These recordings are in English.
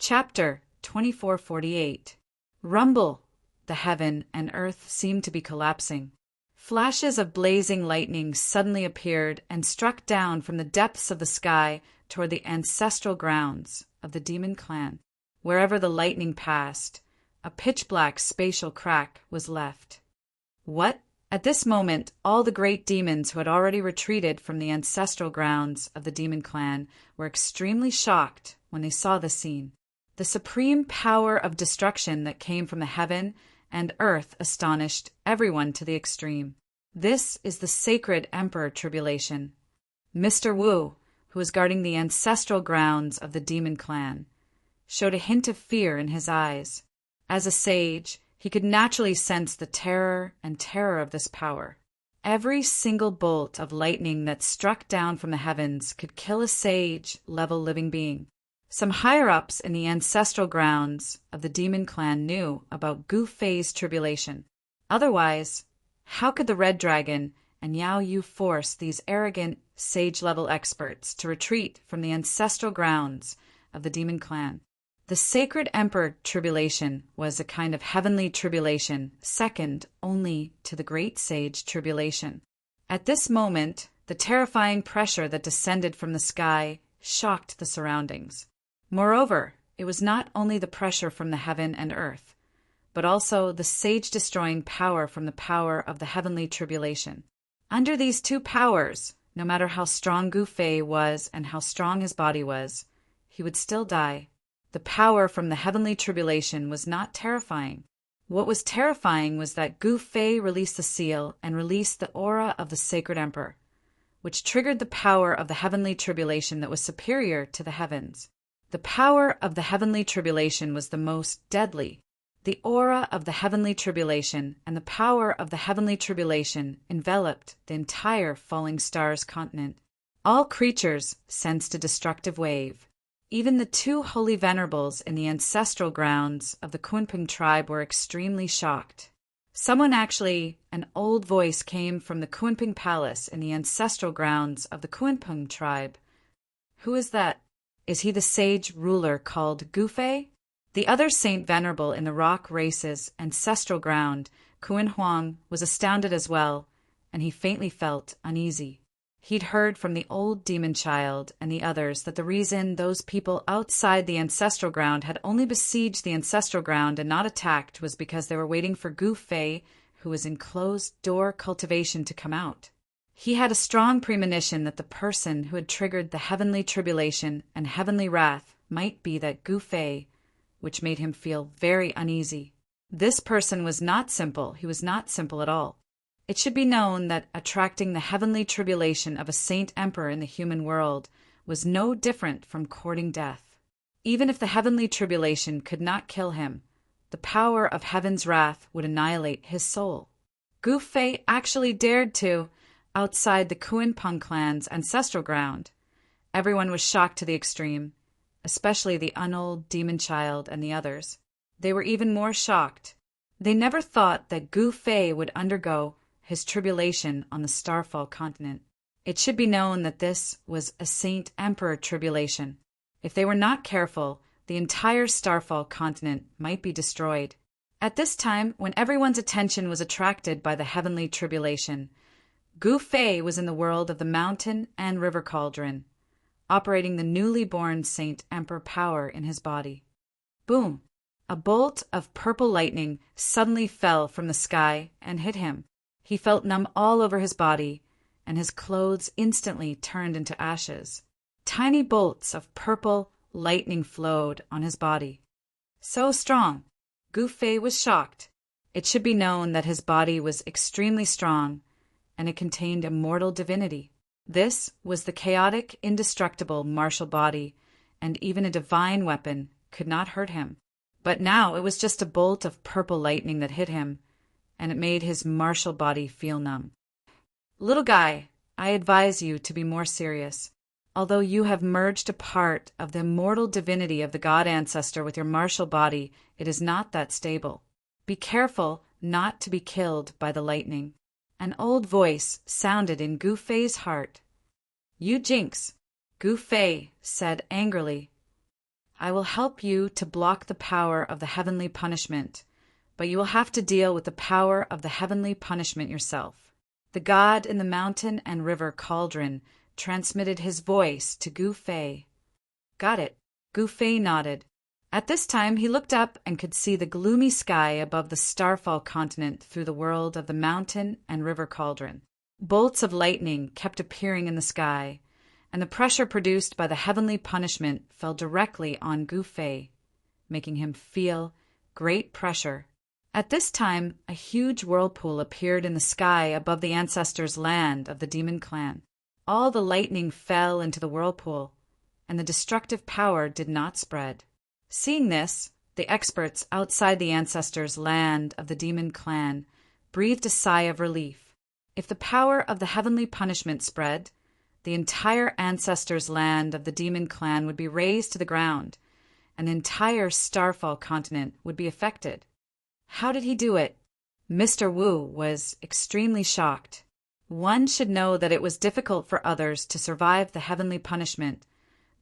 Chapter 2448. Rumble! The heaven and earth seemed to be collapsing. Flashes of blazing lightning suddenly appeared and struck down from the depths of the sky toward the ancestral grounds of the demon clan. Wherever the lightning passed, a pitch-black spatial crack was left. What? At this moment, all the great demons who had already retreated from the ancestral grounds of the demon clan were extremely shocked when they saw the scene. The supreme power of destruction that came from the heaven and earth astonished everyone to the extreme. This is the sacred Emperor Tribulation. Mr. Wu, who was guarding the ancestral grounds of the demon clan, showed a hint of fear in his eyes. As a sage, he could naturally sense the terror of this power. Every single bolt of lightning that struck down from the heavens could kill a sage-level living being. Some higher-ups in the ancestral grounds of the demon clan knew about Gu Fei's tribulation. Otherwise, how could the Red Dragon and Yao Yu force these arrogant, sage-level experts to retreat from the ancestral grounds of the demon clan? The sacred Emperor Tribulation was a kind of heavenly tribulation, second only to the great sage Tribulation. At this moment, the terrifying pressure that descended from the sky shocked the surroundings. Moreover, it was not only the pressure from the heaven and earth, but also the sage-destroying power from the power of the heavenly tribulation. Under these two powers, no matter how strong Gu Fei was and how strong his body was, he would still die. The power from the heavenly tribulation was not terrifying. What was terrifying was that Gu Fei released the seal and released the aura of the sacred emperor, which triggered the power of the heavenly tribulation that was superior to the heavens. The power of the heavenly tribulation was the most deadly. The aura of the heavenly tribulation and the power of the heavenly tribulation enveloped the entire falling stars continent. All creatures sensed a destructive wave. Even the two holy venerables in the ancestral grounds of the Kunpeng tribe were extremely shocked. An old voice came from the Kunpeng palace in the ancestral grounds of the Kunpeng tribe. Who is that? Is he the sage ruler called Gu Fei? The other Saint Venerable in the rock race's ancestral ground, Kuan Huang, was astounded as well, and he faintly felt uneasy. He'd heard from the old demon child and the others that the reason those people outside the ancestral ground had only besieged the ancestral ground and not attacked was because they were waiting for Gu Fei, who was in closed-door cultivation, to come out. He had a strong premonition that the person who had triggered the heavenly tribulation and heavenly wrath might be that Gu Fei, which made him feel very uneasy. This person was not simple. He was not simple at all. It should be known that attracting the heavenly tribulation of a saint emperor in the human world was no different from courting death. Even if the heavenly tribulation could not kill him, the power of heaven's wrath would annihilate his soul. Gu Fei actually dared to, outside the Kunpeng clan's ancestral ground. Everyone was shocked to the extreme, especially the unold demon child and the others. They were even more shocked. They never thought that Gu Fei would undergo his tribulation on the Starfall continent. It should be known that this was a Saint Emperor tribulation. If they were not careful, the entire Starfall continent might be destroyed. At this time, when everyone's attention was attracted by the heavenly tribulation, Gu Fei was in the world of the mountain and river cauldron, operating the newly born Saint Emperor power in his body. Boom! A bolt of purple lightning suddenly fell from the sky and hit him. He felt numb all over his body, and his clothes instantly turned into ashes. Tiny bolts of purple lightning flowed on his body. So strong! Gu Fei was shocked. It should be known that his body was extremely strong, and it contained immortal divinity. This was the chaotic, indestructible martial body, and even a divine weapon could not hurt him. But now it was just a bolt of purple lightning that hit him, and it made his martial body feel numb. Little guy, I advise you to be more serious. Although you have merged a part of the immortal divinity of the God Ancestor with your martial body, it is not that stable. Be careful not to be killed by the lightning. An old voice sounded in Gu Fei's heart. You jinx, Gu Fei said angrily. I will help you to block the power of the heavenly punishment, but you will have to deal with the power of the heavenly punishment yourself. The god in the mountain and river cauldron transmitted his voice to Gu Fei. Got it. Gu Fei nodded. At this time he looked up and could see the gloomy sky above the Starfall continent through the world of the mountain and river cauldron. Bolts of lightning kept appearing in the sky, and the pressure produced by the heavenly punishment fell directly on Gu Fei, making him feel great pressure. At this time, a huge whirlpool appeared in the sky above the ancestors' land of the demon clan. All the lightning fell into the whirlpool, and the destructive power did not spread. Seeing this, the experts outside the ancestors' land of the demon clan breathed a sigh of relief. If the power of the heavenly punishment spread, the entire ancestors' land of the demon clan would be razed to the ground, and the entire Starfall continent would be affected. How did he do it? Mr. Wu was extremely shocked. One should know that it was difficult for others to survive the heavenly punishment,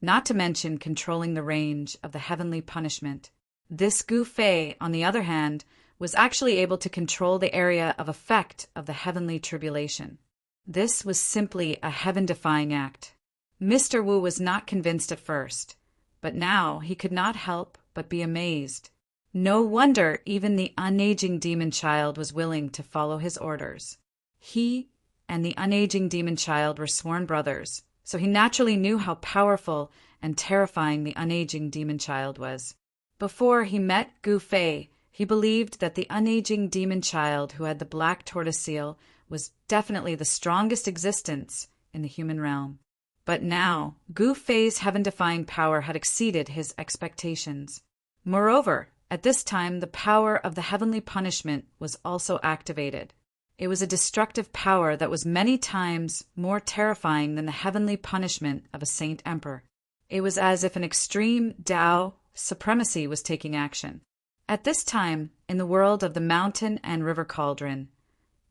not to mention controlling the range of the heavenly punishment. This Gu Fei, on the other hand, was actually able to control the area of effect of the heavenly tribulation. This was simply a heaven-defying act. Mr. Wu was not convinced at first, but now he could not help but be amazed. No wonder even the unaging demon child was willing to follow his orders. He and the unaging demon child were sworn brothers, so he naturally knew how powerful and terrifying the unaging demon child was. Before he met Gu Fei, he believed that the unaging demon child who had the black tortoise seal was definitely the strongest existence in the human realm. But now, Gu Fei's heaven-defying power had exceeded his expectations. Moreover, at this time the power of the heavenly punishment was also activated. It was a destructive power that was many times more terrifying than the heavenly punishment of a saint emperor. It was as if an extreme Tao supremacy was taking action. At this time, in the world of the mountain and river cauldron,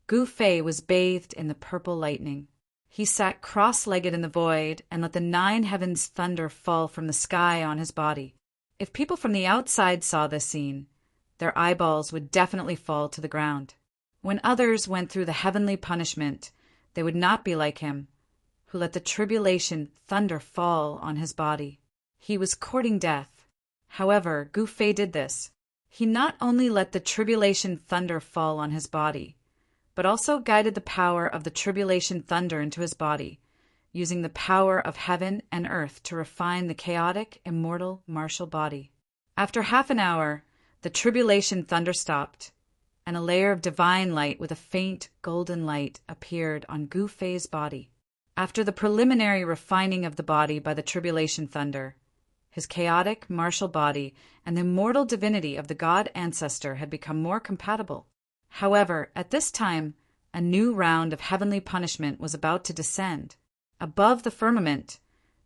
Gu Fei was bathed in the purple lightning. He sat cross-legged in the void and let the 9 heavens thunder fall from the sky on his body. If people from the outside saw this scene, their eyeballs would definitely fall to the ground. When others went through the heavenly punishment, they would not be like him, who let the tribulation thunder fall on his body. He was courting death. However, Gu Fei did this. He not only let the tribulation thunder fall on his body, but also guided the power of the tribulation thunder into his body, using the power of heaven and earth to refine the chaotic, immortal, martial body. After half an hour, the tribulation thunder stopped, and a layer of divine light with a faint golden light appeared on Gu Fei's body. After the preliminary refining of the body by the tribulation thunder, his chaotic, martial body and the immortal divinity of the god ancestor had become more compatible. However, at this time, a new round of heavenly punishment was about to descend. Above the firmament,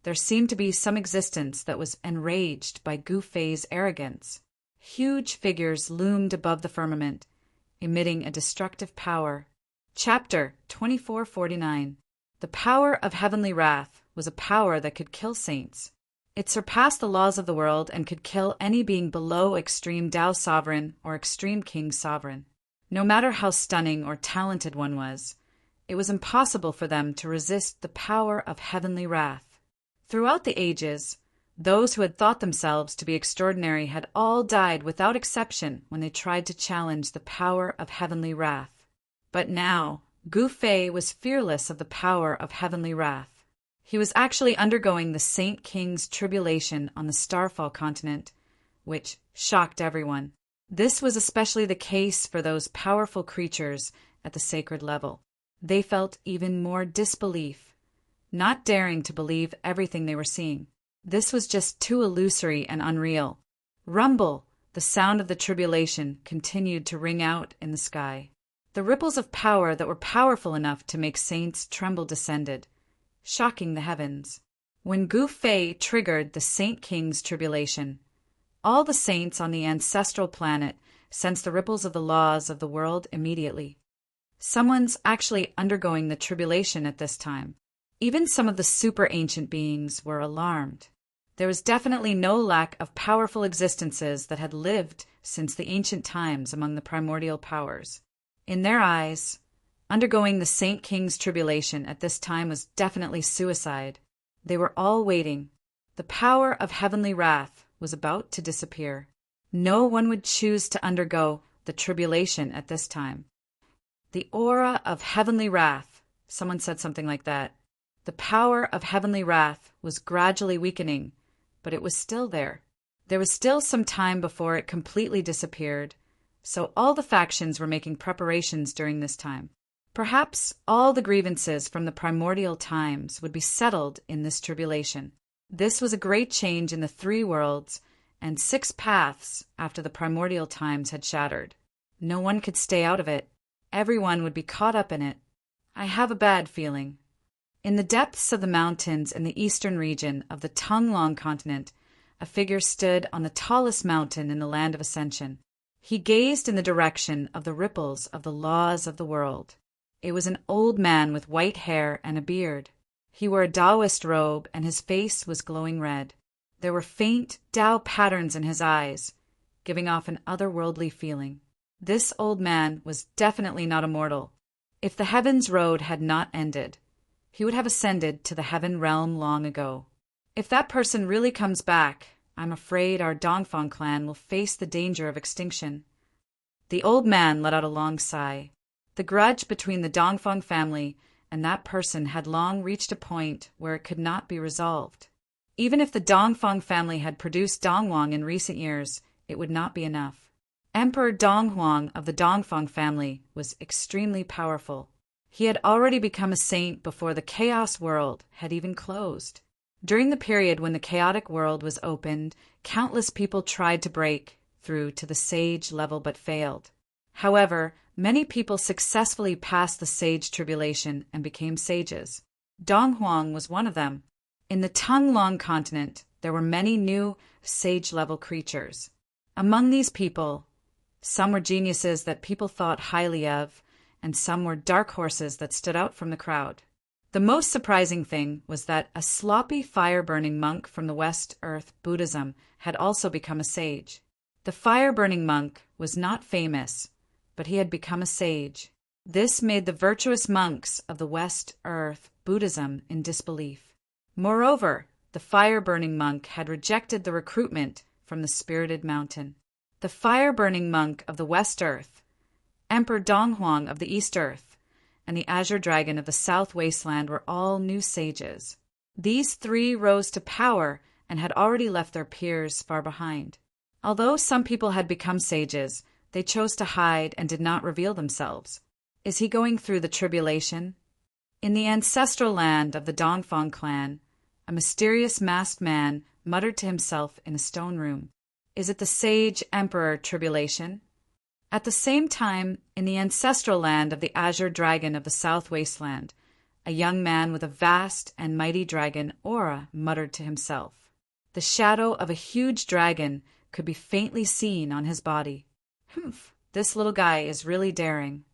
there seemed to be some existence that was enraged by Gu Fei's arrogance. Huge figures loomed above the firmament, emitting a destructive power. Chapter 2449. The power of heavenly wrath was a power that could kill saints. It surpassed the laws of the world and could kill any being below extreme Tao sovereign or extreme king sovereign. No matter how stunning or talented one was, it was impossible for them to resist the power of heavenly wrath. Throughout the ages, those who had thought themselves to be extraordinary had all died without exception when they tried to challenge the power of heavenly wrath. But now, Gu Fei was fearless of the power of heavenly wrath. He was actually undergoing the Saint King's tribulation on the Starfall continent, which shocked everyone. This was especially the case for those powerful creatures at the sacred level. They felt even more disbelief, not daring to believe everything they were seeing. This was just too illusory and unreal. Rumble, the sound of the tribulation, continued to ring out in the sky. The ripples of power that were powerful enough to make saints tremble descended, shocking the heavens. When Gu Fei triggered the Saint King's tribulation, all the saints on the ancestral planet sensed the ripples of the laws of the world immediately. Someone's actually undergoing the tribulation at this time. Even some of the super ancient beings were alarmed. There was definitely no lack of powerful existences that had lived since the ancient times among the primordial powers. In their eyes, undergoing the Saint King's tribulation at this time was definitely suicide. They were all waiting. The power of heavenly wrath was about to disappear. No one would choose to undergo the tribulation at this time. The aura of heavenly wrath, someone said something like that. The power of heavenly wrath was gradually weakening, but it was still there. There was still some time before it completely disappeared, so all the factions were making preparations during this time. Perhaps all the grievances from the primordial times would be settled in this tribulation. This was a great change in the 3 worlds and 6 paths after the primordial times had shattered. No one could stay out of it. Everyone would be caught up in it. I have a bad feeling. In the depths of the mountains in the eastern region of the Tonglong continent, a figure stood on the tallest mountain in the land of ascension. He gazed in the direction of the ripples of the laws of the world. It was an old man with white hair and a beard. He wore a Taoist robe and his face was glowing red. There were faint Tao patterns in his eyes, giving off an otherworldly feeling. This old man was definitely not a mortal. If the heavens road had not ended, he would have ascended to the heaven realm long ago. If that person really comes back, I'm afraid our Dongfang clan will face the danger of extinction. The old man let out a long sigh. The grudge between the Dongfang family and that person had long reached a point where it could not be resolved. Even if the Dongfang family had produced Dongwang in recent years, it would not be enough. Emperor Donghuang of the Dongfang family was extremely powerful. He had already become a saint before the chaos world had even closed. During the period when the chaotic world was opened, countless people tried to break through to the sage level but failed. However, many people successfully passed the sage tribulation and became sages. Donghuang was one of them. In the Tonglong continent, there were many new sage-level creatures. Among these people, some were geniuses that people thought highly of, and some were dark horses that stood out from the crowd. The most surprising thing was that a sloppy fire-burning monk from the West Earth Buddhism had also become a sage. The fire-burning monk was not famous, but he had become a sage. This made the virtuous monks of the West Earth Buddhism in disbelief. Moreover, the fire-burning monk had rejected the recruitment from the spirited mountain. The fire-burning monk of the West Earth, Emperor Donghuang of the East Earth, and the Azure Dragon of the South Wasteland were all new sages. These 3 rose to power and had already left their peers far behind. Although some people had become sages, they chose to hide and did not reveal themselves. Is he going through the tribulation? In the ancestral land of the Dongfang clan, a mysterious masked man muttered to himself in a stone room. Is it the sage emperor tribulation? At the same time, in the ancestral land of the Azure Dragon of the South Wasteland, a young man with a vast and mighty dragon aura muttered to himself. The shadow of a huge dragon could be faintly seen on his body. Humph, this little guy is really daring.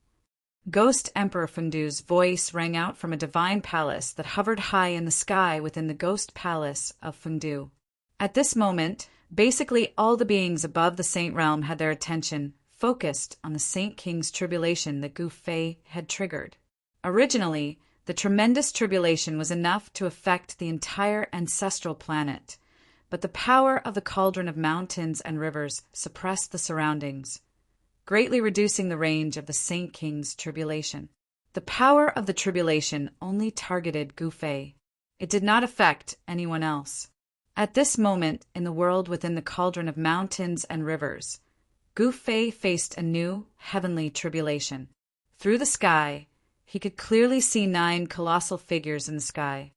Ghost Emperor Fengdu's voice rang out from a divine palace that hovered high in the sky within the ghost palace of Fengdu. At this moment, basically all the beings above the Saint Realm had their attention focused on the Saint King's tribulation that Gu Fei had triggered. Originally, the tremendous tribulation was enough to affect the entire ancestral planet, but the power of the cauldron of mountains and rivers suppressed the surroundings, greatly reducing the range of the Saint King's tribulation. The power of the tribulation only targeted Gu Fei. It did not affect anyone else. At this moment, in the world within the cauldron of mountains and rivers, Gu Fei faced a new, heavenly tribulation. Through the sky, he could clearly see 9 colossal figures in the sky.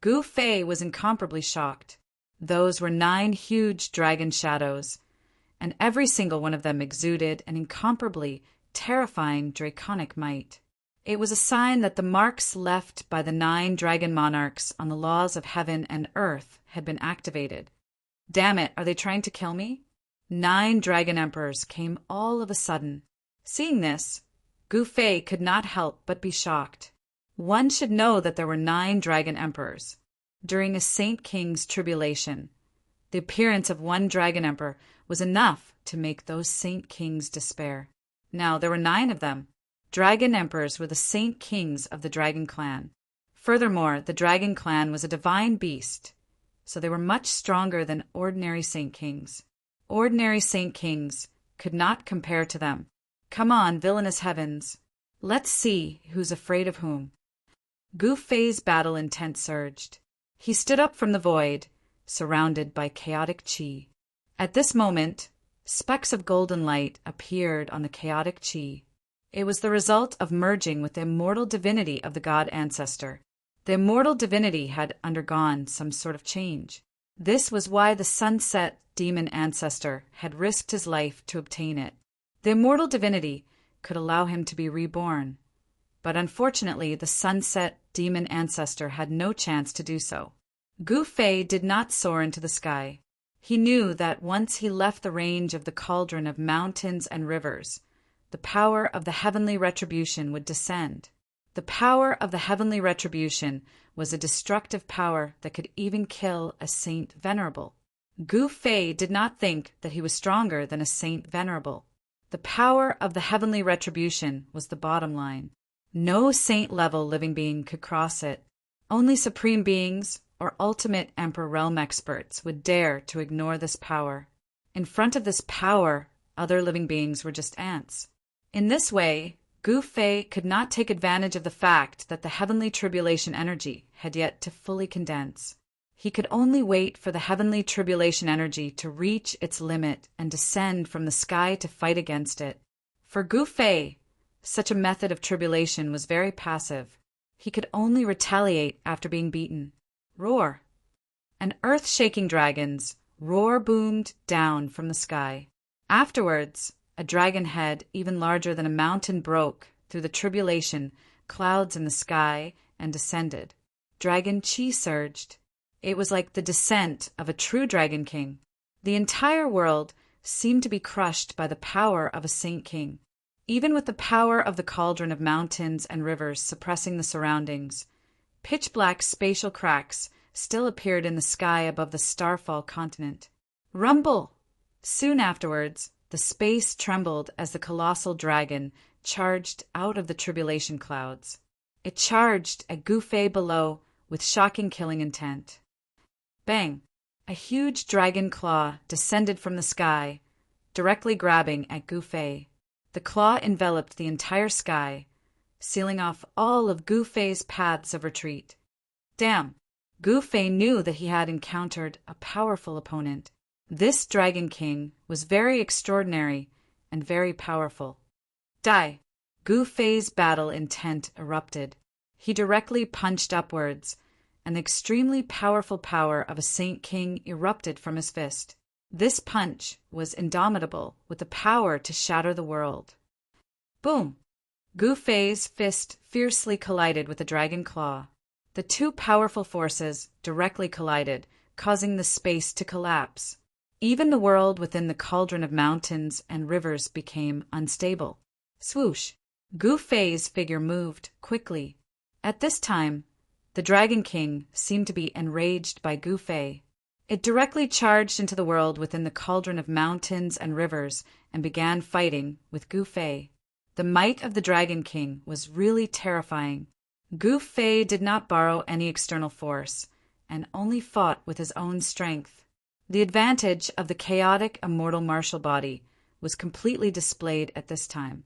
Gu Fei was incomparably shocked. Those were 9 huge dragon shadows, and every single one of them exuded an incomparably terrifying draconic might. It was a sign that the marks left by the 9 dragon monarchs on the laws of heaven and earth had been activated. Damn it, are they trying to kill me? 9 dragon emperors came all of a sudden. Seeing this, Gu Fei could not help but be shocked. One should know that there were 9 dragon emperors. during a Saint King's tribulation. The appearance of one dragon emperor was enough to make those Saint Kings despair. Now, there were 9 of them. Dragon emperors were the Saint Kings of the Dragon Clan. Furthermore, the Dragon Clan was a divine beast, so they were much stronger than ordinary Saint Kings. Ordinary Saint Kings could not compare to them. Come on, villainous heavens. Let's see who's afraid of whom. Gu Fei's battle intent surged. He stood up from the void, surrounded by chaotic qi. At this moment, specks of golden light appeared on the chaotic qi. It was the result of merging with the immortal divinity of the god ancestor. The immortal divinity had undergone some sort of change. This was why the sunset demon ancestor had risked his life to obtain it. The immortal divinity could allow him to be reborn, but unfortunately the sunset demon ancestor had no chance to do so. Gu Fei did not soar into the sky. He knew that once he left the range of the cauldron of mountains and rivers, the power of the heavenly retribution would descend. The power of the heavenly retribution was a destructive power that could even kill a Saint Venerable. Gu Fei did not think that he was stronger than a Saint Venerable. The power of the heavenly retribution was the bottom line. No saint-level living being could cross it. Only supreme beings or ultimate Emperor Realm experts would dare to ignore this power. In front of this power, other living beings were just ants. In this way, Gu Fei could not take advantage of the fact that the heavenly tribulation energy had yet to fully condense. He could only wait for the heavenly tribulation energy to reach its limit and descend from the sky to fight against it. For Gu Fei, such a method of tribulation was very passive. He could only retaliate after being beaten. Roar! An earth-shaking dragon's roar boomed down from the sky. Afterwards, a dragon head even larger than a mountain broke through the tribulation clouds in the sky and descended. Dragon Qi surged. It was like the descent of a true Dragon King. The entire world seemed to be crushed by the power of a Saint King. Even with the power of the cauldron of mountains and rivers suppressing the surroundings, pitch-black spatial cracks still appeared in the sky above the Starfall continent. Rumble! Soon afterwards, the space trembled as the colossal dragon charged out of the tribulation clouds. It charged at Gu Fei below with shocking killing intent. Bang! A huge dragon claw descended from the sky, directly grabbing at Gu Fei. The claw enveloped the entire sky, sealing off all of Gu Fei's paths of retreat. Damn! Gu Fei knew that he had encountered a powerful opponent. This Dragon King was very extraordinary and very powerful. Die! Gu Fei's battle intent erupted. He directly punched upwards, and the extremely powerful power of a Saint King erupted from his fist. This punch was indomitable, with the power to shatter the world. Boom! Gu Fei's fist fiercely collided with the dragon claw. The two powerful forces directly collided, causing the space to collapse. Even the world within the cauldron of mountains and rivers became unstable. Swoosh! Gu Fei's figure moved quickly. At this time, the Dragon King seemed to be enraged by Gu Fei. It directly charged into the world within the cauldron of mountains and rivers and began fighting with Gu Fei. The might of the Dragon King was really terrifying. Gu Fei did not borrow any external force, and only fought with his own strength. The advantage of the chaotic immortal martial body was completely displayed at this time.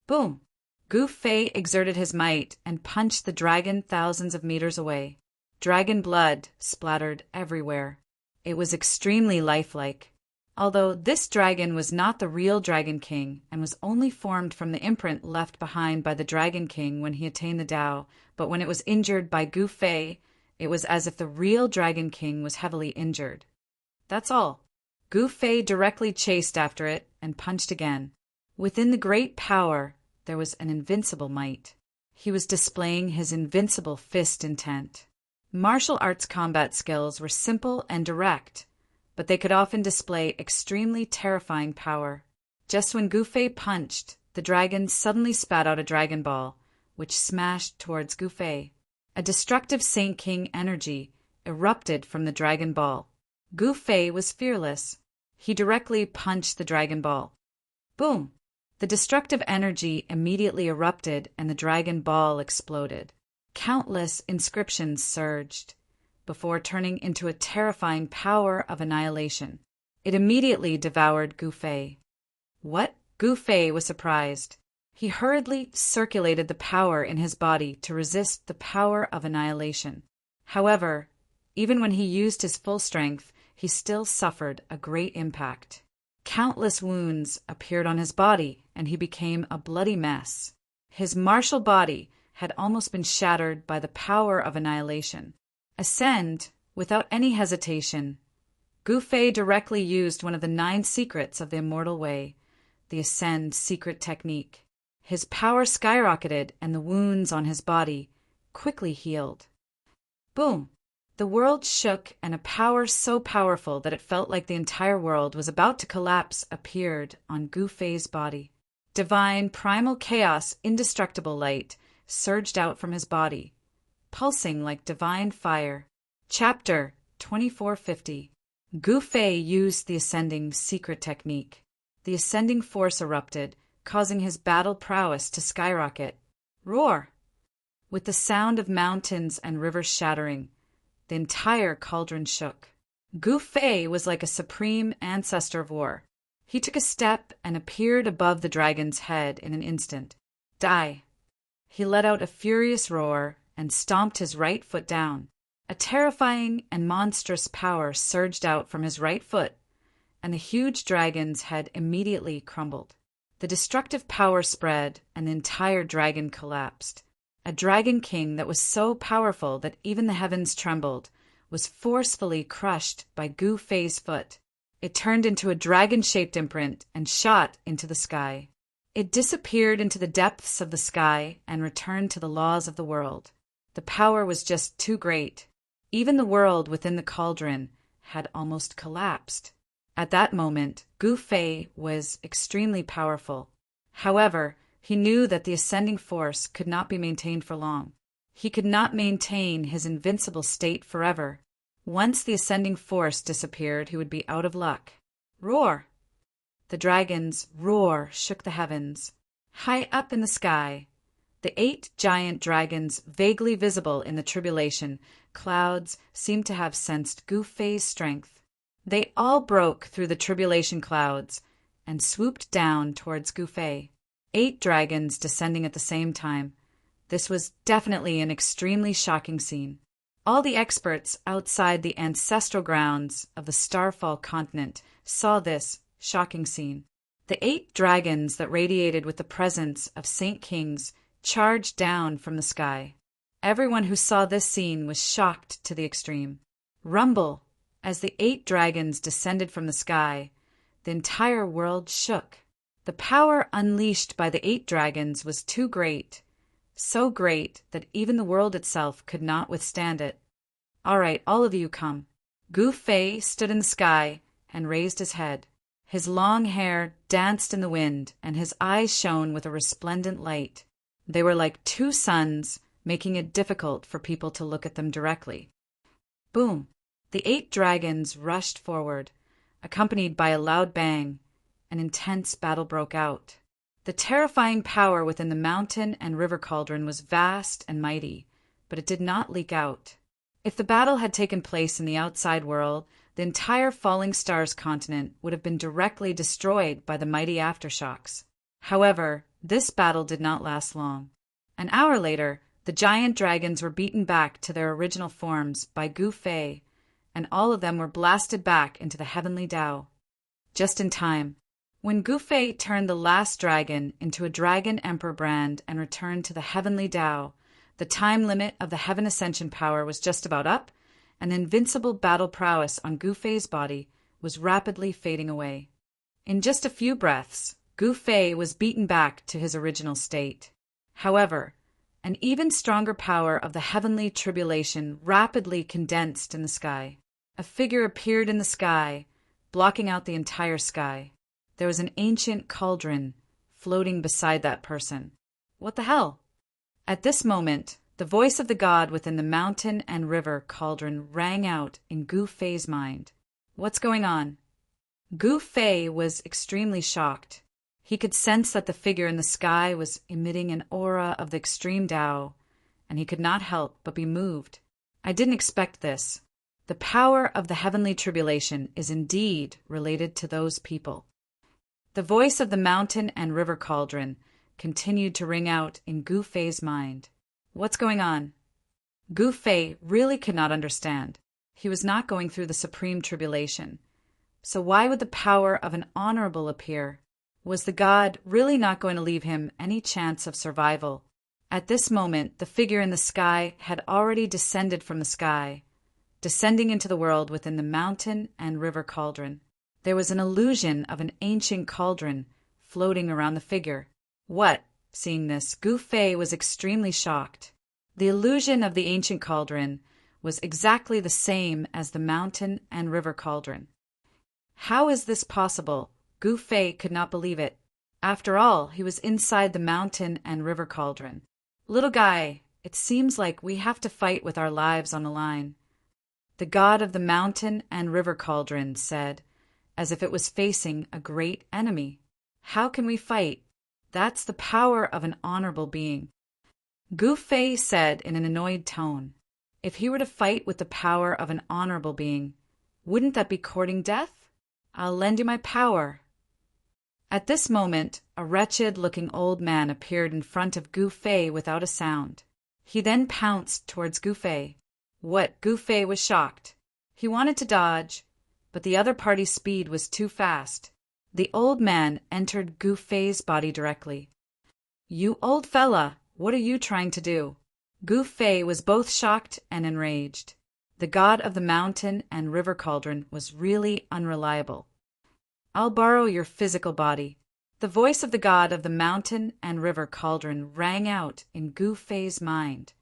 Boom! Gu Fei exerted his might and punched the dragon thousands of meters away. Dragon blood splattered everywhere. It was extremely lifelike. Although this dragon was not the real Dragon King and was only formed from the imprint left behind by the Dragon King when he attained the Tao, but when it was injured by Gu Fei, it was as if the real Dragon King was heavily injured. That's all. Gu Fei directly chased after it and punched again. Within the great power, there was an invincible might. He was displaying his invincible fist intent. Martial arts combat skills were simple and direct, but they could often display extremely terrifying power. Just when Gu Fei punched, the dragon suddenly spat out a dragon ball, which smashed towards Gu Fei. A destructive Saint King energy erupted from the Dragon Ball. Gu Fei was fearless. He directly punched the Dragon Ball. Boom! The destructive energy immediately erupted and the Dragon Ball exploded. Countless inscriptions surged, before turning into a terrifying power of annihilation. It immediately devoured Gu Fei. What? Gu Fei was surprised. He hurriedly circulated the power in his body to resist the power of annihilation. However, even when he used his full strength, he still suffered a great impact. Countless wounds appeared on his body, and he became a bloody mess. His martial body had almost been shattered by the power of annihilation. Ascend, without any hesitation, Gu Fei directly used one of the 9 secrets of the Immortal Way, the Ascend secret technique. His power skyrocketed and the wounds on his body quickly healed. Boom! The world shook and a power so powerful that it felt like the entire world was about to collapse appeared on Gu Fei's body. Divine, primal chaos, indestructible light surged out from his body, pulsing like divine fire. Chapter 2450. Gu Fei used the ascending secret technique. The ascending force erupted, causing his battle prowess to skyrocket. Roar! With the sound of mountains and rivers shattering, the entire cauldron shook. Gu Fei was like a supreme ancestor of war. He took a step and appeared above the dragon's head in an instant. Die! He let out a furious roar and stomped his right foot down. A terrifying and monstrous power surged out from his right foot, and the huge dragon's head immediately crumbled. The destructive power spread, and the entire dragon collapsed. A dragon king that was so powerful that even the heavens trembled was forcefully crushed by Gu Fei's foot. It turned into a dragon-shaped imprint and shot into the sky. It disappeared into the depths of the sky and returned to the laws of the world. The power was just too great. Even the world within the cauldron had almost collapsed. At that moment, Gu Fei was extremely powerful. However, he knew that the ascending force could not be maintained for long. He could not maintain his invincible state forever. Once the ascending force disappeared, he would be out of luck. Roar! The dragon's roar shook the heavens. High up in the sky, the 8 giant dragons vaguely visible in the tribulation clouds seemed to have sensed Gu Fei's strength. They all broke through the tribulation clouds and swooped down towards Gu Fei. 8 dragons descending at the same time. This was definitely an extremely shocking scene. All the experts outside the ancestral grounds of the Starfall continent saw this shocking scene. The 8 dragons that radiated with the presence of Saint Kings charged down from the sky. Everyone who saw this scene was shocked to the extreme. Rumble! As the 8 dragons descended from the sky, the entire world shook. The power unleashed by the 8 dragons was too great, so great that even the world itself could not withstand it. All right, all of you come. Gu Fei stood in the sky and raised his head. His long hair danced in the wind, and his eyes shone with a resplendent light. They were like 2 suns, making it difficult for people to look at them directly. Boom! The 8 dragons rushed forward, accompanied by a loud bang. An intense battle broke out. The terrifying power within the mountain and river cauldron was vast and mighty, but it did not leak out. If the battle had taken place in the outside world, the entire Falling Stars continent would have been directly destroyed by the mighty aftershocks. However, this battle did not last long. An hour later, the giant dragons were beaten back to their original forms by Gu Fei, and all of them were blasted back into the heavenly Tao. Just in time. When Gu Fei turned the last dragon into a dragon emperor brand and returned to the heavenly Tao, the time limit of the heaven ascension power was just about up, and the invincible battle prowess on Gu Fei's body was rapidly fading away. In just a few breaths, Gu Fei was beaten back to his original state. However, an even stronger power of the heavenly tribulation rapidly condensed in the sky. A figure appeared in the sky, blocking out the entire sky. There was an ancient cauldron floating beside that person. What the hell? At this moment, The voice of the god within the mountain and river cauldron rang out in Gu Fei's mind. What's going on? Gu Fei was extremely shocked. He could sense that the figure in the sky was emitting an aura of the extreme Tao, and he could not help but be moved. I didn't expect this. The power of the heavenly tribulation is indeed related to those people. The voice of the mountain and river cauldron continued to ring out in Gu Fei's mind. What's going on? Gu Fei really could not understand. He was not going through the supreme tribulation. So why would the power of an honorable appear? Was the god really not going to leave him any chance of survival? At this moment, the figure in the sky had already descended from the sky, descending into the world within the mountain and river cauldron. There was an illusion of an ancient cauldron floating around the figure. What? Seeing this, Gu Fei was extremely shocked. The illusion of the ancient cauldron was exactly the same as the mountain and river cauldron. How is this possible? Gu Fei could not believe it. After all, he was inside the mountain and river cauldron. Little guy, it seems like we have to fight with our lives on the line. The god of the mountain and river cauldron said, as if it was facing a great enemy. How can we fight? That's the power of an honorable being. Gu Fei said in an annoyed tone, if he were to fight with the power of an honorable being, wouldn't that be courting death? I'll lend you my power. At this moment, a wretched-looking old man appeared in front of Gu Fei without a sound. He then pounced towards Gu Fei. What? Gu Fei was shocked. He wanted to dodge, but the other party's speed was too fast. The old man entered Gu Fei's body directly. You old fella, what are you trying to do? Gu Fei was both shocked and enraged. The god of the mountain and river cauldron was really unreliable. I'll borrow your physical body. The voice of the god of the mountain and river cauldron rang out in Gu Fei's mind.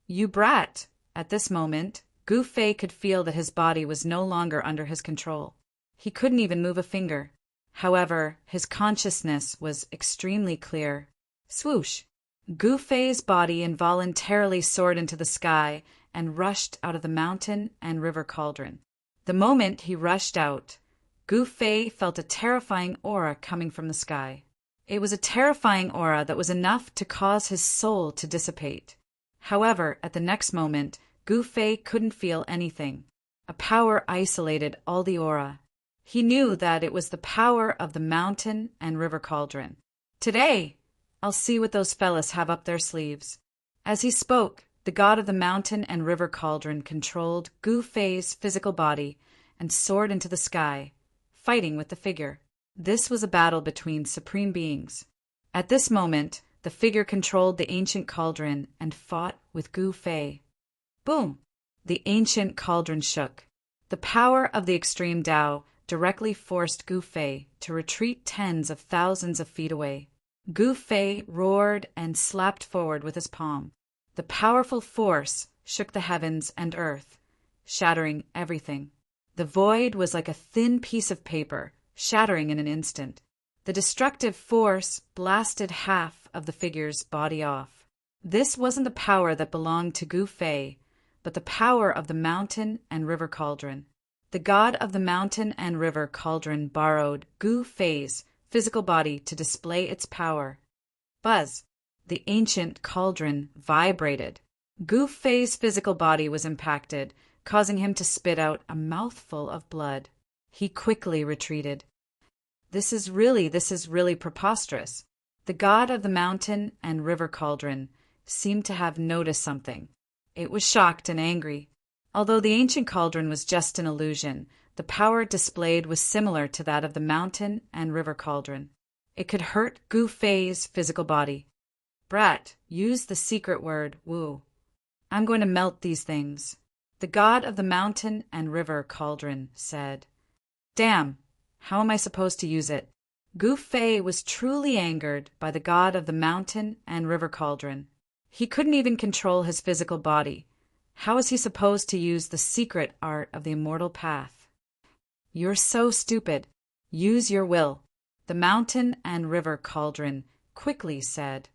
You brat! At this moment, Gu Fei could feel that his body was no longer under his control. He couldn't even move a finger. However, his consciousness was extremely clear. Swoosh! Gu Fei's body involuntarily soared into the sky and rushed out of the mountain and river cauldron. The moment he rushed out, Gu Fei felt a terrifying aura coming from the sky. It was a terrifying aura that was enough to cause his soul to dissipate. However, at the next moment, Gu Fei couldn't feel anything. A power isolated all the aura. He knew that it was the power of the mountain and river cauldron. Today, I'll see what those fellas have up their sleeves. As he spoke, the god of the mountain and river cauldron controlled Gu Fei's physical body and soared into the sky, fighting with the figure. This was a battle between supreme beings. At this moment, the figure controlled the ancient cauldron and fought with Gu Fei. Boom! The ancient cauldron shook. The power of the extreme Tao directly forced Gu Fei to retreat tens of thousands of feet away. Gu Fei roared and slapped forward with his palm. The powerful force shook the heavens and earth, shattering everything. The void was like a thin piece of paper, shattering in an instant. The destructive force blasted half of the figure's body off. This wasn't the power that belonged to Gu Fei, but the power of the mountain and river cauldron. The god of the mountain and river cauldron borrowed Gu Fei's physical body to display its power. Buzz! The ancient cauldron vibrated. Gu Fei's physical body was impacted, causing him to spit out a mouthful of blood. He quickly retreated. This is really preposterous. The god of the mountain and river cauldron seemed to have noticed something. It was shocked and angry. Although the ancient cauldron was just an illusion, the power it displayed was similar to that of the mountain and river cauldron. It could hurt Gu Fei's physical body. Brat, use the secret word, Wu. I'm going to melt these things. The god of the mountain and river cauldron said. Damn, how am I supposed to use it? Gu Fei was truly angered by the god of the mountain and river cauldron. He couldn't even control his physical body. How was he supposed to use the secret art of the immortal path? You're so stupid. Use your will. The mountain and river cauldron quickly said.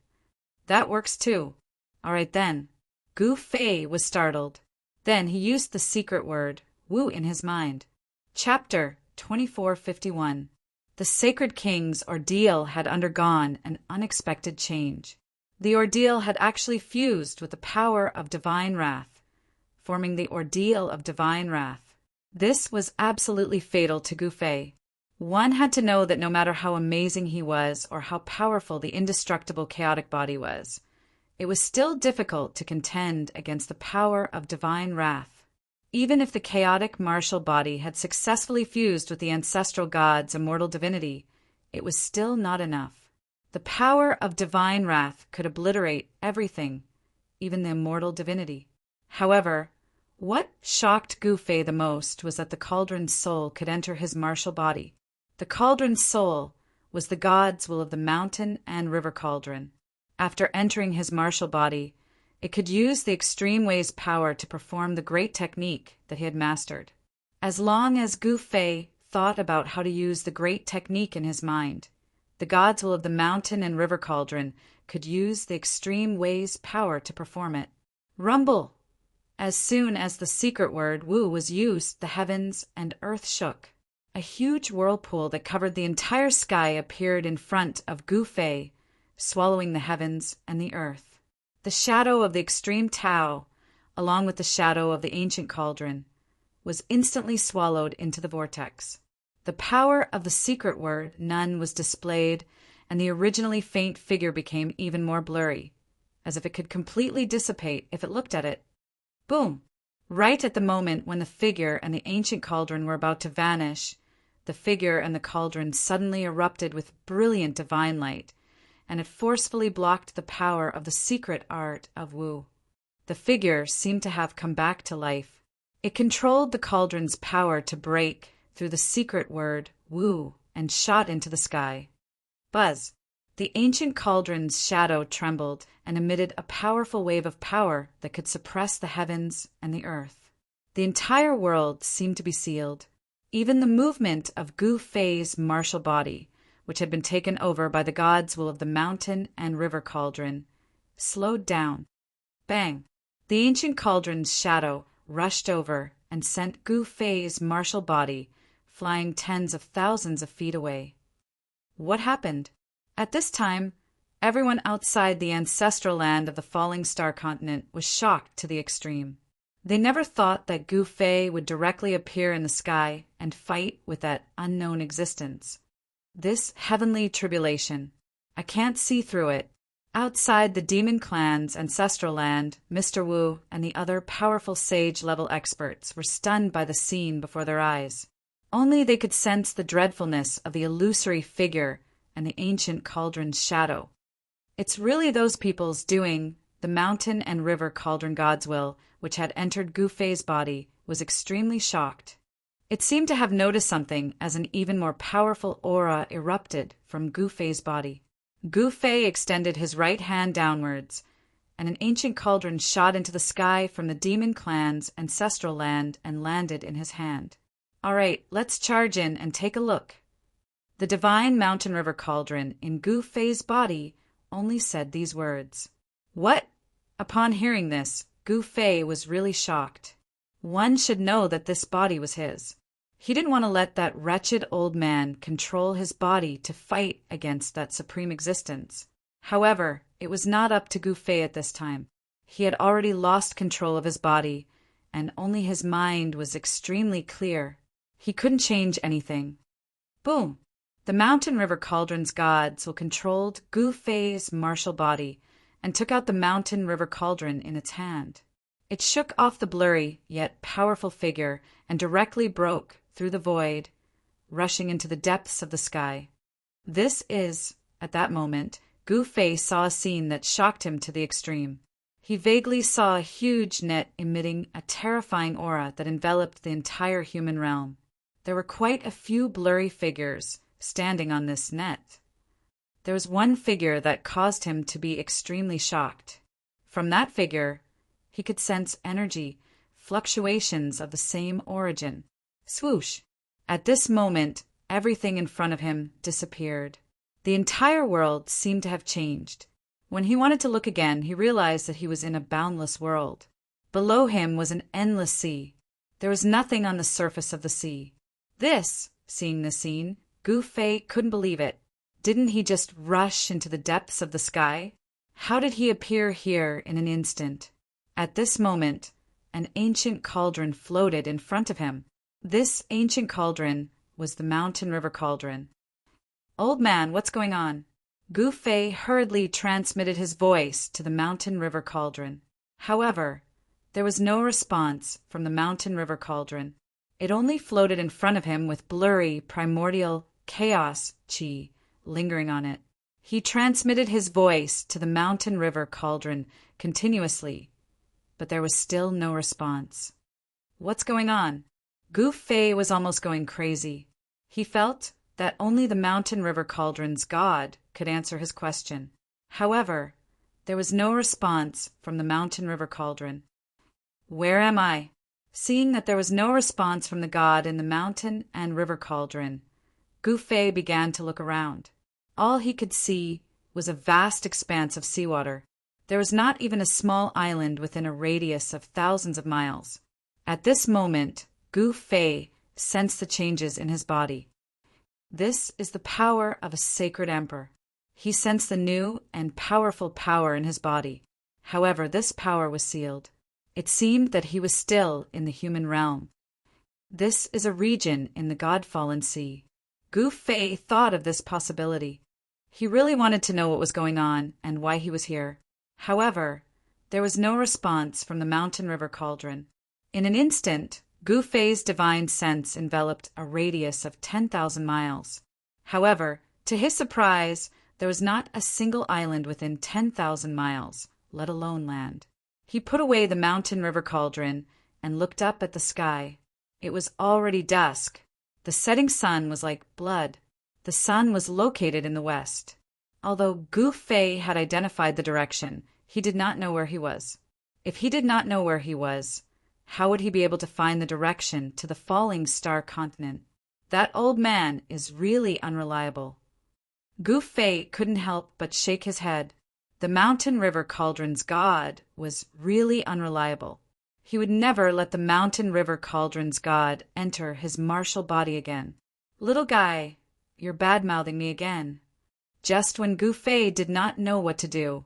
That works too. All right then, Gu Fei was startled. Then he used the secret word, Wu, in his mind. Chapter 2451. The Sacred King's ordeal had undergone an unexpected change. The ordeal had actually fused with the power of divine wrath, forming the ordeal of divine wrath. This was absolutely fatal to Gu Fei. One had to know that no matter how amazing he was or how powerful the indestructible chaotic body was, it was still difficult to contend against the power of divine wrath. Even if the chaotic martial body had successfully fused with the ancestral god's immortal divinity, it was still not enough. The power of divine wrath could obliterate everything, even the immortal divinity. However, what shocked Gu Fei the most was that the cauldron's soul could enter his martial body. The cauldron's soul was the god's will of the mountain and river cauldron. After entering his martial body, it could use the extreme way's power to perform the great technique that he had mastered. As long as Gu Fei thought about how to use the great technique in his mind, the god's will of the mountain and river cauldron could use the extreme way's power to perform it. Rumble! As soon as the secret word Wu was used, the heavens and earth shook. A huge whirlpool that covered the entire sky appeared in front of Gu Fei, swallowing the heavens and the earth. The shadow of the extreme Tao, along with the shadow of the ancient cauldron, was instantly swallowed into the vortex. The power of the secret word None was displayed, and the originally faint figure became even more blurry, as if it could completely dissipate if it looked at it. Boom! Right at the moment when the figure and the ancient cauldron were about to vanish, the figure and the cauldron suddenly erupted with brilliant divine light, and it forcefully blocked the power of the secret art of Wu. The figure seemed to have come back to life. It controlled the cauldron's power to break through the secret word Wu and shot into the sky. Buzz! The ancient cauldron's shadow trembled and emitted a powerful wave of power that could suppress the heavens and the earth. The entire world seemed to be sealed. Even the movement of Gu Fei's martial body, which had been taken over by the god's will of the mountain and river cauldron, slowed down. Bang! The ancient cauldron's shadow rushed over and sent Gu Fei's martial body flying tens of thousands of feet away. What happened? At this time, everyone outside the ancestral land of the falling star continent was shocked to the extreme. They never thought that Gu Fei would directly appear in the sky and fight with that unknown existence. This heavenly tribulation. I can't see through it. Outside the demon clan's ancestral land, Mr. Wu and the other powerful sage-level experts were stunned by the scene before their eyes. Only they could sense the dreadfulness of the illusory figure and the ancient cauldron's shadow. It's really those people's doing. The mountain and river cauldron god's will, which had entered Gu Fei's body, was extremely shocked. It seemed to have noticed something as an even more powerful aura erupted from Gu Fei's body. Gu Fei extended his right hand downwards, and an ancient cauldron shot into the sky from the demon clan's ancestral land and landed in his hand. All right, let's charge in and take a look. The divine mountain river cauldron in Gu Fei's body only said these words. What? Upon hearing this, Gu Fei was really shocked. One should know that this body was his. He didn't want to let that wretched old man control his body to fight against that supreme existence. However, it was not up to Gu Fei at this time. He had already lost control of his body, and only his mind was extremely clear. He couldn't change anything. Boom! The mountain river cauldron's gods will controlled Gu Fei's martial body and took out the mountain river cauldron in its hand. It shook off the blurry yet powerful figure and directly broke through the void, rushing into the depths of the sky. This is, at that moment, Gu Fei saw a scene that shocked him to the extreme. He vaguely saw a huge net emitting a terrifying aura that enveloped the entire human realm. There were quite a few blurry figures standing on this net. There was one figure that caused him to be extremely shocked. From that figure, he could sense energy, fluctuations of the same origin. Swoosh! At this moment, everything in front of him disappeared. The entire world seemed to have changed. When he wanted to look again, he realized that he was in a boundless world. Below him was an endless sea. There was nothing on the surface of the sea. Seeing this scene, Gu Fei couldn't believe it. Didn't he just rush into the depths of the sky? How did he appear here in an instant? At this moment, an ancient cauldron floated in front of him. This ancient cauldron was the mountain river cauldron. "Old man, what's going on?" Gu Fei hurriedly transmitted his voice to the mountain river cauldron. However, there was no response from the mountain river cauldron. It only floated in front of him with blurry, primordial chaos chi lingering on it. He transmitted his voice to the mountain river cauldron continuously, but there was still no response. What's going on? Gu Fei was almost going crazy. He felt that only the mountain river cauldron's god could answer his question. However, there was no response from the mountain river cauldron. Where am I? Seeing that there was no response from the god in the mountain and river cauldron, Gu Fei began to look around. All he could see was a vast expanse of seawater. There was not even a small island within a radius of thousands of miles. At this moment, Gu Fei sensed the changes in his body. This is the power of a sacred emperor. He sensed the new and powerful power in his body. However, this power was sealed. It seemed that he was still in the human realm. This is a region in the God-fallen sea. Gu Fei thought of this possibility. He really wanted to know what was going on and why he was here. However, there was no response from the mountain river cauldron. In an instant, Gu Fei's divine sense enveloped a radius of 10,000 miles. However, to his surprise, there was not a single island within 10,000 miles, let alone land. He put away the mountain river cauldron and looked up at the sky. It was already dusk. The setting sun was like blood. The sun was located in the west. Although Gu Fei had identified the direction, he did not know where he was. If he did not know where he was, how would he be able to find the direction to the falling star continent? That old man is really unreliable. Gu Fei couldn't help but shake his head. The mountain river cauldron's god was really unreliable. He would never let the mountain river cauldron's god enter his martial body again. Little guy, you're bad-mouthing me again. Just when Gu Fei did not know what to do,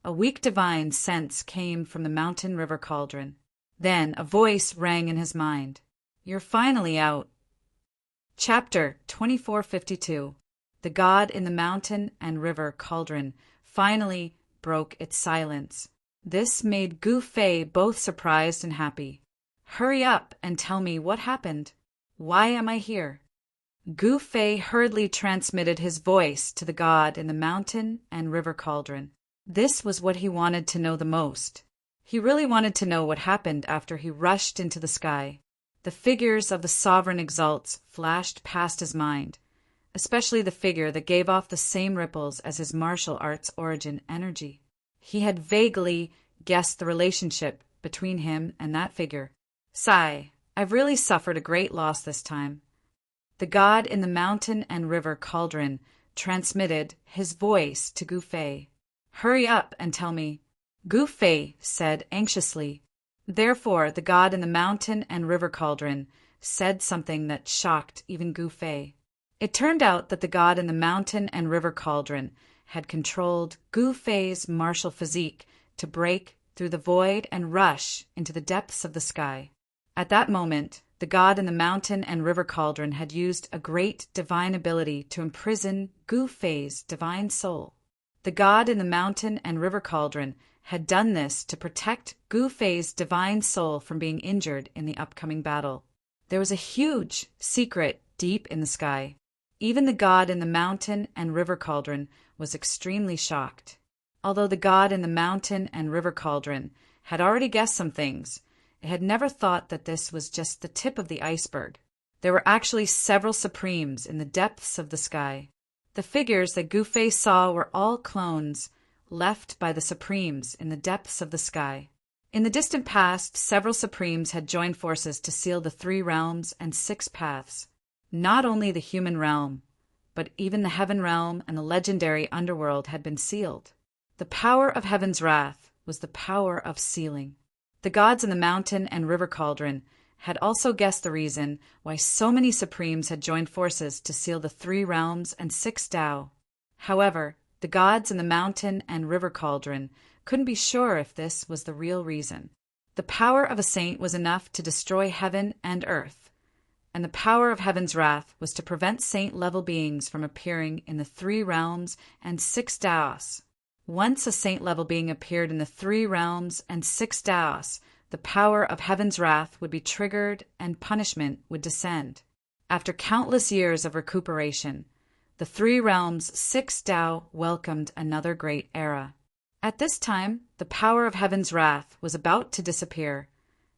a weak divine sense came from the mountain river cauldron. Then a voice rang in his mind. You're finally out. Chapter 2452. The god in the mountain and river cauldron finally broke its silence. This made Gu Fei both surprised and happy. Hurry up and tell me what happened. Why am I here? Gu Fei hurriedly transmitted his voice to the god in the mountain and river cauldron. This was what he wanted to know the most. He really wanted to know what happened after he rushed into the sky. The figures of the sovereign exalts flashed past his mind, especially the figure that gave off the same ripples as his martial arts origin energy. He had vaguely guessed the relationship between him and that figure. Sigh, I've really suffered a great loss this time. The god in the mountain and river cauldron transmitted his voice to Gu Fei. Hurry up and tell me. Gu Fei said anxiously. Therefore, the god in the mountain and river cauldron said something that shocked even Gu Fei. It turned out that the god in the mountain and river cauldron had controlled Gu Fei's martial physique to break through the void and rush into the depths of the sky. At that moment, the god in the mountain and river cauldron had used a great divine ability to imprison Gu Fei's divine soul. The god in the mountain and river cauldron had done this to protect Gu Fei's divine soul from being injured in the upcoming battle. There was a huge secret deep in the sky. Even the god in the mountain and river cauldron was extremely shocked. Although the god in the mountain and river cauldron had already guessed some things, it had never thought that this was just the tip of the iceberg. There were actually several supremes in the depths of the sky. The figures that Gu Fei saw were all clones left by the supremes in the depths of the sky. In the distant past, several supremes had joined forces to seal the 3 realms and 6 paths. Not only the human realm, but even the heaven realm and the legendary underworld had been sealed. The power of heaven's wrath was the power of sealing. The gods in the mountain and river cauldron had also guessed the reason why so many supremes had joined forces to seal the 3 realms and 6 Tao. However, the gods in the mountain and river cauldron couldn't be sure if this was the real reason. The power of a saint was enough to destroy heaven and earth, and the power of heaven's wrath was to prevent saint-level beings from appearing in the 3 realms and 6 Taos. Once a saint-level being appeared in the 3 realms and 6 Taos, the power of heaven's wrath would be triggered and punishment would descend. After countless years of recuperation, the 3 realms' 6 Tao welcomed another great era. At this time, the power of heaven's wrath was about to disappear,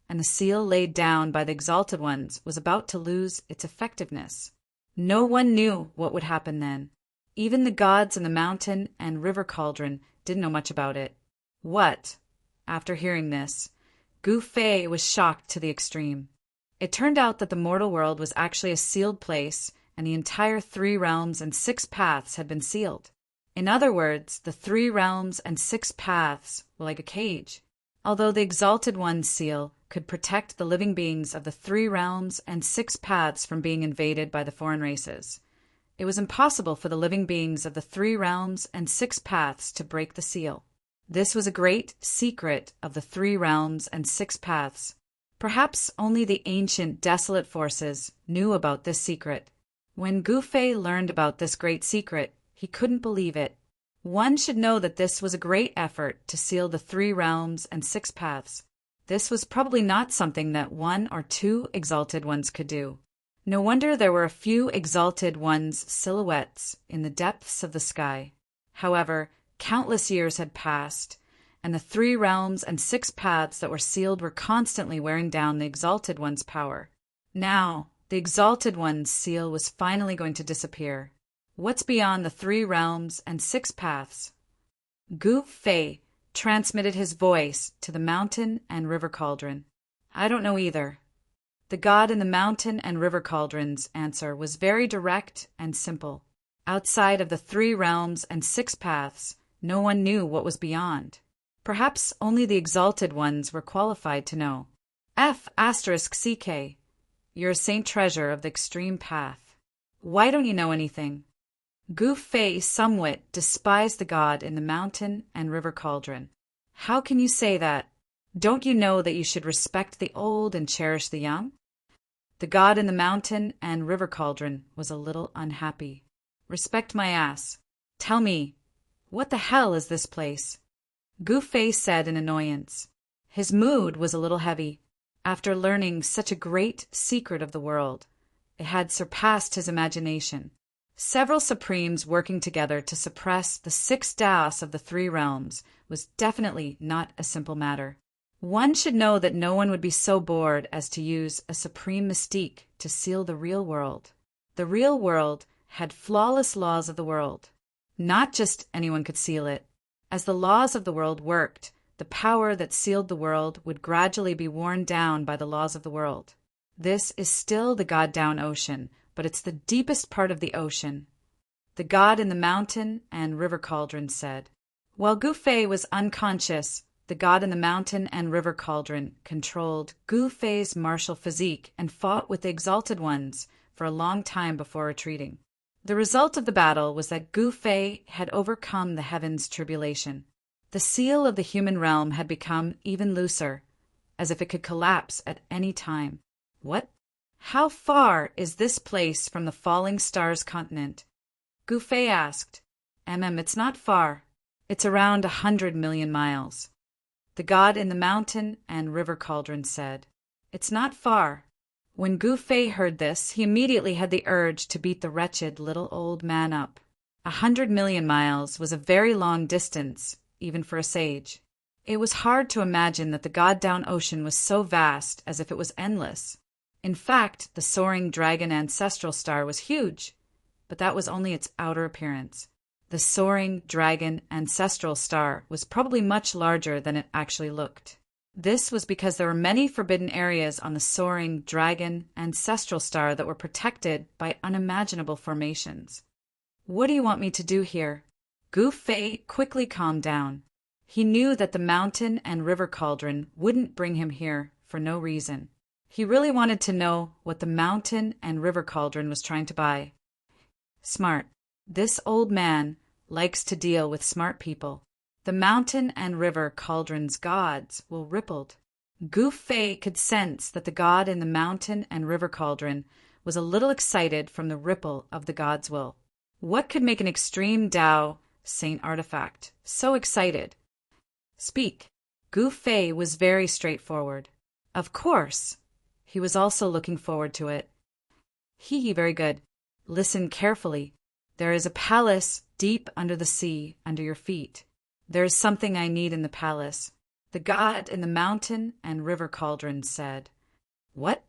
and the seal laid down by the Exalted Ones was about to lose its effectiveness. No one knew what would happen then. Even the gods in the mountain and river cauldron didn't know much about it. What? After hearing this, Gu Fei was shocked to the extreme. It turned out that the mortal world was actually a sealed place, and the entire 3 realms and 6 paths had been sealed. In other words, the 3 realms and 6 paths were like a cage. Although the Exalted One's seal could protect the living beings of the 3 realms and 6 paths from being invaded by the foreign races, it was impossible for the living beings of the 3 realms and 6 paths to break the seal. This was a great secret of the 3 realms and 6 paths. Perhaps only the ancient desolate forces knew about this secret. When Gu Fei learned about this great secret, he couldn't believe it. One should know that this was a great effort to seal the 3 realms and 6 paths. This was probably not something that 1 or 2 Exalted Ones could do. No wonder there were a few Exalted Ones' silhouettes in the depths of the sky. However, countless years had passed, and the 3 realms and 6 paths that were sealed were constantly wearing down the Exalted One's power. Now, the Exalted One's seal was finally going to disappear. What's beyond the 3 realms and 6 paths? Gu Fei transmitted his voice to the mountain and river cauldron. I don't know either. The god in the mountain and river cauldron's answer was very direct and simple. Outside of the 3 realms and 6 paths, no one knew what was beyond. Perhaps only the Exalted Ones were qualified to know. F***CK. You're a saint treasure of the extreme path. Why don't you know anything? Gu Fei somewhat despised the god in the mountain and river cauldron. How can you say that? Don't you know that you should respect the old and cherish the young? The god in the mountain and river cauldron was a little unhappy. Respect my ass. Tell me, what the hell is this place? Gu Fei said in annoyance. His mood was a little heavy. After learning such a great secret of the world, it had surpassed his imagination. Several supremes working together to suppress the 6 Taos of the 3 realms was definitely not a simple matter. One should know that no one would be so bored as to use a supreme mystique to seal the real world. The real world had flawless laws of the world. Not just anyone could seal it. As the laws of the world worked, the power that sealed the world would gradually be worn down by the laws of the world. This is still the God-down ocean, but it's the deepest part of the ocean. The god in the mountain and river cauldron said. While Gu Fei was unconscious, the god in the mountain and river cauldron controlled Gu Fei's martial physique and fought with the Exalted Ones for a long time before retreating. The result of the battle was that Gu Fei had overcome the heavens' tribulation. The seal of the human realm had become even looser, as if it could collapse at any time. What? How far is this place from the falling stars continent? Gu Fei asked. It's not far. It's around 100 million miles. The god in the mountain and river cauldron said. It's not far. When Gu Fei heard this, he immediately had the urge to beat the wretched little old man up. 100 million miles was a very long distance, even for a sage. It was hard to imagine that the God-down ocean was so vast as if it was endless. In fact, the soaring dragon ancestral star was huge, but that was only its outer appearance. The soaring dragon ancestral star was probably much larger than it actually looked. This was because there were many forbidden areas on the soaring dragon ancestral star that were protected by unimaginable formations. What do you want me to do here? Gu Fei quickly calmed down. He knew that the mountain and river cauldron wouldn't bring him here for no reason. He really wanted to know what the mountain and river cauldron was trying to buy. Smart. This old man likes to deal with smart people. The mountain and river cauldron's gods will rippled. Gu Fei could sense that the god in the mountain and river cauldron was a little excited from the ripple of the god's will. What could make an extreme Tao saint artifact so excited? Speak. Gu Fei was very straightforward. Of course. He was also looking forward to it. Very good. Listen carefully. There is a palace deep under the sea, under your feet. There is something I need in the palace. The god in the mountain and river cauldron said. What?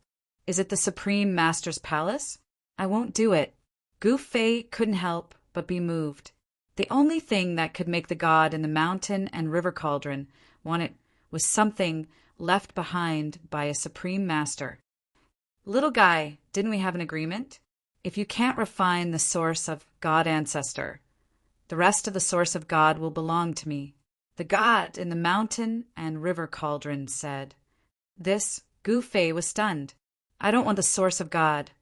Is it the Supreme Master's palace? I won't do it. Gu Fei couldn't help but be moved. The only thing that could make the god in the mountain and river cauldron want it was something left behind by a Supreme Master. Little guy, didn't we have an agreement? If you can't refine the source of God Ancestor, the rest of the source of God will belong to me. The god in the mountain and river cauldron said. This, Gu Fei was stunned. I don't want the source of God.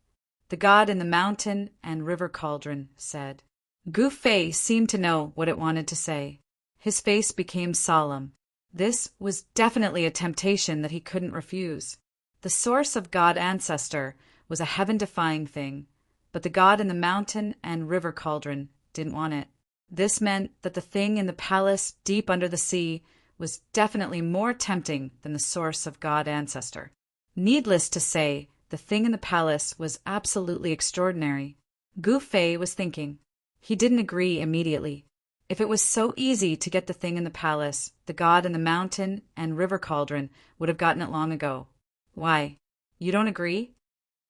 The god in the mountain and river cauldron said. Gu Fei seemed to know what it wanted to say. His face became solemn. This was definitely a temptation that he couldn't refuse. The source of God Ancestor was a heaven-defying thing, but the god in the mountain and river cauldron didn't want it. This meant that the thing in the palace deep under the sea was definitely more tempting than the source of God Ancestor. Needless to say, the thing in the palace was absolutely extraordinary. Gu Fei was thinking. He didn't agree immediately. If it was so easy to get the thing in the palace, the god in the mountain and river cauldron would have gotten it long ago. Why? You don't agree?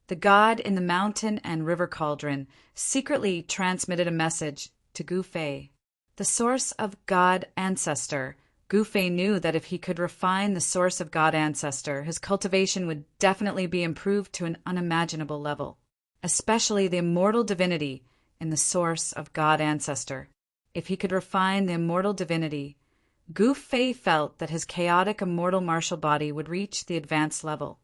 The god in the mountain and river cauldron secretly transmitted a message to Gu Fei. The source of God Ancestor. Gu Fei knew that if he could refine the source of God Ancestor, his cultivation would definitely be improved to an unimaginable level, especially the immortal divinity in the source of God Ancestor. If he could refine the immortal divinity, Gu Fei felt that his chaotic immortal martial body would reach the advanced level.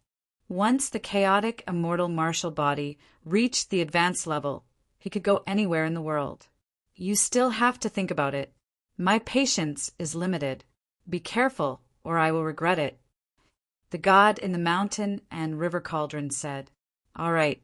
Once the chaotic immortal martial body reached the advanced level, he could go anywhere in the world. You still have to think about it. My patience is limited. Be careful, or I will regret it. The god in the mountain and river cauldron said. All right.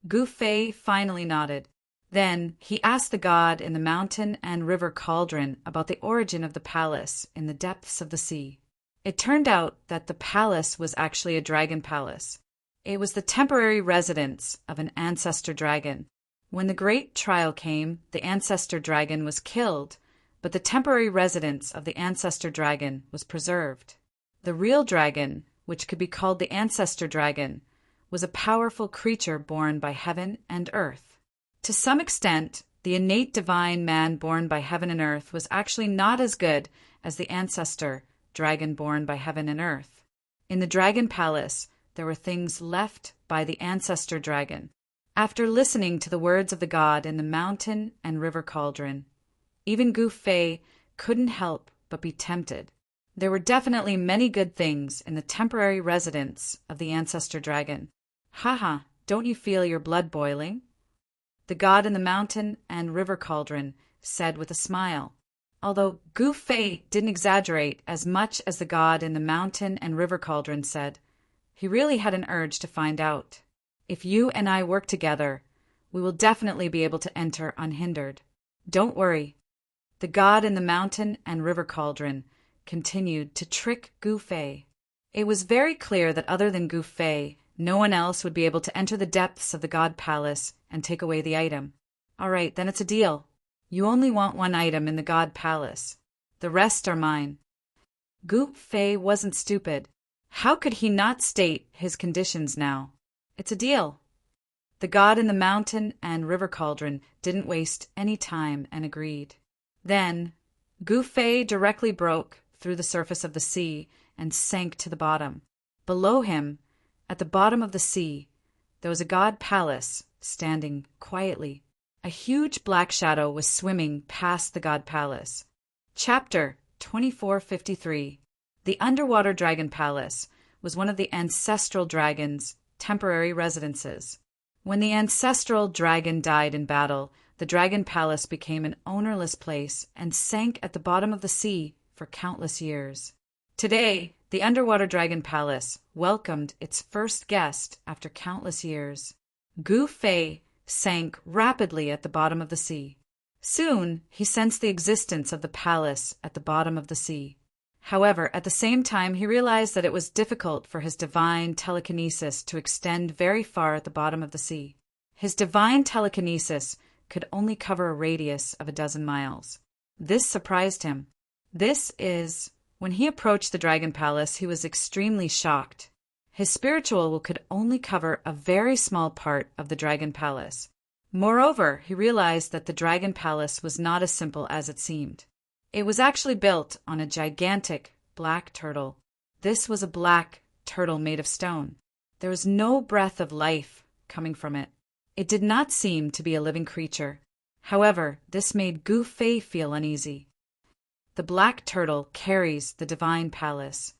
Gu Fei finally nodded. Then he asked the god in the mountain and river cauldron about the origin of the palace in the depths of the sea. It turned out that the palace was actually a dragon palace. It was the temporary residence of an ancestor dragon. When the great trial came, the ancestor dragon was killed, but the temporary residence of the ancestor dragon was preserved. The real dragon, which could be called the ancestor dragon, was a powerful creature born by heaven and earth. To some extent, the innate divine man born by heaven and earth was actually not as good as the ancestor dragon born by heaven and earth. In the dragon palace, there were things left by the ancestor dragon. After listening to the words of the god in the mountain and river cauldron, even Gu Fei couldn't help but be tempted. There were definitely many good things in the temporary residence of the ancestor dragon. Haha, don't you feel your blood boiling? The god in the mountain and river cauldron said with a smile. Although Gu Fei didn't exaggerate as much as the god in the mountain and river cauldron said, he really had an urge to find out. If you and I work together, we will definitely be able to enter unhindered. Don't worry. The god in the mountain and river cauldron continued to trick Gu Fei. It was very clear that other than Gu Fei, no one else would be able to enter the depths of the god palace and take away the item. All right, then it's a deal. You only want one item in the god palace. The rest are mine. Gu Fei wasn't stupid. How could he not state his conditions now? It's a deal. The god in the mountain and river cauldron didn't waste any time and agreed. Then, Gu Fei directly broke through the surface of the sea and sank to the bottom. Below him, at the bottom of the sea, there was a god palace standing quietly. a huge black shadow was swimming past the god palace. Chapter 2453. The Underwater Dragon Palace was one of the ancestral dragon's temporary residences. When the ancestral dragon died in battle, the Dragon Palace became an ownerless place and sank at the bottom of the sea for countless years. Today, the Underwater Dragon Palace welcomed its first guest after countless years. Gu Fei sank rapidly at the bottom of the sea. Soon, he sensed the existence of the palace at the bottom of the sea. However, at the same time, he realized that it was difficult for his divine telekinesis to extend very far at the bottom of the sea. His divine telekinesis could only cover a radius of 12 miles. This surprised him. When he approached the Dragon Palace, he was extremely shocked. His spiritual could only cover a very small part of the Dragon Palace. Moreover, he realized that the Dragon Palace was not as simple as it seemed. It was actually built on a gigantic black turtle. This was a black turtle made of stone. There was no breath of life coming from it. It did not seem to be a living creature. However, this made Gu Fei feel uneasy. The black turtle carries the divine palace.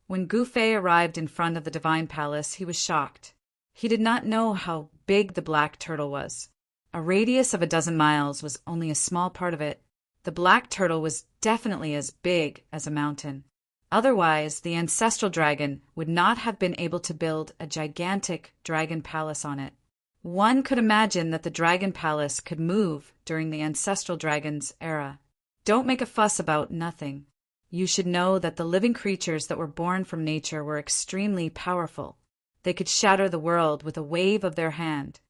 When Gu Fei arrived in front of the divine palace, he was shocked. He did not know how big the black turtle was. A radius of 12 miles was only a small part of it. The black turtle was definitely as big as a mountain. Otherwise, the ancestral dragon would not have been able to build a gigantic dragon palace on it. One could imagine that the dragon palace could move during the ancestral dragon's era. Don't make a fuss about nothing. You should know that the living creatures that were born from nature were extremely powerful. They could shatter the world with a wave of their hand.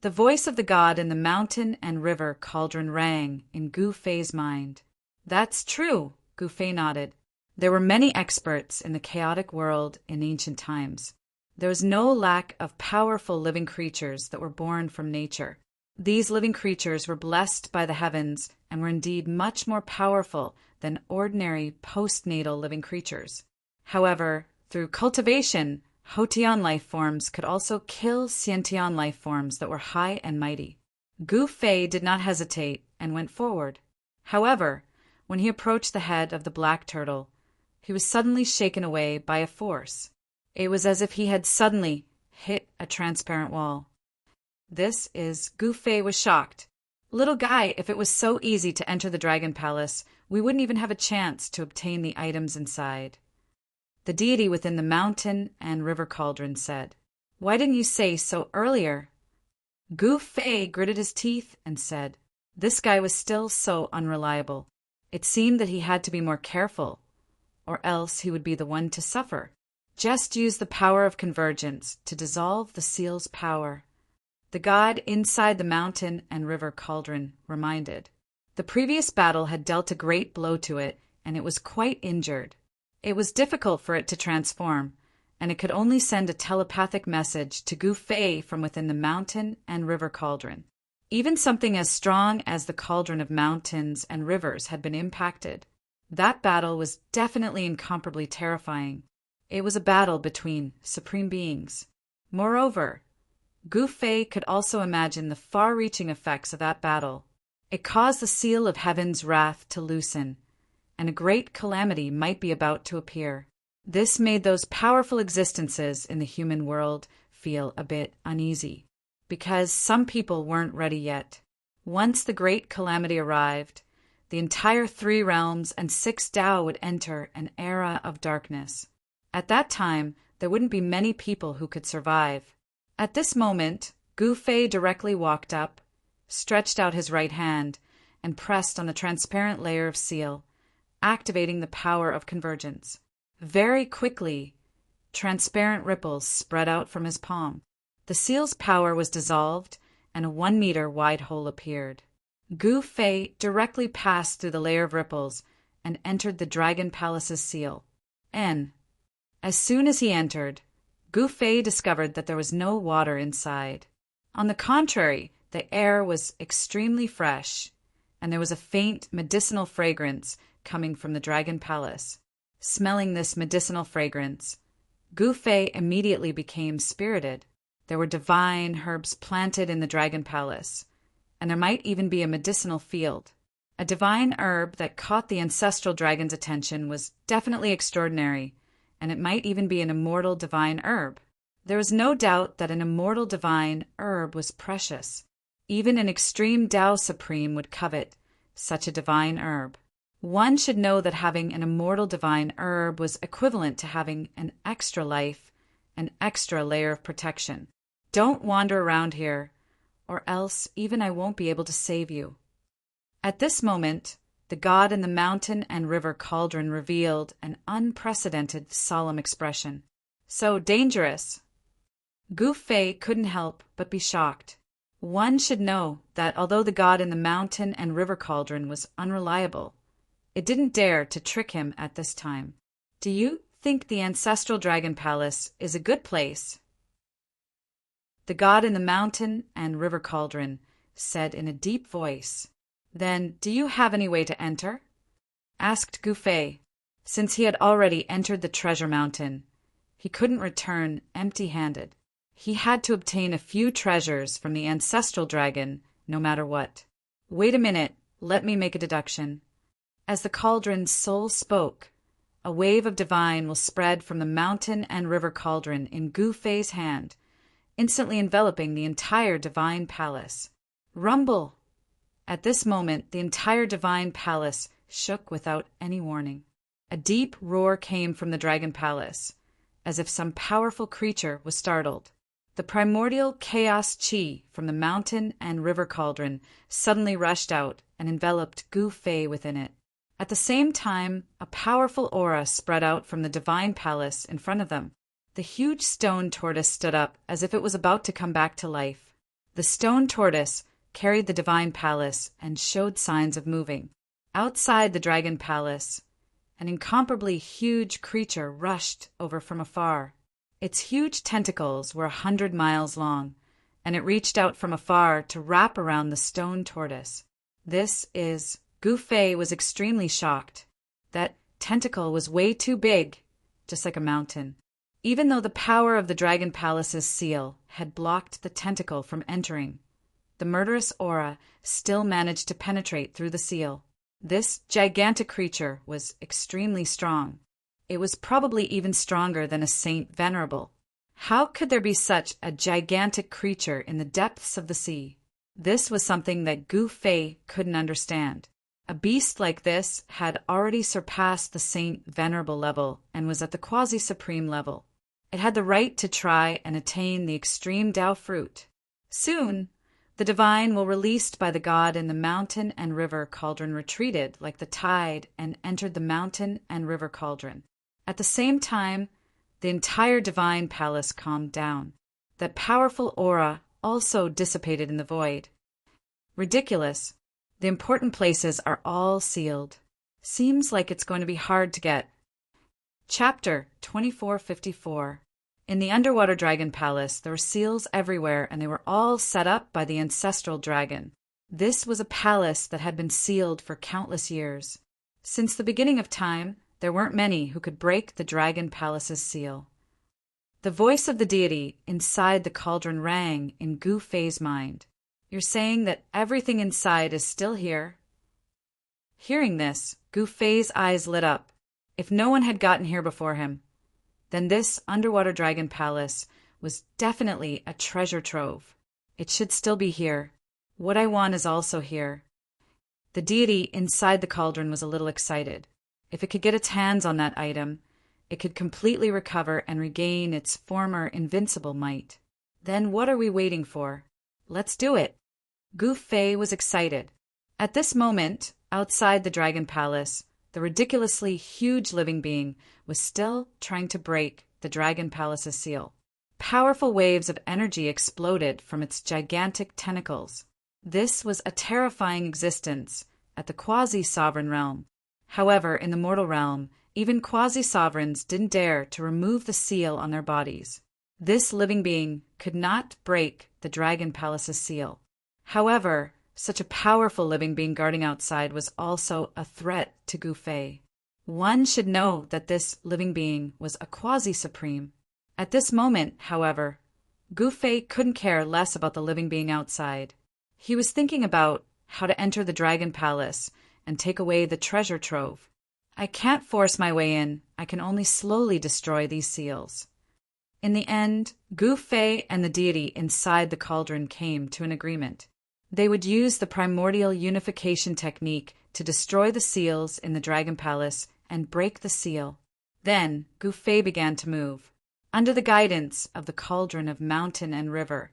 The voice of the god in the mountain and river cauldron rang in Gu Fei's mind. That's true, Gu Fei nodded. There were many experts in the chaotic world in ancient times. There was no lack of powerful living creatures that were born from nature. These living creatures were blessed by the heavens and were indeed much more powerful than ordinary postnatal living creatures. However, through cultivation, Hotian life forms could also kill Xiantian life forms that were high and mighty. Gu Fei did not hesitate and went forward. However, when he approached the head of the black turtle, he was suddenly shaken away by a force. It was as if he had suddenly hit a transparent wall. Gu Fei was shocked. Little guy, if it was so easy to enter the Dragon Palace, we wouldn't even have a chance to obtain the items inside. The deity within the mountain and river cauldron said, "Why didn't you say so earlier?" Gu Fei gritted his teeth and said, "This guy was still so unreliable. It seemed that he had to be more careful, or else he would be the one to suffer. Just use the power of convergence to dissolve the seal's power." The god inside the mountain and river cauldron reminded. The previous battle had dealt a great blow to it, and it was quite injured. It was difficult for it to transform, and it could only send a telepathic message to Gu Fei from within the mountain and river cauldron. Even something as strong as the cauldron of mountains and rivers had been impacted. That battle was definitely incomparably terrifying. It was a battle between supreme beings. Moreover, Gu Fei could also imagine the far-reaching effects of that battle. It caused the seal of heaven's wrath to loosen, and a great calamity might be about to appear. This made those powerful existences in the human world feel a bit uneasy, because some people weren't ready yet. Once the great calamity arrived, the entire 3 realms and 6 Tao would enter an era of darkness. At that time, there wouldn't be many people who could survive. At this moment, Gu Fei directly walked up, stretched out his right hand, and pressed on the transparent layer of seal, activating the power of convergence. Very quickly, transparent ripples spread out from his palm. The seal's power was dissolved, and a 1-meter wide hole appeared. Gu Fei directly passed through the layer of ripples and entered the Dragon Palace's seal. As soon as he entered, Gu Fei discovered that there was no water inside. On the contrary, the air was extremely fresh, and there was a faint medicinal fragrance coming from the Dragon Palace. Smelling this medicinal fragrance, Gu Fei immediately became spirited. There were divine herbs planted in the Dragon Palace. and there might even be a medicinal field. A divine herb that caught the ancestral dragon's attention was definitely extraordinary, and it might even be an immortal divine herb. There was no doubt that an immortal divine herb was precious. Even an extreme Tao Supreme would covet such a divine herb. One should know that having an immortal divine herb was equivalent to having an extra life, an extra layer of protection. Don't wander around here, or else even I won't be able to save you. At this moment, the god in the mountain and river cauldron revealed an unprecedented solemn expression. So dangerous! Gu Fei couldn't help but be shocked. One should know that although the god in the mountain and river cauldron was unreliable, it didn't dare to trick him at this time. Do you think the ancestral dragon palace is a good place? The god in the mountain and river cauldron said in a deep voice. Then, do you have any way to enter? Asked Gu Fei. Since he had already entered the treasure mountain, he couldn't return empty-handed. He had to obtain a few treasures from the ancestral dragon, no matter what. Wait a minute, let me make a deduction. As the cauldron's soul spoke, a wave of divine will spread from the mountain and river cauldron in Gu Fei's hand, instantly enveloping the entire divine palace. Rumble! At this moment, the entire divine palace shook without any warning. A deep roar came from the dragon palace, as if some powerful creature was startled. The primordial chaos chi from the mountain and river cauldron suddenly rushed out and enveloped Gu Fei within it. At the same time, a powerful aura spread out from the divine palace in front of them. The huge stone tortoise stood up as if it was about to come back to life. The stone tortoise carried the divine palace and showed signs of moving. Outside the dragon palace, an incomparably huge creature rushed over from afar. Its huge tentacles were 100 miles long, and it reached out from afar to wrap around the stone tortoise. Gu Fei was extremely shocked. That tentacle was way too big, just like a mountain. Even though the power of the dragon palace's seal had blocked the tentacle from entering, the murderous aura still managed to penetrate through the seal. This gigantic creature was extremely strong. It was probably even stronger than a Saint Venerable. How could there be such a gigantic creature in the depths of the sea? This was something that Gu Fei couldn't understand. A beast like this had already surpassed the Saint Venerable level and was at the quasi-supreme level. It had the right to try and attain the extreme Tao fruit. Soon, the divine were released by the god in the mountain and river cauldron retreated like the tide and entered the mountain and river cauldron. At the same time, the entire divine palace calmed down. That powerful aura also dissipated in the void. Ridiculous. The important places are all sealed. Seems like it's going to be hard to get. Chapter 2454. In the underwater dragon palace, there were seals everywhere, and they were all set up by the ancestral dragon. This was a palace that had been sealed for countless years. Since the beginning of time, there weren't many who could break the dragon palace's seal. The voice of the deity inside the cauldron rang in Gu Fei's mind. You're saying that everything inside is still here? Hearing this, Gu Fei's eyes lit up. If no one had gotten here before him, then this underwater dragon palace was definitely a treasure trove. It should still be here. What I want is also here. The deity inside the cauldron was a little excited. If it could get its hands on that item, it could completely recover and regain its former invincible might. Then what are we waiting for? Let's do it. Gu Fei was excited. At this moment, outside the dragon palace, the ridiculously huge living being was still trying to break the dragon palace's seal. Powerful waves of energy exploded from its gigantic tentacles. This was a terrifying existence at the quasi-sovereign realm. However, in the mortal realm, even quasi-sovereigns didn't dare to remove the seal on their bodies. This living being could not break the dragon palace's seal. However, such a powerful living being guarding outside was also a threat to Gu Fei. One should know that this living being was a quasi-supreme. At this moment, however, Gu Fei couldn't care less about the living being outside. He was thinking about how to enter the dragon palace and take away the treasure trove. I can't force my way in. I can only slowly destroy these seals. In the end, Gu Fei and the deity inside the cauldron came to an agreement. They would use the primordial unification technique to destroy the seals in the dragon palace and break the seal. Then Gu Fei began to move. Under the guidance of the cauldron of mountain and river,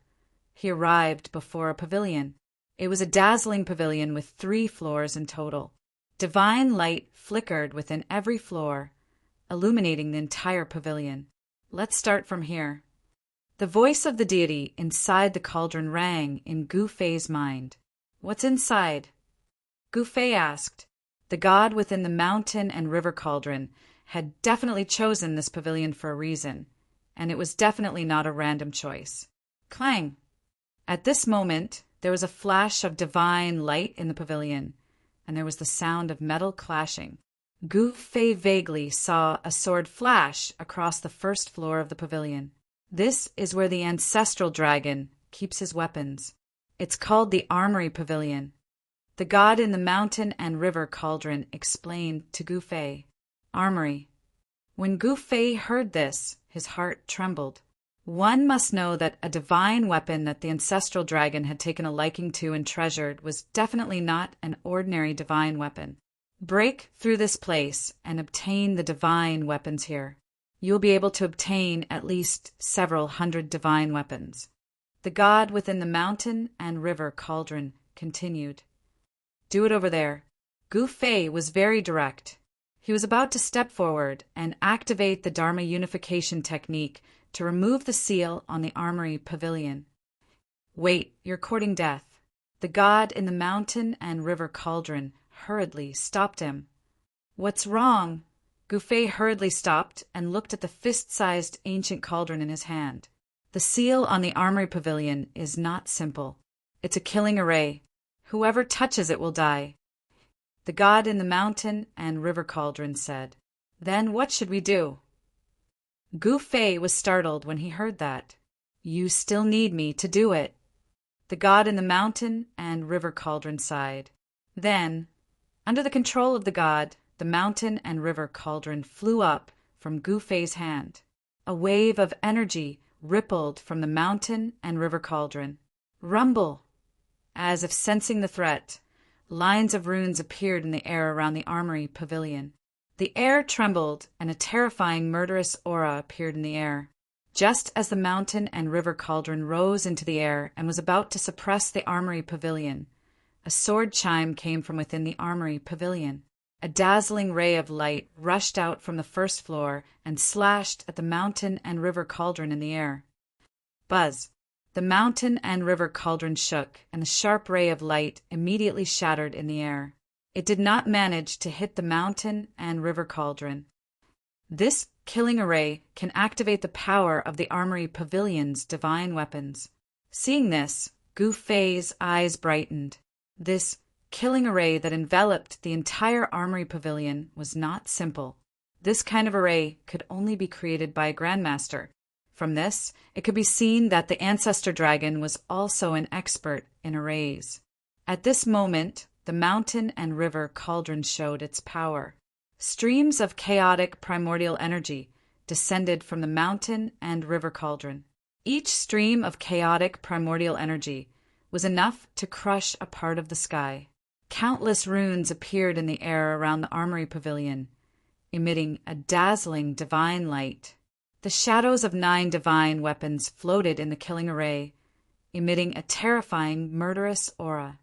he arrived before a pavilion. It was a dazzling pavilion with 3 floors in total. Divine light flickered within every floor, illuminating the entire pavilion. Let's start from here. The voice of the deity inside the cauldron rang in Gu Fei's mind. What's inside? Gu Fei asked. The god within the mountain and river cauldron had definitely chosen this pavilion for a reason, and it was definitely not a random choice. Clang! At this moment, there was a flash of divine light in the pavilion, and there was the sound of metal clashing. Gu Fei vaguely saw a sword flash across the first floor of the pavilion. This is where the ancestral dragon keeps his weapons. It's called the Armory Pavilion. The god in the mountain and river cauldron explained to Gu Fei. Armory. When Gu Fei heard this, his heart trembled. One must know that a divine weapon that the ancestral dragon had taken a liking to and treasured was definitely not an ordinary divine weapon. Break through this place and obtain the divine weapons here. You will be able to obtain at least several hundred divine weapons. The god within the mountain and river cauldron continued. Do it over there. Gu Fei was very direct. He was about to step forward and activate the Dharma unification technique to remove the seal on the Armory Pavilion. Wait, you're courting death. The god in the mountain and river cauldron hurriedly stopped him. What's wrong? Gu Fei hurriedly stopped and looked at the fist-sized ancient cauldron in his hand. The seal on the Armory Pavilion is not simple. It's a killing array. Whoever touches it will die. The god in the mountain and river cauldron said. Then what should we do? Gu Fei was startled when he heard that. You still need me to do it. The god in the mountain and river cauldron sighed. Then, under the control of the god, the mountain and river cauldron flew up from Gu Fei's hand. A wave of energy rippled from the mountain and river cauldron. Rumble! As if sensing the threat, lines of runes appeared in the air around the Armory Pavilion. The air trembled, and a terrifying murderous aura appeared in the air. Just as the mountain and river cauldron rose into the air and was about to suppress the Armory Pavilion, a sword chime came from within the Armory Pavilion. A dazzling ray of light rushed out from the first floor and slashed at the mountain and river cauldron in the air. Buzz! The mountain and river cauldron shook, and the sharp ray of light immediately shattered in the air. It did not manage to hit the mountain and river cauldron. This killing array can activate the power of the Armory Pavilion's divine weapons. Seeing this, Gu Fei's eyes brightened. This killing array that enveloped the entire Armory Pavilion was not simple. This kind of array could only be created by a Grandmaster. From this, it could be seen that the Ancestor Dragon was also an expert in arrays. At this moment, the mountain and river cauldron showed its power. Streams of chaotic primordial energy descended from the mountain and river cauldron. Each stream of chaotic primordial energy was enough to crush a part of the sky. Countless runes appeared in the air around the Armory Pavilion, emitting a dazzling divine light. The shadows of 9 divine weapons floated in the killing array, emitting a terrifying, murderous aura.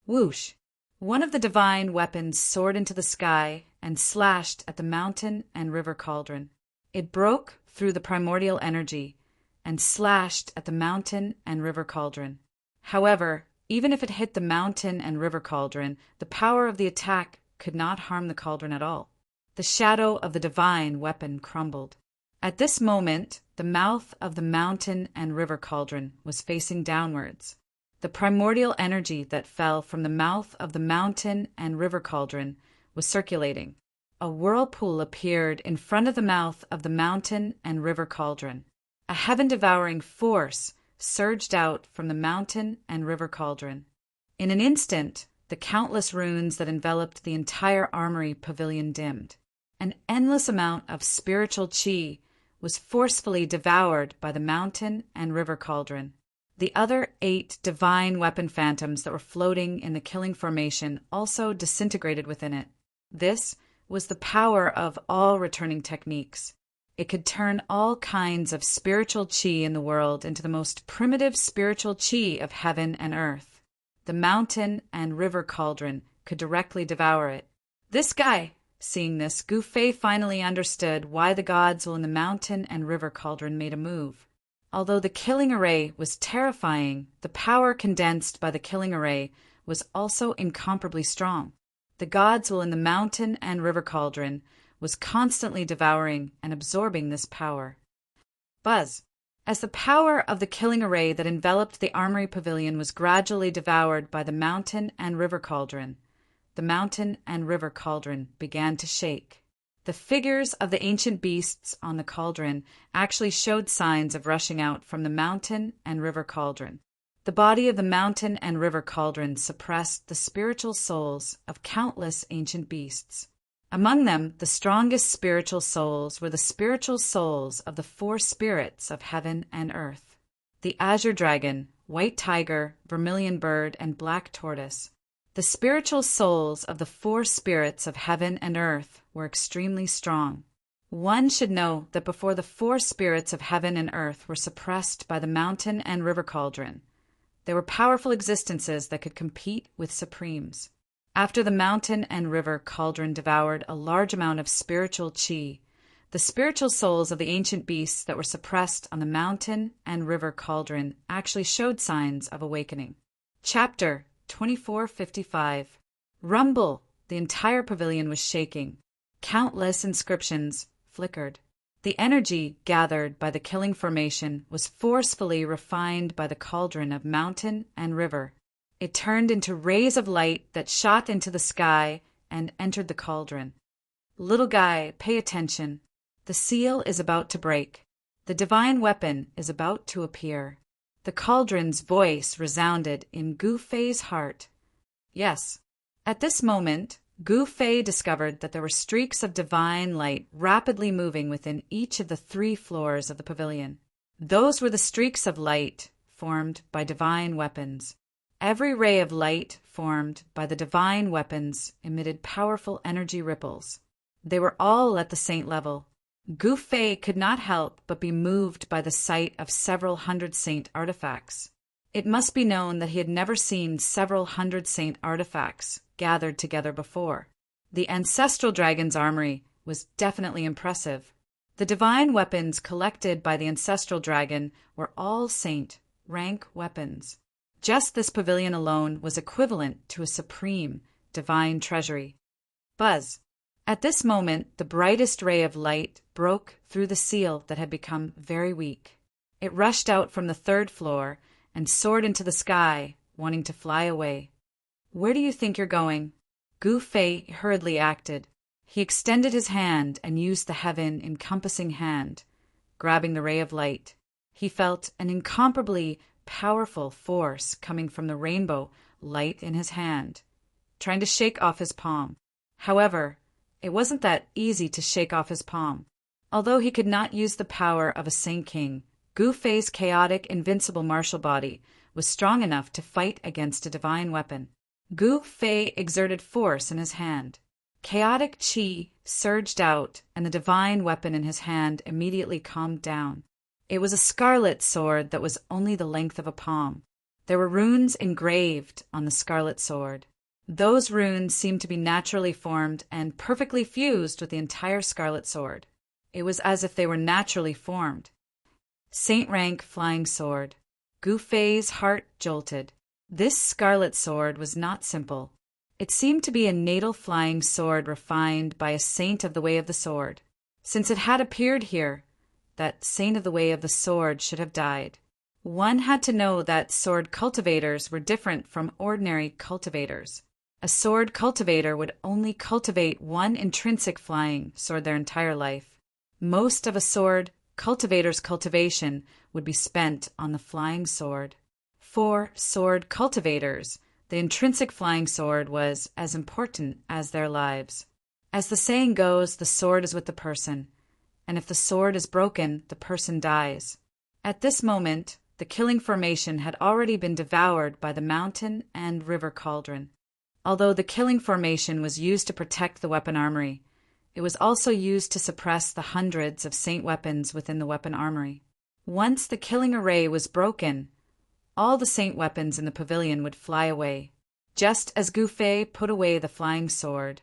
Whoosh! One of the divine weapons soared into the sky and slashed at the mountain and river cauldron. It broke through the primordial energy and slashed at the mountain and river cauldron. However, even if it hit the mountain and river cauldron, the power of the attack could not harm the cauldron at all. The shadow of the divine weapon crumbled. At this moment, the mouth of the mountain and river cauldron was facing downwards. The primordial energy that fell from the mouth of the mountain and river cauldron was circulating. A whirlpool appeared in front of the mouth of the mountain and river cauldron. A heaven-devouring force surged out from the mountain and river cauldron. In an instant, the countless runes that enveloped the entire armory pavilion dimmed. An endless amount of spiritual chi was forcefully devoured by the mountain and river cauldron. The other 8 divine weapon phantoms that were floating in the killing formation also disintegrated within it. This was the power of all returning techniques. It could turn all kinds of spiritual chi in the world into the most primitive spiritual chi of heaven and earth. The mountain and river cauldron could directly devour it. This guy, seeing this, Gu Fei finally understood why the gods in the mountain and river cauldron made a move. Although the killing array was terrifying, the power condensed by the killing array was also incomparably strong. The gods in the mountain and river cauldron was constantly devouring and absorbing this power. Buzz. As the power of the killing array that enveloped the armory pavilion was gradually devoured by the mountain and river cauldron, the mountain and river cauldron began to shake. The figures of the ancient beasts on the cauldron actually showed signs of rushing out from the mountain and river cauldron. The body of the mountain and river cauldron suppressed the spiritual souls of countless ancient beasts. Among them, the strongest spiritual souls were the spiritual souls of the 4 spirits of heaven and earth. The azure dragon, white tiger, vermilion bird, and black tortoise. The spiritual souls of the 4 spirits of heaven and earth were extremely strong. One should know that before the 4 spirits of heaven and earth were suppressed by the mountain and river cauldron, there were powerful existences that could compete with supremes. After the mountain and river cauldron devoured a large amount of spiritual chi, the spiritual souls of the ancient beasts that were suppressed on the mountain and river cauldron actually showed signs of awakening. Chapter 2455. Rumble! The entire pavilion was shaking. Countless inscriptions flickered. The energy gathered by the killing formation was forcefully refined by the cauldron of mountain and river. It turned into rays of light that shot into the sky and entered the cauldron. Little guy, pay attention. The seal is about to break. The divine weapon is about to appear. The cauldron's voice resounded in Gu Fei's heart. Yes. At this moment, Gu Fei discovered that there were streaks of divine light rapidly moving within each of the 3 floors of the pavilion. Those were the streaks of light formed by divine weapons. Every ray of light formed by the divine weapons emitted powerful energy ripples. They were all at the saint level. Gu Fei could not help but be moved by the sight of several hundred saint artifacts. It must be known that he had never seen several hundred saint artifacts gathered together before. The ancestral dragon's armory was definitely impressive. The divine weapons collected by the ancestral dragon were all saint rank weapons. Just this pavilion alone was equivalent to a supreme divine treasury. Buzz. At this moment, the brightest ray of light broke through the seal that had become very weak. It rushed out from the 3rd floor and soared into the sky, wanting to fly away. Where do you think you're going? Gu Fei hurriedly acted. He extended his hand and used the heaven-encompassing hand, grabbing the ray of light. He felt an incomparably powerful force coming from the rainbow light in his hand, trying to shake off his palm. However, it wasn't that easy to shake off his palm. Although he could not use the power of a Saint King, Gu Fei's chaotic, invincible martial body was strong enough to fight against a divine weapon. Gu Fei exerted force in his hand. Chaotic chi surged out, and the divine weapon in his hand immediately calmed down. It was a scarlet sword that was only the length of a palm. There were runes engraved on the scarlet sword. Those runes seemed to be naturally formed and perfectly fused with the entire scarlet sword. It was as if they were naturally formed. Saint rank flying sword. Gu Fei's heart jolted. This scarlet sword was not simple. It seemed to be a natal flying sword refined by a saint of the way of the sword. Since it had appeared here, that saint of the way of the sword should have died. One had to know that sword cultivators were different from ordinary cultivators. A sword cultivator would only cultivate one intrinsic flying sword their entire life. Most of a sword cultivator's cultivation would be spent on the flying sword. For sword cultivators, The intrinsic flying sword was as important as their lives. As the saying goes, the sword is with the person, and if the sword is broken, the person dies. At this moment, the killing formation had already been devoured by the mountain and river cauldron. Although the killing formation was used to protect the weapon armory, it was also used to suppress the hundreds of saint weapons within the weapon armory. Once the killing array was broken, all the saint weapons in the pavilion would fly away. Just as Gu Fei put away the flying sword,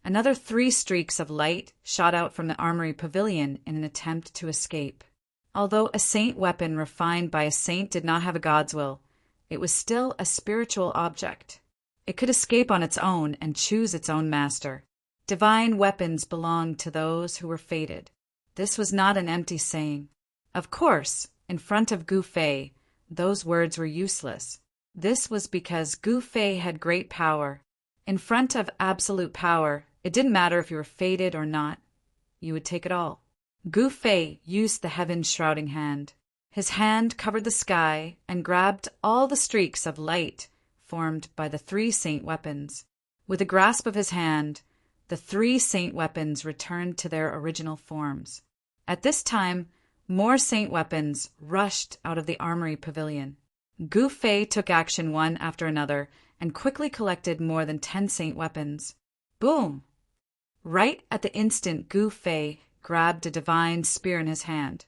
another 3 streaks of light shot out from the armory pavilion in an attempt to escape. Although a saint weapon refined by a saint did not have a god's will, it was still a spiritual object. It could escape on its own and choose its own master. Divine weapons belonged to those who were fated. This was not an empty saying. Of course, in front of Gu Fei, those words were useless. This was because Gu Fei had great power. In front of absolute power, it didn't matter if you were fated or not. You would take it all. Gu Fei used the heaven's shrouding hand. His hand covered the sky and grabbed all the streaks of light formed by the 3 saint weapons. With a grasp of his hand, the 3 saint weapons returned to their original forms. At this time, more saint weapons rushed out of the armory pavilion. Gu Fei took action one after another and quickly collected more than 10 saint weapons. Boom! Right at the instant Gu Fei grabbed a divine spear in his hand,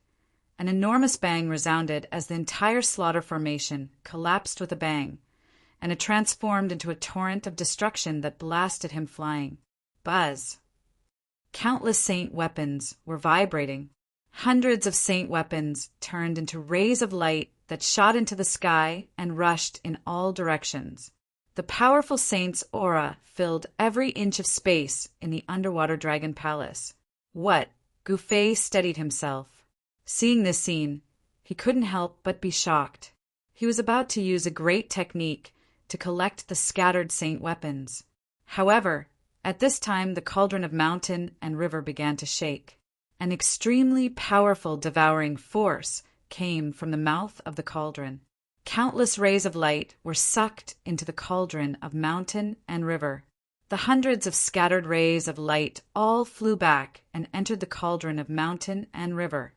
an enormous bang resounded as the entire slaughter formation collapsed with a bang, and it transformed into a torrent of destruction that blasted him flying. Buzz! Countless saint weapons were vibrating. Hundreds of saint weapons turned into rays of light that shot into the sky and rushed in all directions. The powerful saint's aura filled every inch of space in the underwater dragon palace. What? Gu Fei steadied himself. Seeing this scene, he couldn't help but be shocked. He was about to use a great technique to collect the scattered saint weapons. However, at this time the cauldron of mountain and river began to shake. An extremely powerful devouring force came from the mouth of the cauldron. Countless rays of light were sucked into the cauldron of mountain and river. The hundreds of scattered rays of light all flew back and entered the cauldron of mountain and river.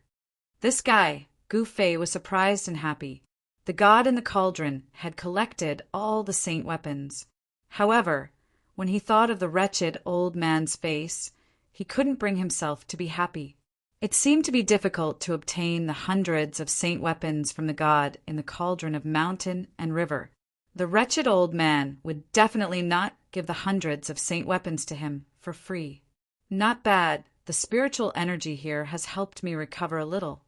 This guy, Gu Fei, was surprised and happy. The god in the cauldron had collected all the saint weapons. However, when he thought of the wretched old man's face, he couldn't bring himself to be happy. It seemed to be difficult to obtain the hundreds of saint weapons from the god in the cauldron of mountain and river. The wretched old man would definitely not give the hundreds of saint weapons to him for free. Not bad. The spiritual energy here has helped me recover a little.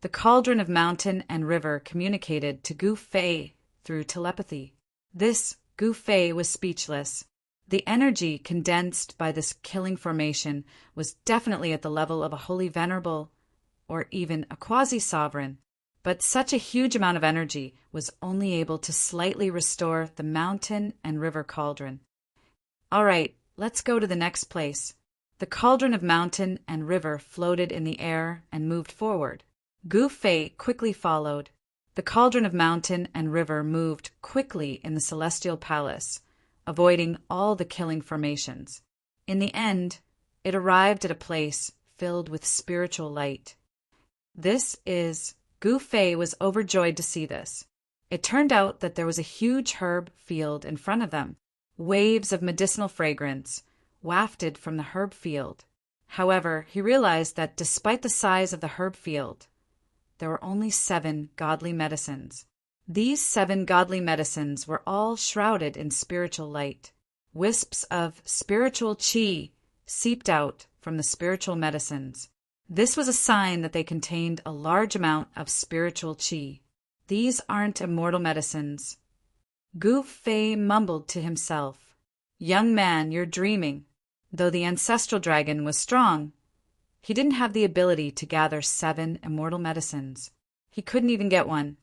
The cauldron of mountain and river communicated to Gu Fei through telepathy. This Gu Fei was speechless. The energy condensed by this killing formation was definitely at the level of a holy venerable or even a quasi-sovereign, but such a huge amount of energy was only able to slightly restore the mountain and river cauldron. All right, let's go to the next place. The cauldron of mountain and river floated in the air and moved forward. Gu Fei quickly followed. The cauldron of mountain and river moved quickly in the celestial palace, avoiding all the killing formations. In the end, it arrived at a place filled with spiritual light. Gu Fei was overjoyed to see this. It turned out that there was a huge herb field in front of them. Waves of medicinal fragrance wafted from the herb field. However, he realized that despite the size of the herb field, there were only 7 godly medicines. These 7 godly medicines were all shrouded in spiritual light. Wisps of spiritual qi seeped out from the spiritual medicines. This was a sign that they contained a large amount of spiritual qi. These aren't immortal medicines. Gu Fei mumbled to himself, "Young man, you're dreaming." Though the ancestral dragon was strong, he didn't have the ability to gather 7 immortal medicines. He couldn't even get one.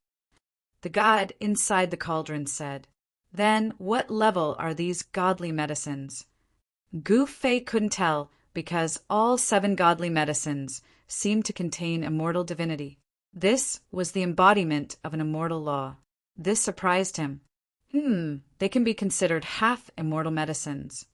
The god inside the cauldron said, "Then what level are these godly medicines?" Gu Fei couldn't tell because all 7 godly medicines seemed to contain immortal divinity. This was the embodiment of an immortal law. This surprised him. They can be considered half immortal medicines.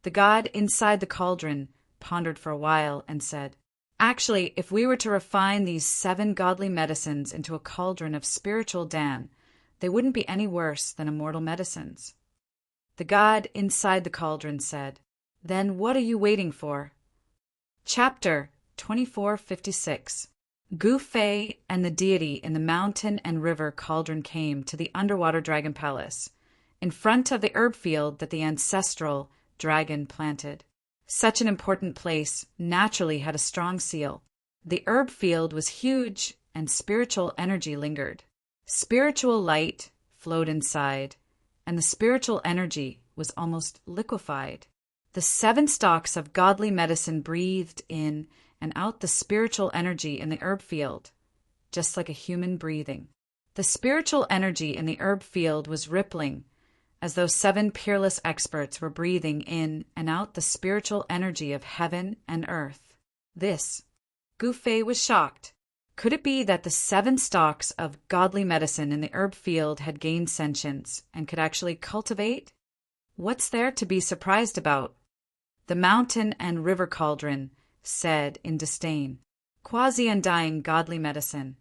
The god inside the cauldron pondered for a while and said, "Actually, if we were to refine these 7 godly medicines into a cauldron of spiritual Dan, they wouldn't be any worse than immortal medicines." The god inside the cauldron said, "Then what are you waiting for?" Chapter 2456. Gu Fei and the deity in the mountain and river cauldron came to the underwater dragon palace, in front of the herb field that the ancestral dragon planted. Such an important place naturally had a strong seal. The herb field was huge, and spiritual energy lingered. Spiritual light flowed inside, and the spiritual energy was almost liquefied. The 7 stalks of godly medicine breathed in and out the spiritual energy in the herb field, just like a human breathing. The spiritual energy in the herb field was rippling, as though 7 peerless experts were breathing in and out the spiritual energy of heaven and earth. Gu Fei was shocked. Could it be that the 7 stalks of godly medicine in the herb field had gained sentience and could actually cultivate? What's there to be surprised about? The mountain and river cauldron said in disdain, "Quasi-undying godly medicine."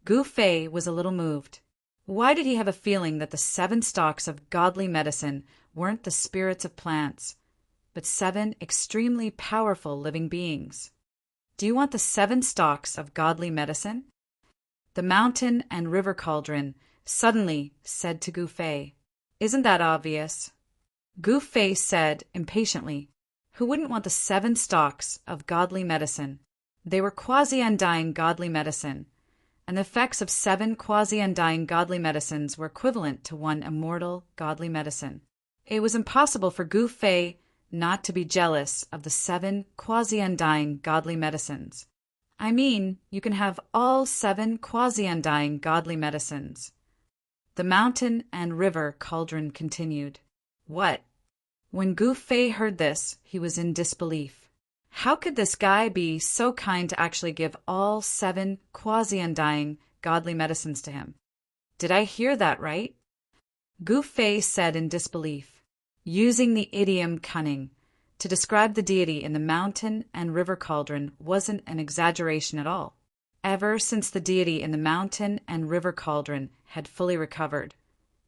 Gu Fei was a little moved. Why did he have a feeling that the 7 stalks of godly medicine weren't the spirits of plants, but 7 extremely powerful living beings? Do you want the 7 stalks of godly medicine? The mountain and river cauldron suddenly said to Gu Fei, "Isn't that obvious?" Gu Fei said impatiently, "Who wouldn't want the 7 stalks of godly medicine?" They were quasi-undying godly medicine, and the effects of 7 quasi-undying godly medicines were equivalent to 1 immortal godly medicine. It was impossible for Gu Fei not to be jealous of the 7 quasi-undying godly medicines. I mean, you can have all 7 quasi-undying godly medicines. The mountain and river cauldron continued. What? When Gu Fei heard this, he was in disbelief. How could this guy be so kind to actually give all 7 quasi-undying godly medicines to him? Did I hear that right? Gu Fei said in disbelief, using the idiom cunning to describe the deity in the mountain and river cauldron wasn't an exaggeration at all. Ever since the deity in the mountain and river cauldron had fully recovered,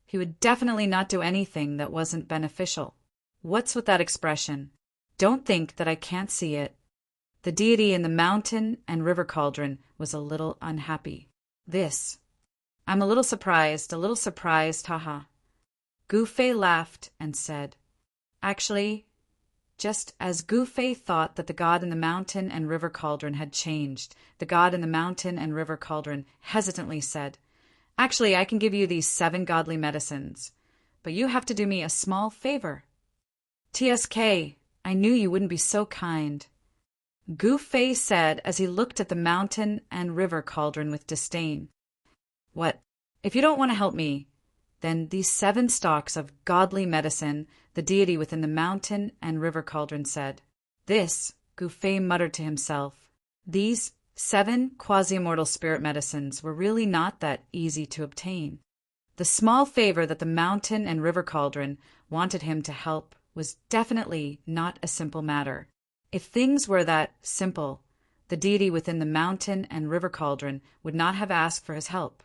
he would definitely not do anything that wasn't beneficial. What's with that expression? Don't think that I can't see it. The deity in the mountain and river cauldron was a little unhappy. I'm a little surprised, haha. Gu Fei laughed and said, "Actually, just as Gu Fei thought that the god in the mountain and river cauldron had changed, the god in the mountain and river cauldron hesitantly said, 'Actually, I can give you these 7 godly medicines, but you have to do me a small favor.' TSK, I knew you wouldn't be so kind," Gu Fei said as he looked at the mountain and river cauldron with disdain. "What? If you don't want to help me, then these 7 stalks of godly medicine," the deity within the mountain and river cauldron said. Gu Fei muttered to himself. These 7 quasi-immortal spirit medicines were really not that easy to obtain. The small favor that the mountain and river cauldron wanted him to help was definitely not a simple matter. If things were that simple, the deity within the mountain and river cauldron would not have asked for his help.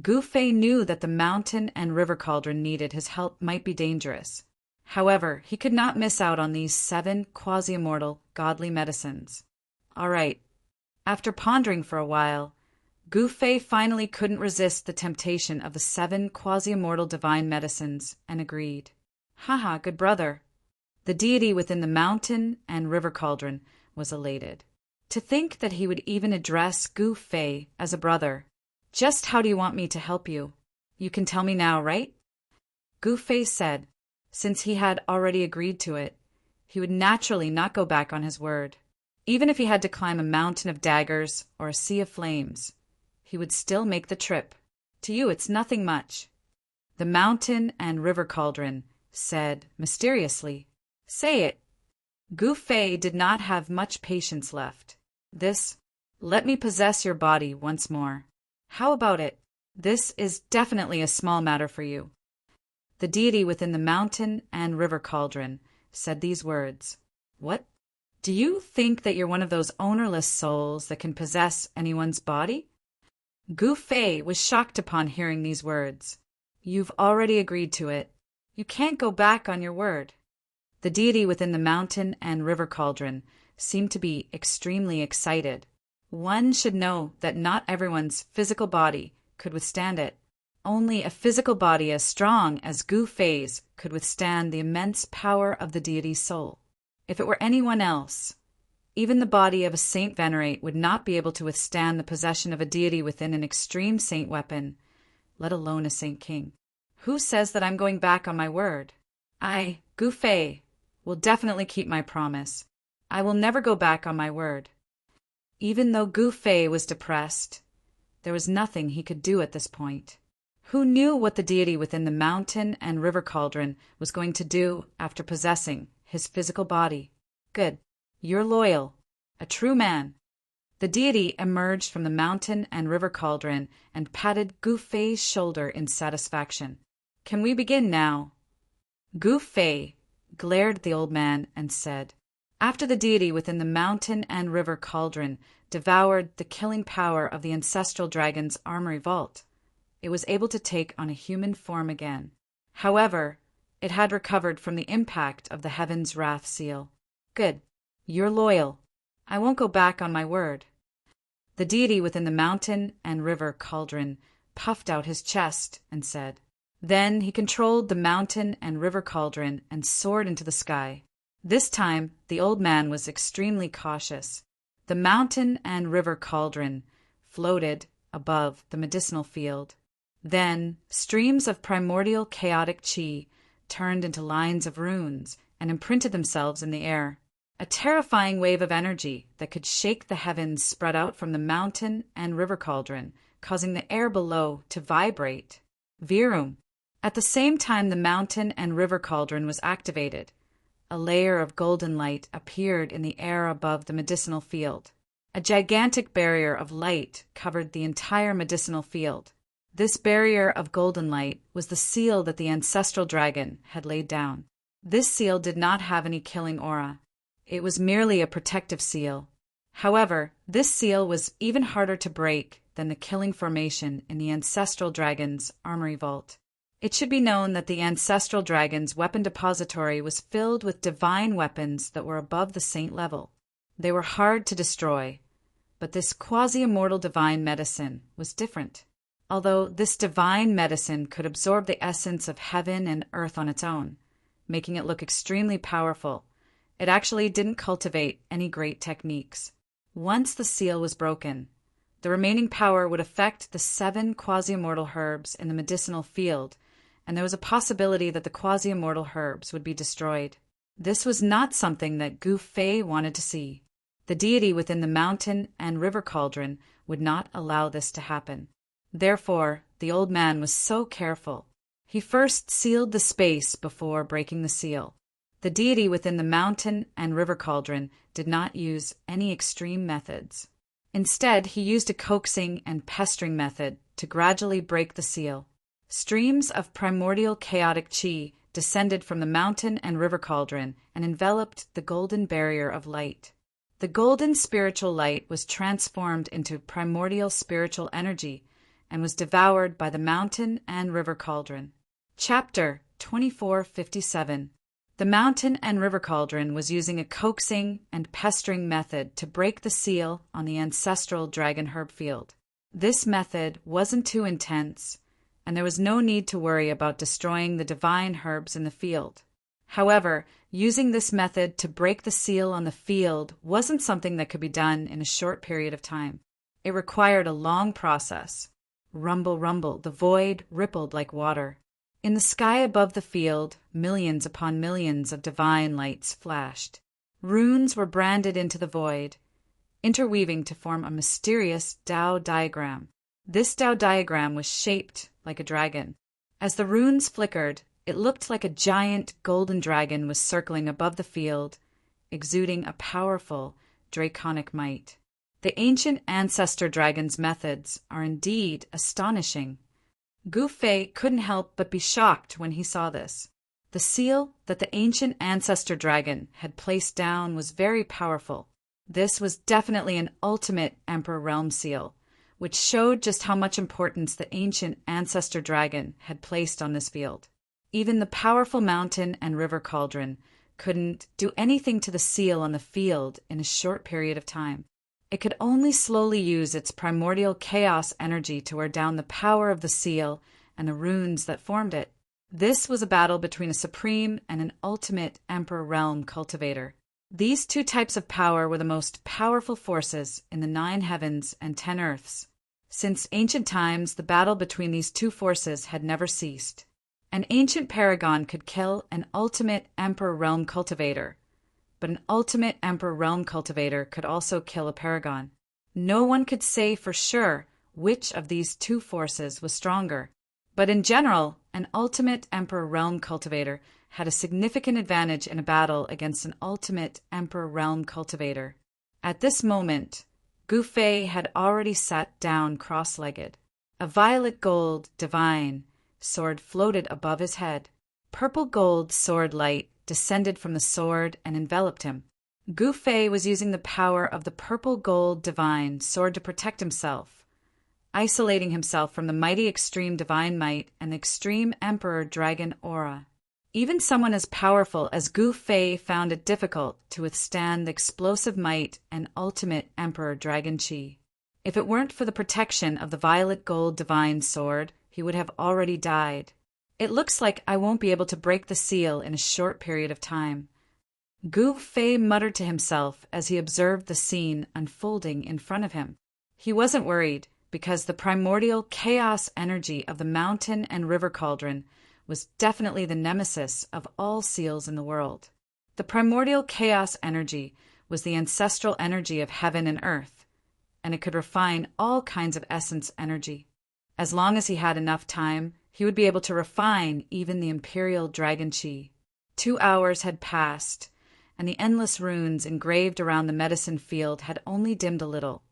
Gu Fei knew that the mountain and river cauldron needed his help might be dangerous. However, he could not miss out on these 7 quasi-immortal godly medicines. All right. After pondering for a while, Gu Fei finally couldn't resist the temptation of the 7 quasi-immortal divine medicines and agreed. Haha, good brother. The deity within the mountain and river cauldron was elated. To think that he would even address Gu Fei as a brother. Just how do you want me to help you? You can tell me now, right? Gu Fei said, since he had already agreed to it, he would naturally not go back on his word. Even if he had to climb a mountain of daggers or a sea of flames, he would still make the trip. To you, it's nothing much. The mountain and river cauldron said mysteriously, "Say it." Gu Fei did not have much patience left. Let me possess your body once more. How about it? This is definitely a small matter for you. The deity within the mountain and river cauldron said these words. What? Do you think that you're one of those ownerless souls that can possess anyone's body? Gu Fei was shocked upon hearing these words. You've already agreed to it. You can't go back on your word. The deity within the mountain and river cauldron seemed to be extremely excited. One should know that not everyone's physical body could withstand it. Only a physical body as strong as Gu Fei's could withstand the immense power of the deity's soul. If it were anyone else, even the body of a Saint Venerate would not be able to withstand the possession of a deity within an extreme saint weapon, let alone a Saint King. Who says that I'm going back on my word? I, Gu Fei, will definitely keep my promise. I will never go back on my word. Even though Gu Fei was depressed, there was nothing he could do at this point. Who knew what the deity within the mountain and river cauldron was going to do after possessing his physical body? Good. You're loyal. A true man. The deity emerged from the mountain and river cauldron and patted Gu Fei's shoulder in satisfaction. Can we begin now? Gu Fei glared at the old man and said, after the deity within the mountain and river cauldron devoured the killing power of the ancestral dragon's armory vault, it was able to take on a human form again. However, it had recovered from the impact of the Heaven's Wrath seal. Good. You're loyal. I won't go back on my word. The deity within the mountain and river cauldron puffed out his chest and said. Then he controlled the mountain and river cauldron and soared into the sky. This time, the old man was extremely cautious. The mountain and river cauldron floated above the medicinal field. Then, streams of primordial chaotic chi turned into lines of runes and imprinted themselves in the air. A terrifying wave of energy that could shake the heavens spread out from the mountain and river cauldron, causing the air below to vibrate. Virum. At the same time the mountain and river cauldron was activated, a layer of golden light appeared in the air above the medicinal field. A gigantic barrier of light covered the entire medicinal field. This barrier of golden light was the seal that the ancestral dragon had laid down. This seal did not have any killing aura. It was merely a protective seal. However, this seal was even harder to break than the killing formation in the ancestral dragon's armory vault. It should be known that the ancestral dragon's weapon depository was filled with divine weapons that were above the saint level. They were hard to destroy, but this quasi-immortal divine medicine was different. Although this divine medicine could absorb the essence of heaven and earth on its own, making it look extremely powerful, it actually didn't cultivate any great techniques. Once the seal was broken, the remaining power would affect the 7 quasi-immortal herbs in the medicinal field, and there was a possibility that the quasi-immortal herbs would be destroyed. This was not something that Gu Fei wanted to see. The deity within the mountain and river cauldron would not allow this to happen. Therefore, the old man was so careful. He first sealed the space before breaking the seal. The deity within the mountain and river cauldron did not use any extreme methods. Instead, he used a coaxing and pestering method to gradually break the seal. Streams of primordial chaotic chi descended from the mountain and river cauldron and enveloped the golden barrier of light. The golden spiritual light was transformed into primordial spiritual energy and was devoured by the mountain and river cauldron. Chapter 2457. The mountain and river cauldron was using a coaxing and pestering method to break the seal on the ancestral dragon herb field. This method wasn't too intense, and there was no need to worry about destroying the divine herbs in the field. However, using this method to break the seal on the field wasn't something that could be done in a short period of time. It required a long process. Rumble, rumble, the void rippled like water. In the sky above the field, millions upon millions of divine lights flashed. Runes were branded into the void, interweaving to form a mysterious Tao diagram. This Tao diagram was shaped like a dragon. As the runes flickered, it looked like a giant golden dragon was circling above the field, exuding a powerful, draconic might. The ancient ancestor dragon's methods are indeed astonishing. Gu Fei couldn't help but be shocked when he saw this. The seal that the ancient ancestor dragon had placed down was very powerful. This was definitely an ultimate Emperor Realm seal, which showed just how much importance the ancient ancestor dragon had placed on this field. Even the powerful mountain and river cauldron couldn't do anything to the seal on the field in a short period of time. It could only slowly use its primordial chaos energy to wear down the power of the seal and the runes that formed it. This was a battle between a supreme and an ultimate Emperor Realm cultivator. These two types of power were the most powerful forces in the 9 heavens and 10 earths. Since ancient times, the battle between these two forces had never ceased. An ancient paragon could kill an ultimate Emperor Realm cultivator, but an ultimate Emperor Realm cultivator could also kill a paragon. No one could say for sure which of these two forces was stronger, but in general, an ultimate Emperor Realm cultivator had a significant advantage in a battle against an ultimate Emperor Realm cultivator. At this moment, Gu Fei had already sat down cross-legged. A violet gold, divine, sword floated above his head. Purple gold sword light descended from the sword and enveloped him. Gu Fei was using the power of the purple gold divine sword to protect himself, isolating himself from the mighty extreme divine might and the extreme emperor dragon aura. Even someone as powerful as Gu Fei found it difficult to withstand the explosive might and ultimate emperor dragon chi. If it weren't for the protection of the violet gold divine sword, he would have already died. It looks like I won't be able to break the seal in a short period of time. Gu Fei muttered to himself as he observed the scene unfolding in front of him. He wasn't worried, because the primordial chaos energy of the mountain and river cauldron was definitely the nemesis of all seals in the world. The primordial chaos energy was the ancestral energy of heaven and earth, and it could refine all kinds of essence energy. As long as he had enough time, he would be able to refine even the imperial dragon chi. 2 hours had passed, and the endless runes engraved around the medicine field had only dimmed a little,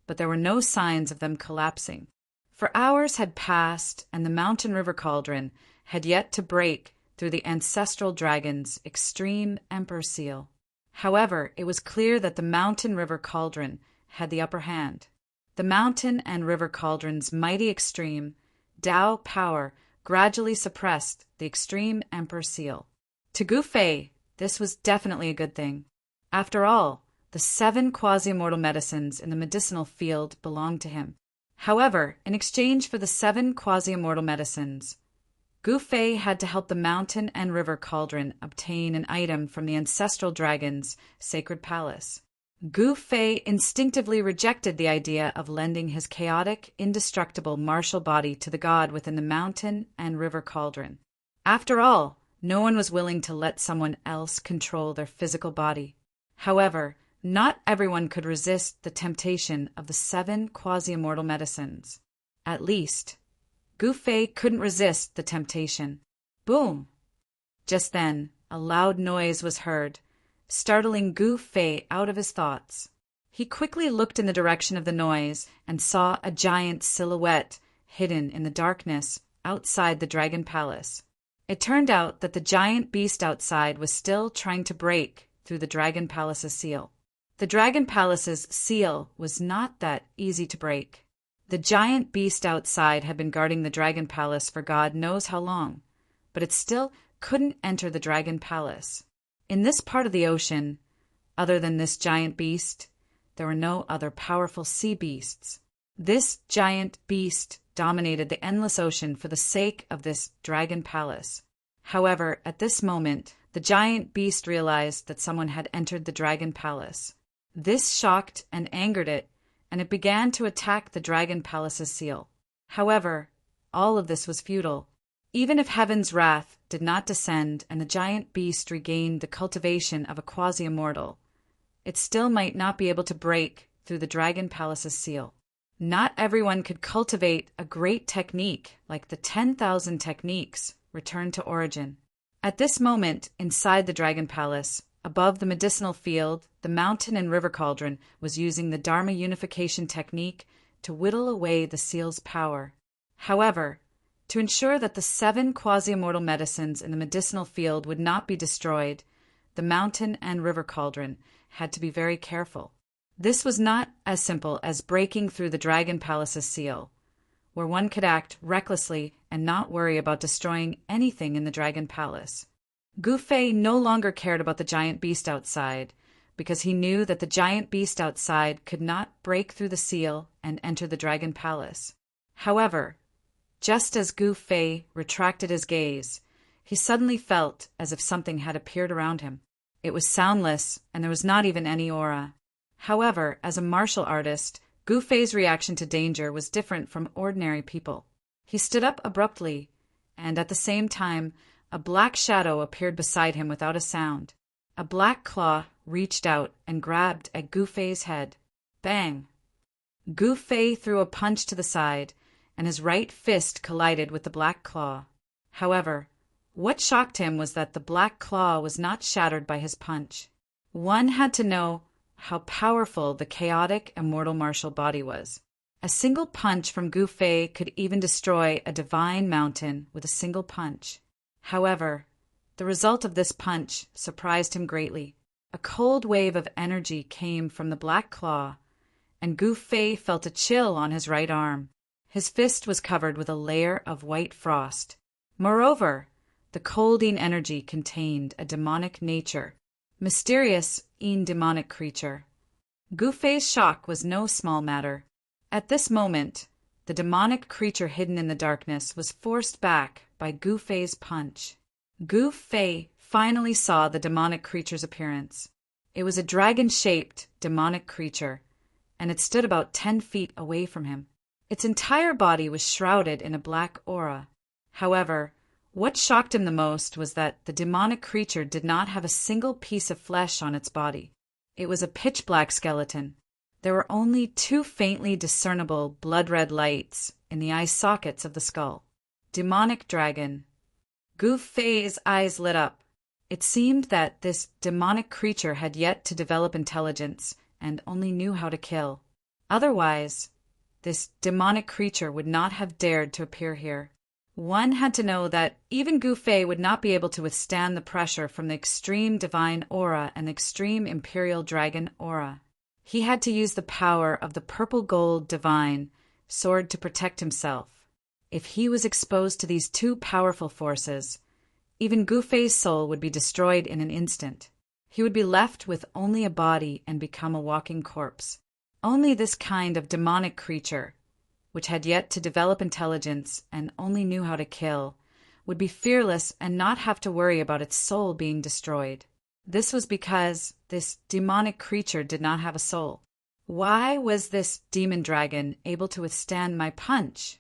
but there were no signs of them collapsing. For hours had passed, and the mountain river cauldron had yet to break through the ancestral dragon's extreme emperor seal. However, it was clear that the mountain river cauldron had the upper hand. The mountain and river cauldron's mighty extreme Tao power gradually suppressed the extreme emperor seal. To Gu Fei, this was definitely a good thing. After all, the 7 quasi-immortal medicines in the medicinal field belonged to him. However, in exchange for the 7 quasi-immortal medicines, Gu Fei had to help the mountain and river cauldron obtain an item from the ancestral dragon's sacred palace. Gu Fei instinctively rejected the idea of lending his chaotic, indestructible martial body to the god within the mountain and river cauldron. After all, no one was willing to let someone else control their physical body. However, not everyone could resist the temptation of the 7 quasi-immortal medicines. At least, Gu Fei couldn't resist the temptation. Boom! Just then, a loud noise was heard, startling Gu Fei out of his thoughts. He quickly looked in the direction of the noise and saw a giant silhouette hidden in the darkness outside the Dragon Palace. It turned out that the giant beast outside was still trying to break through the Dragon Palace's seal. The Dragon Palace's seal was not that easy to break. The giant beast outside had been guarding the Dragon Palace for God knows how long, but it still couldn't enter the Dragon Palace. In this part of the ocean, other than this giant beast, there were no other powerful sea beasts. This giant beast dominated the endless ocean for the sake of this Dragon Palace. However, at this moment, the giant beast realized that someone had entered the Dragon Palace. This shocked and angered it, and it began to attack the Dragon Palace's seal. However, all of this was futile. Even if heaven's wrath did not descend and the giant beast regained the cultivation of a quasi-immortal, it still might not be able to break through the Dragon Palace's seal. Not everyone could cultivate a great technique like the 10,000 techniques returned to origin. At this moment, inside the Dragon Palace, above the medicinal field, the mountain and river cauldron was using the Dharma unification technique to whittle away the seal's power. However, To ensure that the 7 quasi-immortal medicines in the medicinal field would not be destroyed, the mountain and river cauldron had to be very careful. This was not as simple as breaking through the Dragon Palace's seal, where one could act recklessly and not worry about destroying anything in the Dragon Palace. Gu Fei no longer cared about the giant beast outside, because he knew that the giant beast outside could not break through the seal and enter the Dragon Palace. However, just as Gu Fei retracted his gaze, he suddenly felt as if something had appeared around him. It was soundless, and there was not even any aura. However, as a martial artist, Gu Fei's reaction to danger was different from ordinary people. He stood up abruptly, and at the same time, a black shadow appeared beside him without a sound. A black claw reached out and grabbed at Gu Fei's head. Bang! Gu Fei threw a punch to the side, and his right fist collided with the black claw. However, what shocked him was that the black claw was not shattered by his punch. One had to know how powerful the chaotic immortal martial body was. A single punch from Gu Fei could even destroy a divine mountain with a single punch. However, the result of this punch surprised him greatly. A cold wave of energy came from the black claw, and Gu Fei felt a chill on his right arm. His fist was covered with a layer of white frost. Moreover, the colding energy contained a demonic nature, mysterious, demonic creature. Gu Fei's shock was no small matter. At this moment, the demonic creature hidden in the darkness was forced back by Gu Fei's punch. Gu Fei finally saw the demonic creature's appearance. It was a dragon-shaped demonic creature, and it stood about 10 feet away from him. Its entire body was shrouded in a black aura. However, what shocked him the most was that the demonic creature did not have a single piece of flesh on its body. It was a pitch-black skeleton. There were only 2 faintly discernible blood-red lights in the eye sockets of the skull. Demonic dragon. Gu Fei's eyes lit up. It seemed that this demonic creature had yet to develop intelligence and only knew how to kill. Otherwise, this demonic creature would not have dared to appear here. One had to know that even Gu Fei would not be able to withstand the pressure from the extreme divine aura and the extreme imperial dragon aura. He had to use the power of the purple gold divine sword to protect himself. If he was exposed to these 2 powerful forces, even Gu Fei's soul would be destroyed in an instant. He would be left with only a body and become a walking corpse. Only this kind of demonic creature, which had yet to develop intelligence and only knew how to kill, would be fearless and not have to worry about its soul being destroyed. This was because this demonic creature did not have a soul. Why was this demon dragon able to withstand my punch?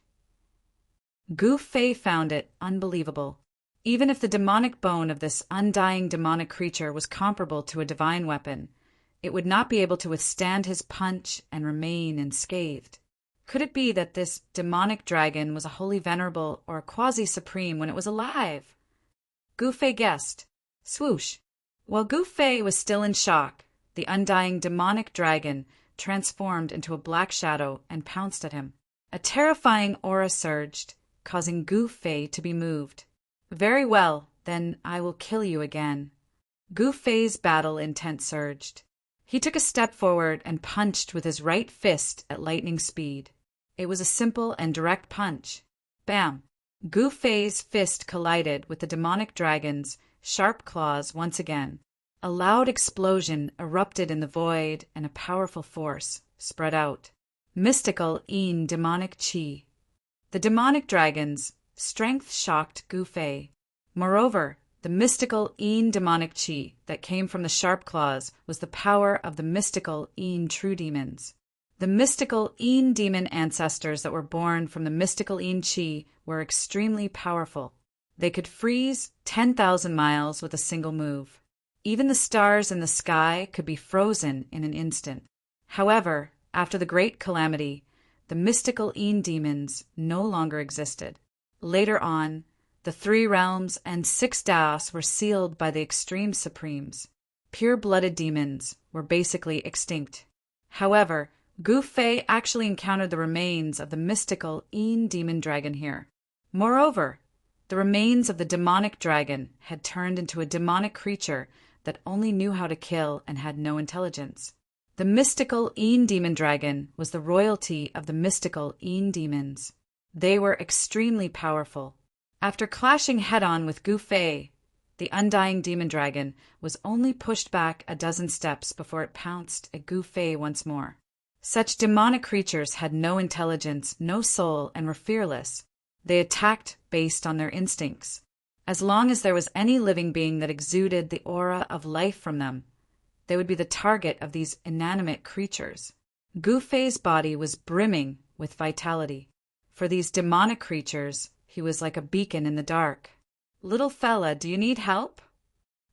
Gu Fei found it unbelievable. Even if the demonic bone of this undying demonic creature was comparable to a divine weapon, it would not be able to withstand his punch and remain unscathed. Could it be that this demonic dragon was a holy venerable or a quasi-supreme when it was alive? Gu Fei guessed. Swoosh! While Gu Fei was still in shock, the undying demonic dragon transformed into a black shadow and pounced at him. A terrifying aura surged, causing Gu Fei to be moved. Very well, then I will kill you again. Gu Fei's battle intent surged. He took a step forward and punched with his right fist at lightning speed. It was a simple and direct punch. Bam! Gu Fei's fist collided with the demonic dragon's sharp claws once again. A loud explosion erupted in the void and a powerful force spread out. Mystical demonic chi. The demonic dragon's strength shocked Gu Fei. Moreover, the mystical demonic chi that came from the sharp claws was the power of the mystical true demons. The mystical demon ancestors that were born from the mystical chi were extremely powerful. They could freeze 10,000 miles with a single move. Even the stars in the sky could be frozen in an instant. However, after the great calamity, the mystical demons no longer existed. Later on, the 3 realms and 6 Daos were sealed by the extreme supremes. Pure-blooded demons were basically extinct. However, Gu Fei actually encountered the remains of the mystical demon dragon here. Moreover, the remains of the demonic dragon had turned into a demonic creature that only knew how to kill and had no intelligence. The mystical Een demon dragon was the royalty of the mystical Een demons. They were extremely powerful. After clashing head-on with Gu Fei, the undying demon dragon was only pushed back a dozen steps before it pounced at Gu Fei once more. Such demonic creatures had no intelligence, no soul, and were fearless. They attacked based on their instincts. As long as there was any living being that exuded the aura of life from them, they would be the target of these inanimate creatures. Gu Fei's body was brimming with vitality. For these demonic creatures, he was like a beacon in the dark. "Little fella, do you need help?"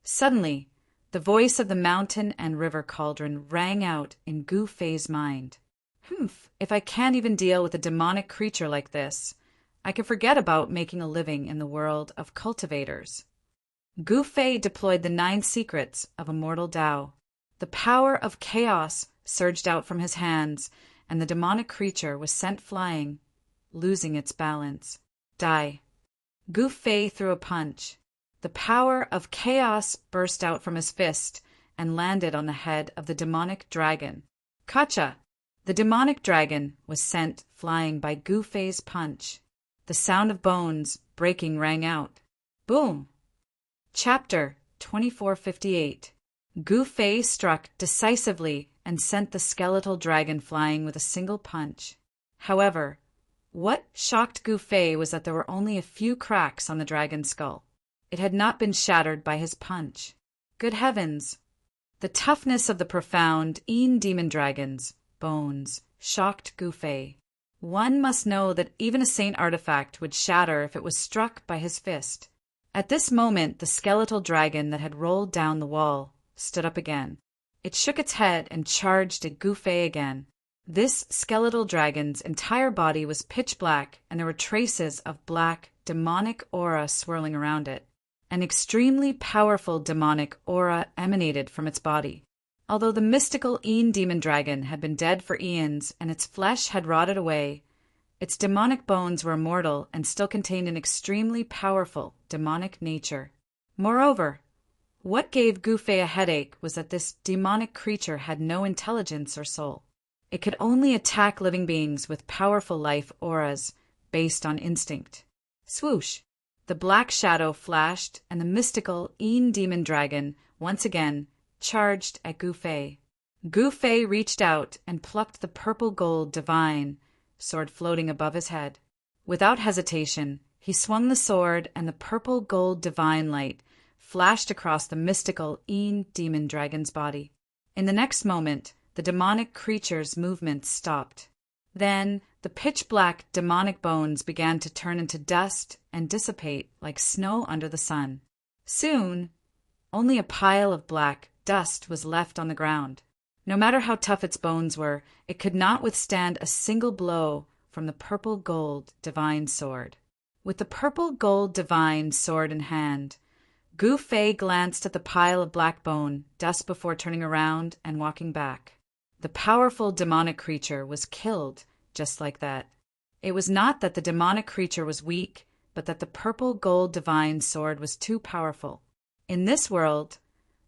Suddenly, the voice of the mountain and river cauldron rang out in Gu Fei's mind. If I can't even deal with a demonic creature like this, I can forget about making a living in the world of cultivators. Gu Fei deployed the 9 secrets of immortal Tao. The power of chaos surged out from his hands, and the demonic creature was sent flying, losing its balance. Die. Gu Fei threw a punch. The power of chaos burst out from his fist and landed on the head of the demonic dragon. Kacha! The demonic dragon was sent flying by Gu Fei's punch. The sound of bones breaking rang out. Boom! Chapter 2458. Gu Fei struck decisively and sent the skeletal dragon flying with a single punch. However, what shocked Gu Fei was that there were only a few cracks on the dragon's skull. It had not been shattered by his punch. Good heavens! The toughness of the profound Een demon dragon's bones shocked Gu Fei. One must know that even a saint artifact would shatter if it was struck by his fist. At this moment, the skeletal dragon that had rolled down the wall stood up again. It shook its head and charged at Gu Fei again. This skeletal dragon's entire body was pitch black, and there were traces of black, demonic aura swirling around it. An extremely powerful demonic aura emanated from its body. Although the mystical Een demon dragon had been dead for eons and its flesh had rotted away, its demonic bones were immortal and still contained an extremely powerful demonic nature. Moreover, what gave Gu Fei a headache was that this demonic creature had no intelligence or soul. It could only attack living beings with powerful life auras based on instinct. Swoosh! The black shadow flashed, and the mystical Een demon dragon once again charged at Gu Fei. Gu Fei reached out and plucked the purple gold divine sword floating above his head. Without hesitation, he swung the sword, and the purple gold divine light flashed across the mystical Een demon dragon's body. In the next moment, the demonic creature's movements stopped. Then the pitch-black demonic bones began to turn into dust and dissipate like snow under the sun. Soon, only a pile of black dust was left on the ground. No matter how tough its bones were, it could not withstand a single blow from the purple gold divine sword. With the purple gold divine sword in hand, Gu Fei glanced at the pile of black bone dust before turning around and walking back. The powerful demonic creature was killed just like that. It was not that the demonic creature was weak, but that the purple gold divine sword was too powerful. In this world,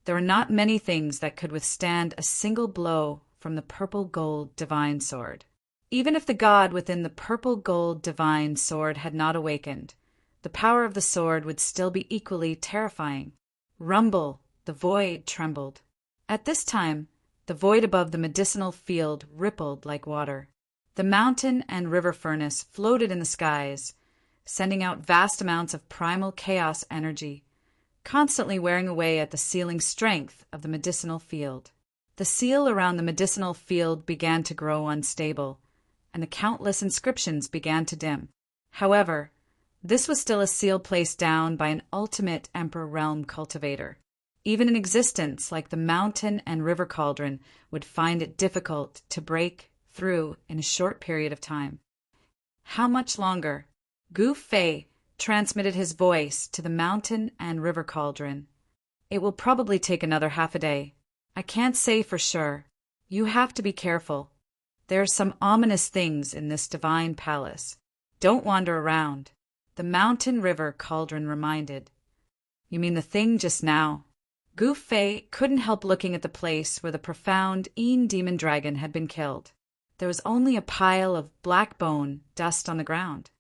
there were not many things that could withstand a single blow from the purple gold divine sword. Even if the god within the purple gold divine sword had not awakened, the power of the sword would still be equally terrifying. Rumble, the void trembled. At this time, the void above the medicinal field rippled like water. The mountain and river furnace floated in the skies, sending out vast amounts of primal chaos energy, constantly wearing away at the sealing strength of the medicinal field. The seal around the medicinal field began to grow unstable, and the countless inscriptions began to dim. However, this was still a seal placed down by an ultimate Emperor Realm cultivator. Even an existence like the mountain and river cauldron would find it difficult to break through in a short period of time. How much longer? Gu Fei transmitted his voice to the mountain and river cauldron. It will probably take another half a day. I can't say for sure. You have to be careful. There are some ominous things in this divine palace. Don't wander around. The mountain river cauldron reminded. You mean the thing just now? Gu Fei couldn't help looking at the place where the profound demon dragon had been killed. There was only a pile of black bone dust on the ground.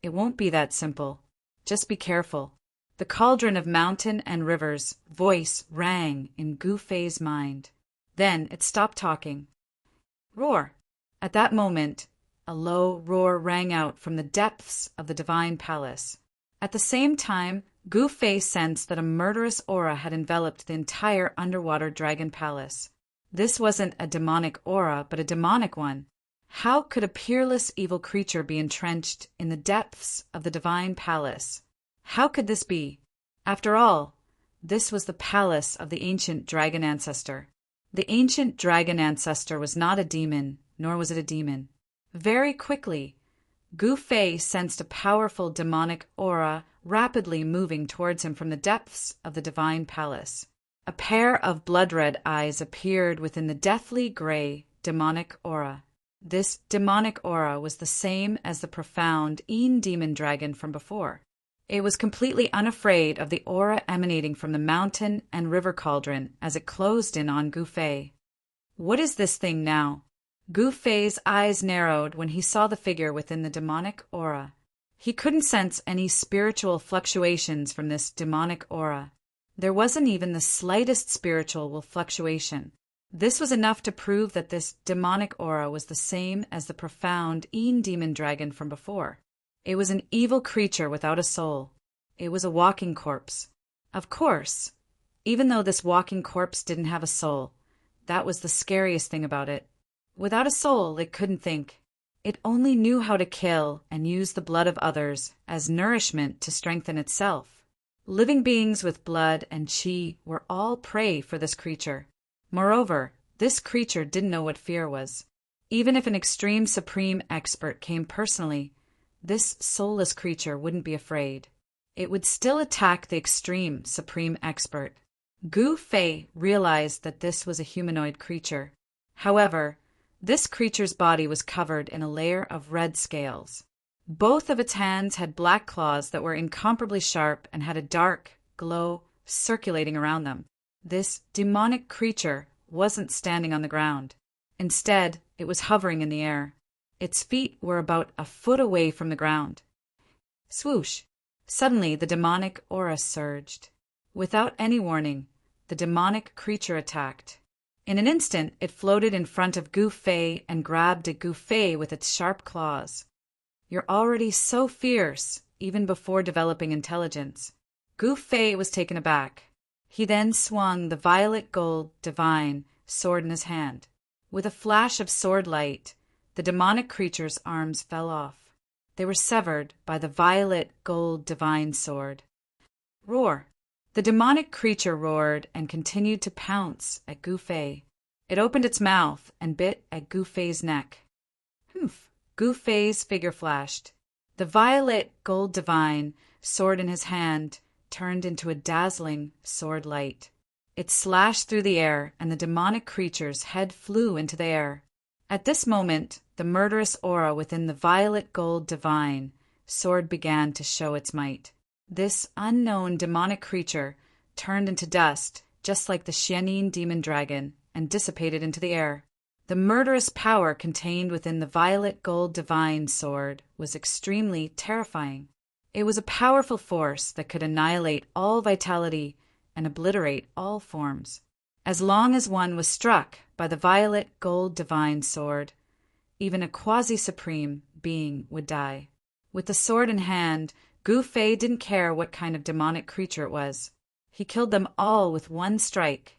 It won't be that simple. Just be careful. The cauldron of mountain and river's voice rang in Gu Fei's mind. Then it stopped talking. Roar! At that moment, a low roar rang out from the depths of the divine palace. At the same time, Gu Fei sensed that a murderous aura had enveloped the entire underwater dragon palace. This wasn't a demonic aura, but a demonic one. How could a peerless evil creature be entrenched in the depths of the divine palace? How could this be? After all, this was the palace of the ancient dragon ancestor. The ancient dragon ancestor was not a demon, nor was it a demon. Very quickly, Gu Fei sensed a powerful demonic aura rapidly moving towards him from the depths of the divine palace. A pair of blood-red eyes appeared within the deathly gray demonic aura. This demonic aura was the same as the profound demon dragon from before. It was completely unafraid of the aura emanating from the mountain and river cauldron as it closed in on Gu Fei. What is this thing now? Gu Fei's eyes narrowed when he saw the figure within the demonic aura. He couldn't sense any spiritual fluctuations from this demonic aura. There wasn't even the slightest spiritual fluctuation. This was enough to prove that this demonic aura was the same as the profound demon dragon from before. It was an evil creature without a soul. It was a walking corpse. Of course, even though this walking corpse didn't have a soul, that was the scariest thing about it. Without a soul, it couldn't think. It only knew how to kill and use the blood of others as nourishment to strengthen itself. Living beings with blood and qi were all prey for this creature. Moreover, this creature didn't know what fear was. Even if an extreme supreme expert came personally, this soulless creature wouldn't be afraid. It would still attack the extreme supreme expert. Gu Fei realized that this was a humanoid creature. However, this creature's body was covered in a layer of red scales. Both of its hands had black claws that were incomparably sharp and had a dark glow circulating around them. This demonic creature wasn't standing on the ground. Instead, it was hovering in the air. Its feet were about a foot away from the ground. Swoosh! Suddenly, the demonic aura surged. Without any warning, the demonic creature attacked. In an instant, it floated in front of Gu Fei and grabbed at Gu Fei with its sharp claws. You're already so fierce, even before developing intelligence. Gu Fei was taken aback. He then swung the violet gold divine sword in his hand. With a flash of sword light, the demonic creature's arms fell off. They were severed by the violet gold divine sword. Roar! The demonic creature roared and continued to pounce at Gu Fei. It opened its mouth and bit at Gu Fei's neck. Humph! Gu Fei's figure flashed. The violet gold divine sword in his hand turned into a dazzling sword light. It slashed through the air, and the demonic creature's head flew into the air. At this moment, the murderous aura within the violet gold divine sword began to show its might. This unknown demonic creature turned into dust, just like the Xianin demon dragon, and dissipated into the air. The murderous power contained within the violet gold divine sword was extremely terrifying. It was a powerful force that could annihilate all vitality and obliterate all forms. As long as one was struck by the violet gold divine sword, even a quasi-supreme being would die. With the sword in hand, Gu Fei didn't care what kind of demonic creature it was. He killed them all with one strike.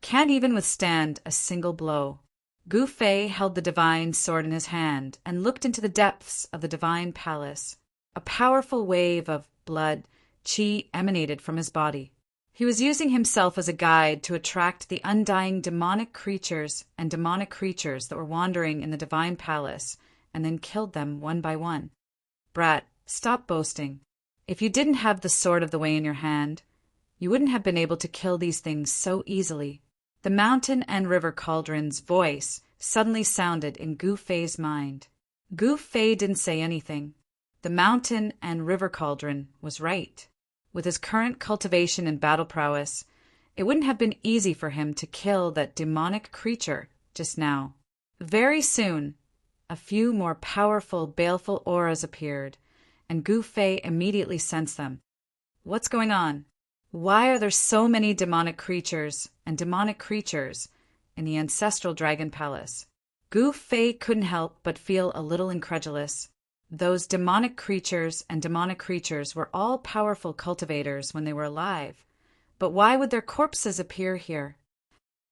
Can't even withstand a single blow. Gu Fei held the divine sword in his hand and looked into the depths of the divine palace. A powerful wave of blood, qi, emanated from his body. He was using himself as a guide to attract the undying demonic creatures that were wandering in the divine palace, and then killed them one by one. Brat, stop boasting. If you didn't have the sword of the way in your hand, you wouldn't have been able to kill these things so easily. The mountain and river cauldron's voice suddenly sounded in Gu Fei's mind. Gu Fei didn't say anything. The mountain and river cauldron was right. With his current cultivation and battle prowess, it wouldn't have been easy for him to kill that demonic creature just now. Very soon, a few more powerful, baleful auras appeared, and Gu Fei immediately sensed them. What's going on? Why are there so many demonic creatures in the ancestral dragon palace? Gu Fei couldn't help but feel a little incredulous. Those demonic creatures were all powerful cultivators when they were alive. But why would their corpses appear here?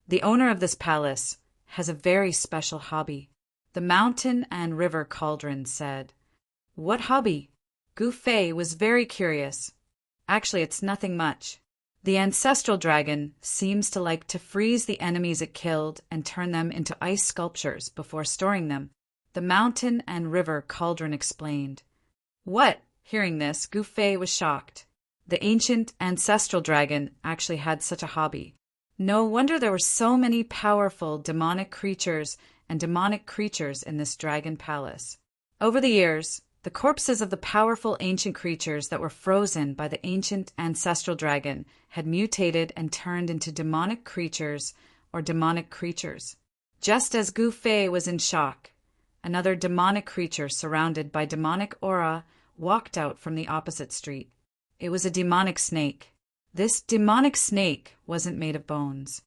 The owner of this palace has a very special hobby, the mountain and river cauldron said. What hobby? Gu Fei was very curious. Actually, it's nothing much. The ancestral dragon seems to like to freeze the enemies it killed and turn them into ice sculptures before storing them. The mountain and river cauldron explained. What? Hearing this, Gu Fei was shocked. The ancient ancestral dragon actually had such a hobby. No wonder there were so many powerful demonic creatures in this dragon palace. Over the years, the corpses of the powerful ancient creatures that were frozen by the ancient ancestral dragon had mutated and turned into demonic creatures. Just as Gu Fei was in shock, another demonic creature surrounded by demonic aura walked out from the opposite street. It was a demonic snake. This demonic snake wasn't made of bones.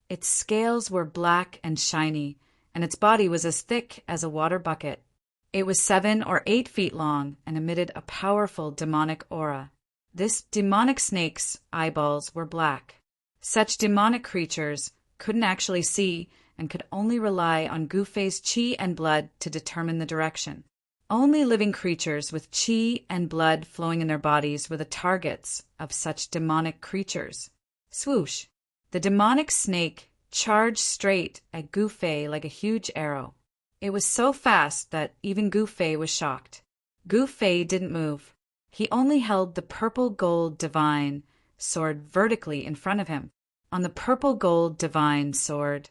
Its scales were black and shiny, and its body was as thick as a water bucket. It was 7 or 8 feet long and emitted a powerful demonic aura. This demonic snake's eyeballs were black. Such demonic creatures couldn't actually see and could only rely on Gu Fei's qi and blood to determine the direction. Only living creatures with qi and blood flowing in their bodies were the targets of such demonic creatures. Swoosh! The demonic snake charged straight at Gu Fei like a huge arrow. It was so fast that even Gu Fei was shocked. Gu Fei didn't move. He only held the purple gold divine sword vertically in front of him. On the purple gold divine sword,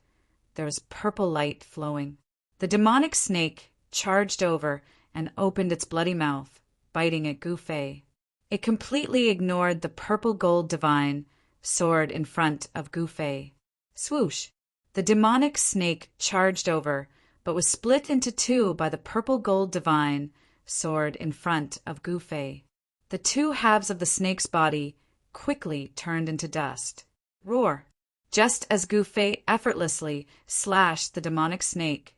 there was purple light flowing. The demonic snake charged over and opened its bloody mouth, biting at Gu Fei. It completely ignored the purple gold divine sword in front of Gu Fei. Swoosh! The demonic snake charged over, but was split into 2 by the purple gold divine sword in front of Gu Fei. The 2 halves of the snake's body quickly turned into dust. Roar! Just as Gu Fei effortlessly slashed the demonic snake,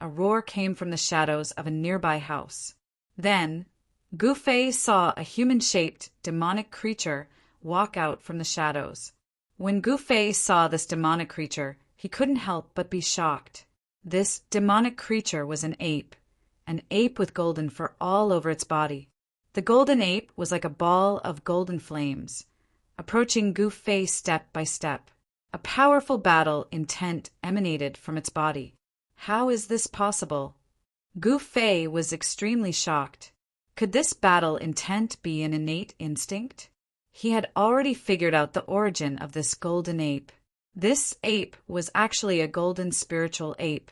a roar came from the shadows of a nearby house. Then, Gu Fei saw a human-shaped demonic creature walk out from the shadows. When Gu Fei saw this demonic creature, he couldn't help but be shocked. This demonic creature was an ape with golden fur all over its body. The golden ape was like a ball of golden flames, approaching Gu Fei step by step. A powerful battle intent emanated from its body. How is this possible? Gu Fei was extremely shocked. Could this battle intent be an innate instinct? He had already figured out the origin of this golden ape. This ape was actually a golden spiritual ape.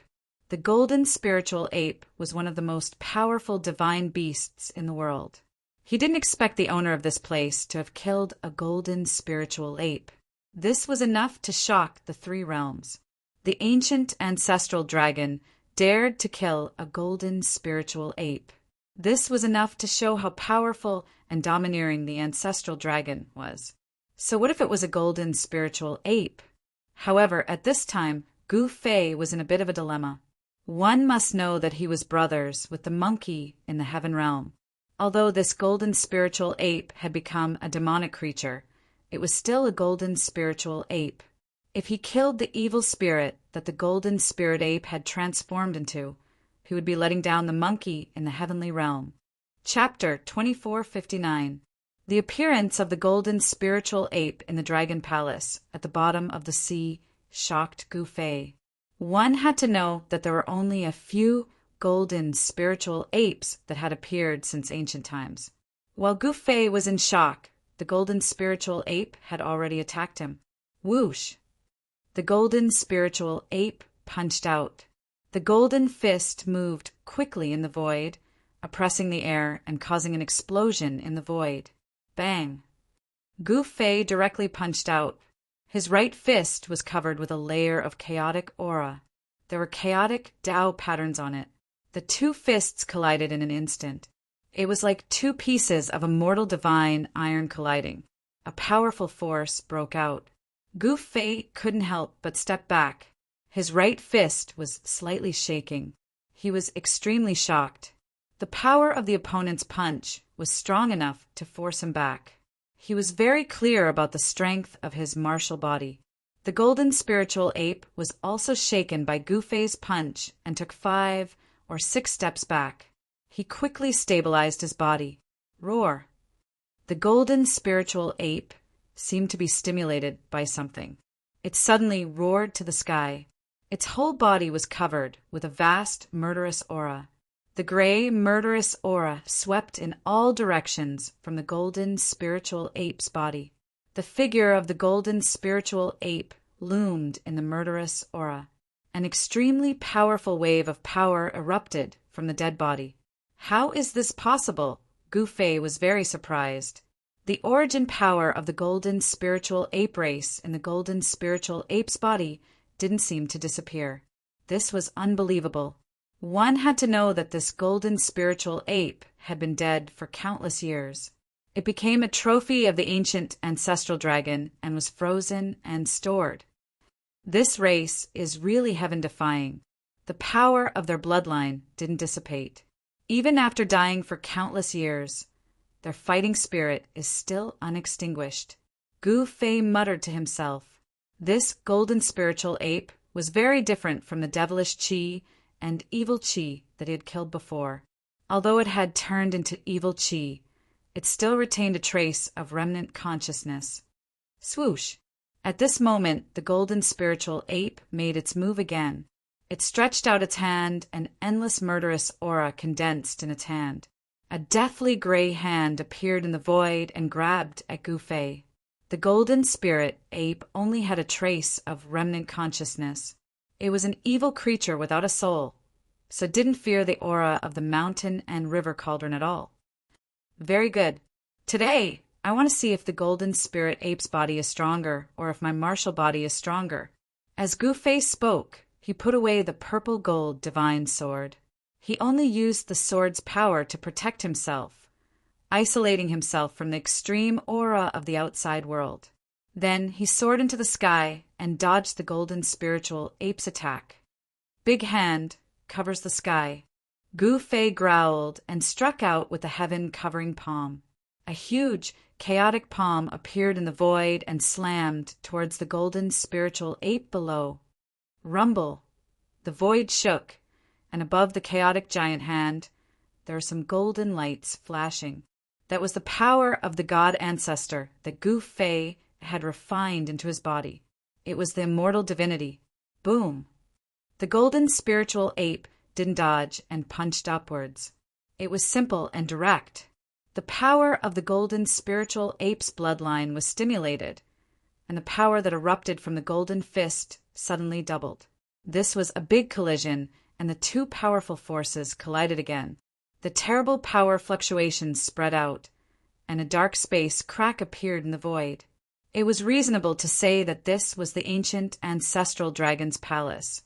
The golden spiritual ape was one of the most powerful divine beasts in the world. He didn't expect the owner of this place to have killed a golden spiritual ape. This was enough to shock the 3 realms. The ancient ancestral dragon dared to kill a golden spiritual ape. This was enough to show how powerful and domineering the ancestral dragon was. So what if it was a golden spiritual ape? However, at this time, Gu Fei was in a bit of a dilemma. One must know that he was brothers with the monkey in the heaven realm. Although this golden spiritual ape had become a demonic creature, it was still a golden spiritual ape. If he killed the evil spirit that the golden spirit ape had transformed into, he would be letting down the monkey in the heavenly realm. Chapter 2459. The appearance of the golden spiritual ape in the dragon palace at the bottom of the sea shocked Gu Fei. One had to know that there were only a few golden spiritual apes that had appeared since ancient times. While Gu Fei was in shock, the golden spiritual ape had already attacked him. Whoosh! The golden spiritual ape punched out. The golden fist moved quickly in the void, oppressing the air and causing an explosion in the void. Bang! Gu Fei directly punched out. His right fist was covered with a layer of chaotic aura. There were chaotic Tao patterns on it. The two fists collided in an instant. It was like two pieces of a mortal divine iron colliding. A powerful force broke out. Gu Fei couldn't help but step back. His right fist was slightly shaking. He was extremely shocked. The power of the opponent's punch was strong enough to force him back. He was very clear about the strength of his martial body. The golden spiritual ape was also shaken by Gu Fei's punch and took 5 or 6 steps back. He quickly stabilized his body. Roar! The golden spiritual ape seemed to be stimulated by something. It suddenly roared to the sky. Its whole body was covered with a vast, murderous aura. The gray, murderous aura swept in all directions from the golden spiritual ape's body. The figure of the golden spiritual ape loomed in the murderous aura. An extremely powerful wave of power erupted from the dead body. How is this possible? Gu Fei was very surprised. The origin power of the golden spiritual ape race in the golden spiritual ape's body didn't seem to disappear. This was unbelievable. One had to know that this golden spiritual ape had been dead for countless years. It became a trophy of the ancient ancestral dragon and was frozen and stored. This race is really heaven-defying. The power of their bloodline didn't dissipate. Even after dying for countless years, their fighting spirit is still unextinguished. Gu Fei muttered to himself. This golden spiritual ape was very different from the devilish Qi and evil Qi that he had killed before. Although it had turned into evil Qi, it still retained a trace of remnant consciousness. Swoosh! At this moment, the golden spiritual ape made its move again. It stretched out its hand, and endless murderous aura condensed in its hand. A deathly gray hand appeared in the void and grabbed at Gu Fei. The golden spirit ape only had a trace of remnant consciousness. It was an evil creature without a soul, so didn't fear the aura of the mountain and river cauldron at all. Very good. Today, I want to see if the golden spirit ape's body is stronger or if my martial body is stronger. As Gu Fei spoke, he put away the purple gold divine sword. He only used the sword's power to protect himself, isolating himself from the extreme aura of the outside world. Then he soared into the sky and dodged the golden spiritual ape's attack. Big hand covers the sky. Gu Fei growled and struck out with the heaven-covering palm. A huge, chaotic palm appeared in the void and slammed towards the golden spiritual ape below. Rumble! The void shook, and above the chaotic giant hand, there were some golden lights flashing. That was the power of the god ancestor that Gu Fei had refined into his body. It was the immortal divinity. Boom! The golden spiritual ape didn't dodge and punched upwards. It was simple and direct. The power of the golden spiritual ape's bloodline was stimulated, and the power that erupted from the golden fist suddenly doubled. This was a big collision, and the two powerful forces collided again. The terrible power fluctuations spread out, and a dark space crack appeared in the void. It was reasonable to say that this was the ancient ancestral dragon's palace,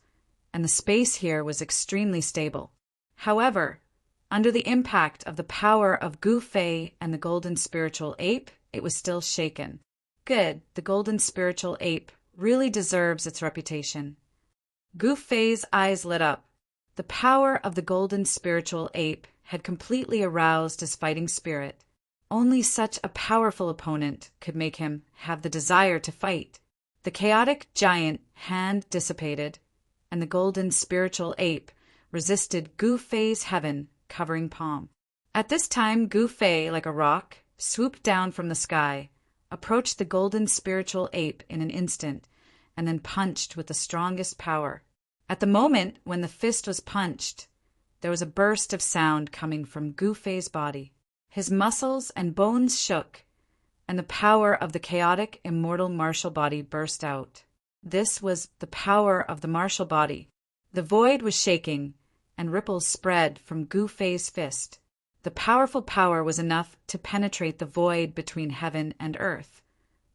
and the space here was extremely stable. However, under the impact of the power of Gu Fei and the golden spiritual ape, it was still shaken. Good, the golden spiritual ape really deserves its reputation. Gu Fei's eyes lit up. The power of the golden spiritual ape had completely aroused his fighting spirit. Only such a powerful opponent could make him have the desire to fight. The chaotic giant hand dissipated, and the golden spiritual ape resisted Gu Fei's heaven-covering palm. At this time, Gu Fei, like a rock, swooped down from the sky, approached the golden spiritual ape in an instant, and then punched with the strongest power. At the moment when the fist was punched, there was a burst of sound coming from Gu Fei's body. His muscles and bones shook, and the power of the chaotic, immortal martial body burst out. This was the power of the martial body. The void was shaking, and ripples spread from Gu Fei's fist. The powerful power was enough to penetrate the void between heaven and earth.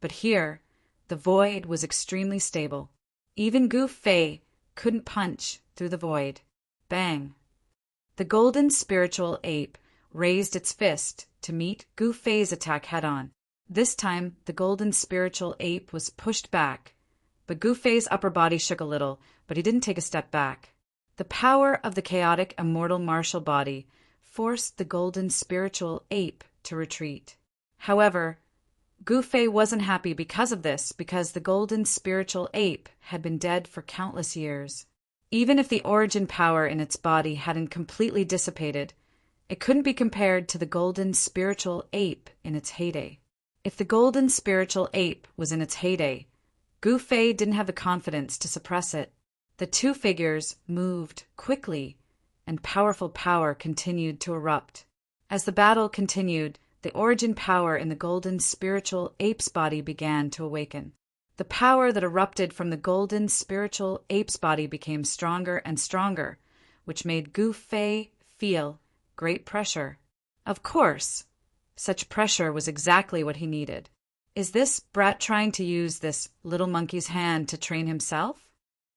But here, the void was extremely stable. Even Gu Fei couldn't punch through the void. Bang! The golden spiritual ape raised its fist to meet Gu Fei's attack head-on. This time, the golden spiritual ape was pushed back, but Gu Fei's upper body shook a little, but he didn't take a step back. The power of the chaotic immortal martial body forced the golden spiritual ape to retreat. However, Gu Fei wasn't happy because of this, because the golden spiritual ape had been dead for countless years. Even if the origin power in its body hadn't completely dissipated, it couldn't be compared to the golden spiritual ape in its heyday. If the golden spiritual ape was in its heyday, Gu Fei didn't have the confidence to suppress it. The two figures moved quickly, and powerful power continued to erupt. As the battle continued, the origin power in the golden spiritual ape's body began to awaken. The power that erupted from the golden spiritual ape's body became stronger and stronger, which made Gu Fei feel great pressure. Of course, such pressure was exactly what he needed. Is this brat trying to use this little monkey's hand to train himself?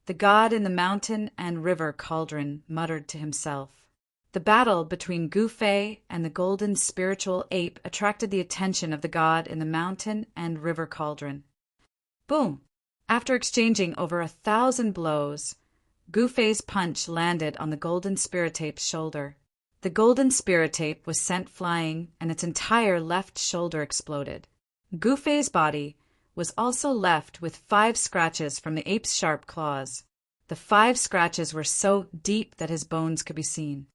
The god in the mountain and river cauldron muttered to himself. The battle between Gu Fei and the golden spiritual ape attracted the attention of the god in the mountain and river cauldron. Boom! After exchanging over 1,000 blows, Gu Fei's punch landed on the golden spirit ape's shoulder. The golden spirit ape was sent flying, and its entire left shoulder exploded. Gu Fei's body was also left with 5 scratches from the ape's sharp claws. The 5 scratches were so deep that his bones could be seen.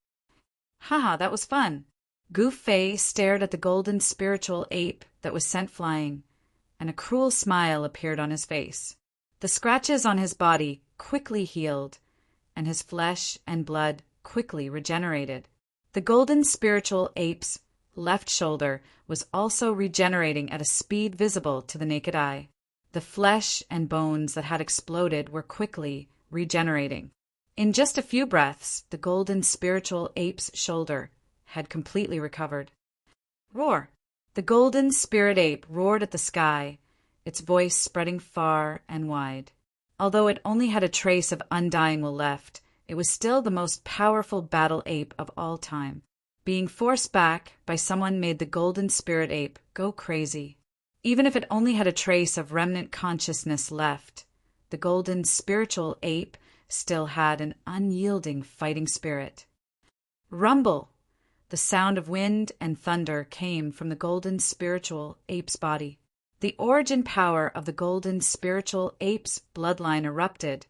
Haha, that was fun. Gu Fei stared at the golden spiritual ape that was sent flying, and a cruel smile appeared on his face. The scratches on his body quickly healed, and his flesh and blood quickly regenerated. The golden spiritual ape's left shoulder was also regenerating at a speed visible to the naked eye. The flesh and bones that had exploded were quickly regenerating. In just a few breaths, the golden spiritual ape's shoulder had completely recovered. Roar! The golden spirit ape roared at the sky, its voice spreading far and wide. Although it only had a trace of undying will left, it was still the most powerful battle ape of all time. Being forced back by someone made the golden spirit ape go crazy. Even if it only had a trace of remnant consciousness left, the golden spiritual ape still had an unyielding fighting spirit. Rumble! The sound of wind and thunder came from the golden spiritual ape's body. The origin power of the golden spiritual ape's bloodline erupted,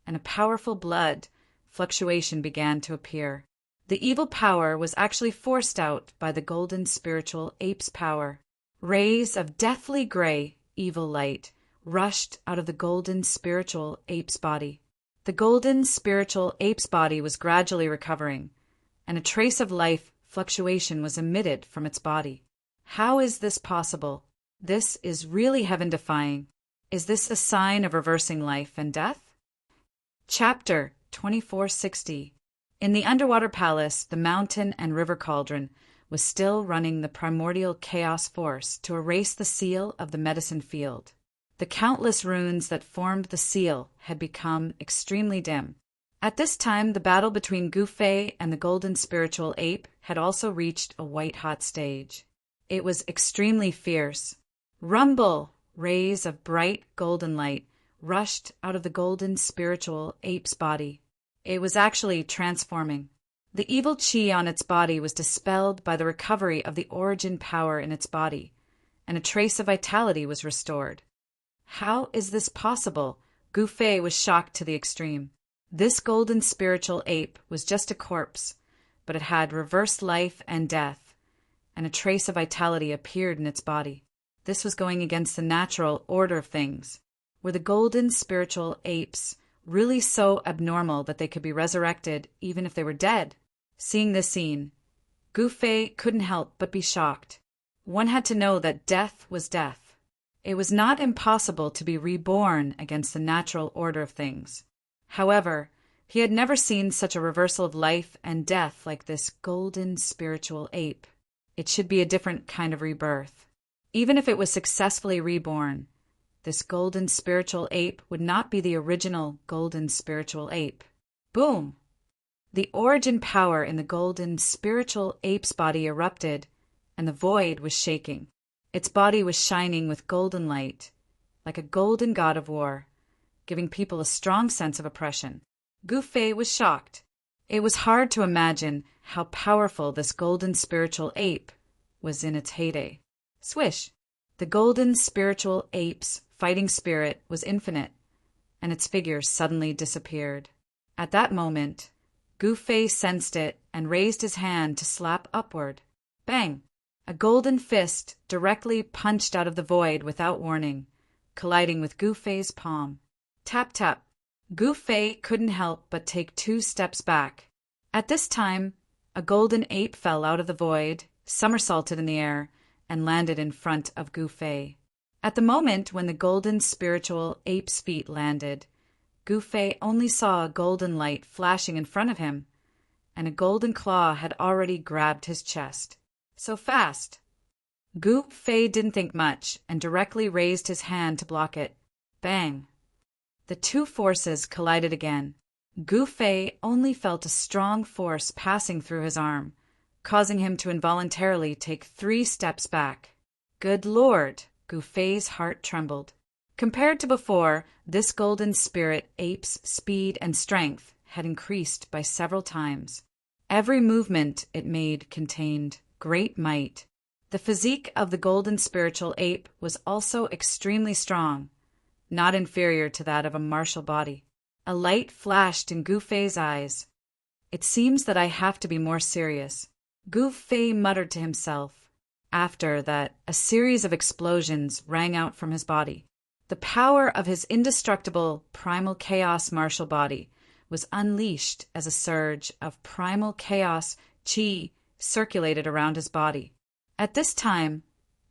and a powerful blood fluctuation began to appear. The evil power was actually forced out by the golden spiritual ape's power. Rays of deathly gray, evil light rushed out of the golden spiritual ape's body. The golden spiritual ape's body was gradually recovering, and a trace of life fluctuation was emitted from its body. How is this possible? This is really heaven-defying. Is this a sign of reversing life and death? Chapter 2460. In the underwater palace, the mountain and river cauldron was still running the primordial chaos force to erase the seal of the medicine field. The countless runes that formed the seal had become extremely dim. At this time, the battle between Gu Fei and the golden spiritual ape had also reached a white-hot stage. It was extremely fierce. Rumble! Rays of bright golden light rushed out of the golden spiritual ape's body. It was actually transforming. The evil chi on its body was dispelled by the recovery of the origin power in its body, and a trace of vitality was restored. How is this possible? Gu Fei was shocked to the extreme. This golden spiritual ape was just a corpse, but it had reversed life and death, and a trace of vitality appeared in its body. This was going against the natural order of things. Were the golden spiritual apes really so abnormal that they could be resurrected even if they were dead? Seeing this scene, Gu Fei couldn't help but be shocked. One had to know that death was death. It was not impossible to be reborn against the natural order of things. However, He had never seen such a reversal of life and death like this golden spiritual ape. It should be a different kind of rebirth. Even if it was successfully reborn, this golden spiritual ape would not be the original golden spiritual ape. Boom! The origin power in the golden spiritual ape's body erupted, and the void was shaking. Its body was shining with golden light, like a golden god of war, giving people a strong sense of oppression. Gu Fei was shocked. It was hard to imagine how powerful this golden spiritual ape was in its heyday. Swish! The golden spiritual ape's fighting spirit was infinite, and its figure suddenly disappeared. At that moment, Gu Fei sensed it and raised his hand to slap upward. Bang! A golden fist directly punched out of the void without warning, colliding with Gu Fei's palm. Tap tap! Gu Fei couldn't help but take 2 steps back. At this time, a golden ape fell out of the void, somersaulted in the air, and landed in front of Gu Fei. At the moment when the golden spiritual ape's feet landed, Gu Fei only saw a golden light flashing in front of him, and a golden claw had already grabbed his chest. So fast! Gu Fei didn't think much and directly raised his hand to block it. Bang! The 2 forces collided again. Gu Fei only felt a strong force passing through his arm, causing him to involuntarily take 3 steps back. Good Lord! Gu Fei's heart trembled. Compared to before, this golden spirit ape's speed and strength had increased by several times. Every movement it made contained great might. The physique of the golden spiritual ape was also extremely strong, not inferior to that of a martial body. A light flashed in Gu Fei's eyes. It seems that I have to be more serious, Gu Fei muttered to himself. After that, a series of explosions rang out from his body. The power of his indestructible primal chaos martial body was unleashed as a surge of primal chaos chi circulated around his body. At this time,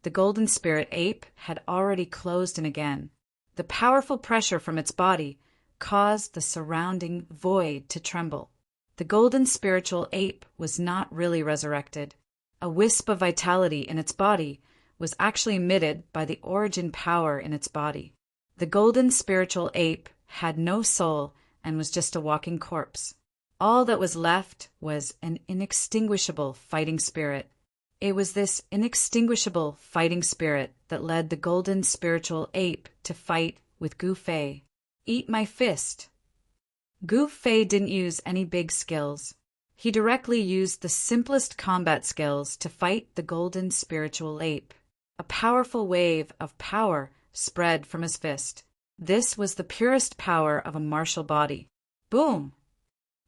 the golden spirit ape had already closed in again. The powerful pressure from its body caused the surrounding void to tremble. The golden spiritual ape was not really resurrected. A wisp of vitality in its body was actually emitted by the origin power in its body. The golden spiritual ape had no soul and was just a walking corpse. All that was left was an inextinguishable fighting spirit. It was this inextinguishable fighting spirit that led the golden spiritual ape to fight with Gu Fei. Eat my fist. Gu Fei didn't use any big skills. He directly used the simplest combat skills to fight the golden spiritual ape. A powerful wave of power spread from his fist. This was the purest power of a martial body. Boom!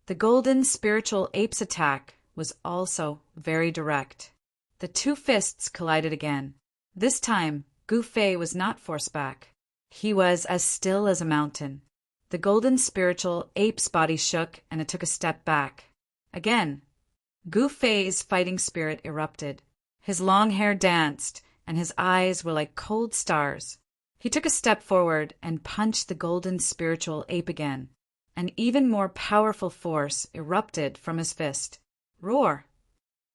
The golden spiritual ape's attack was also very direct. The 2 fists collided again. This time, Gu Fei was not forced back. He was as still as a mountain. The golden spiritual ape's body shook and it took a step back. Again, Gu Fei's fighting spirit erupted. His long hair danced and his eyes were like cold stars. He took a step forward and punched the golden spiritual ape again. An even more powerful force erupted from his fist. Roar!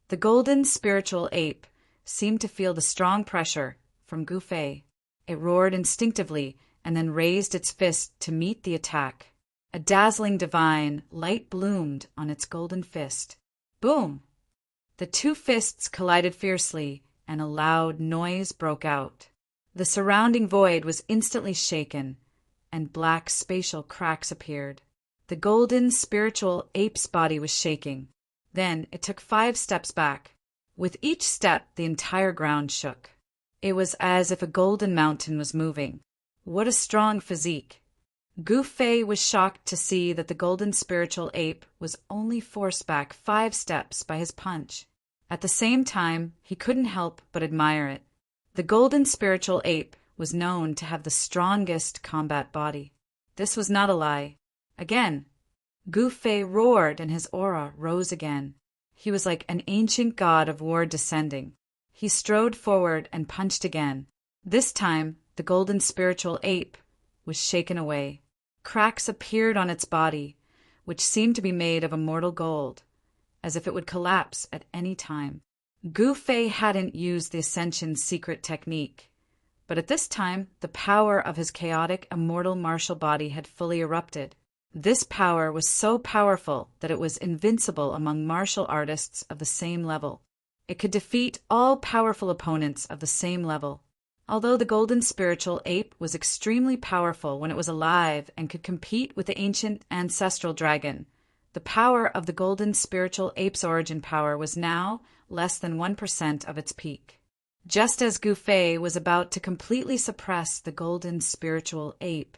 The golden spiritual ape seemed to feel the strong pressure from Gu Fei. It roared instinctively and then raised its fist to meet the attack. A dazzling divine light bloomed on its golden fist. Boom! The 2 fists collided fiercely and a loud noise broke out. The surrounding void was instantly shaken and black spatial cracks appeared. The golden spiritual ape's body was shaking. Then it took 5 steps back. With each step, the entire ground shook. It was as if a golden mountain was moving. What a strong physique! Gu Fei was shocked to see that the golden spiritual ape was only forced back 5 steps by his punch. At the same time, he couldn't help but admire it. The golden spiritual ape was known to have the strongest combat body. This was not a lie. Again, Gu Fei roared and his aura rose again. He was like an ancient god of war descending. He strode forward and punched again. This time, the golden spiritual ape was shaken away. Cracks appeared on its body, which seemed to be made of immortal gold, as if it would collapse at any time. Gu Fei hadn't used the Ascension's secret technique, but at this time the power of his chaotic, immortal martial body had fully erupted. This power was so powerful that it was invincible among martial artists of the same level. It could defeat all powerful opponents of the same level. Although the golden spiritual ape was extremely powerful when it was alive and could compete with the ancient ancestral dragon, the power of the golden spiritual ape's origin power was now less than 1% of its peak. Just as Gu Fei was about to completely suppress the golden spiritual ape,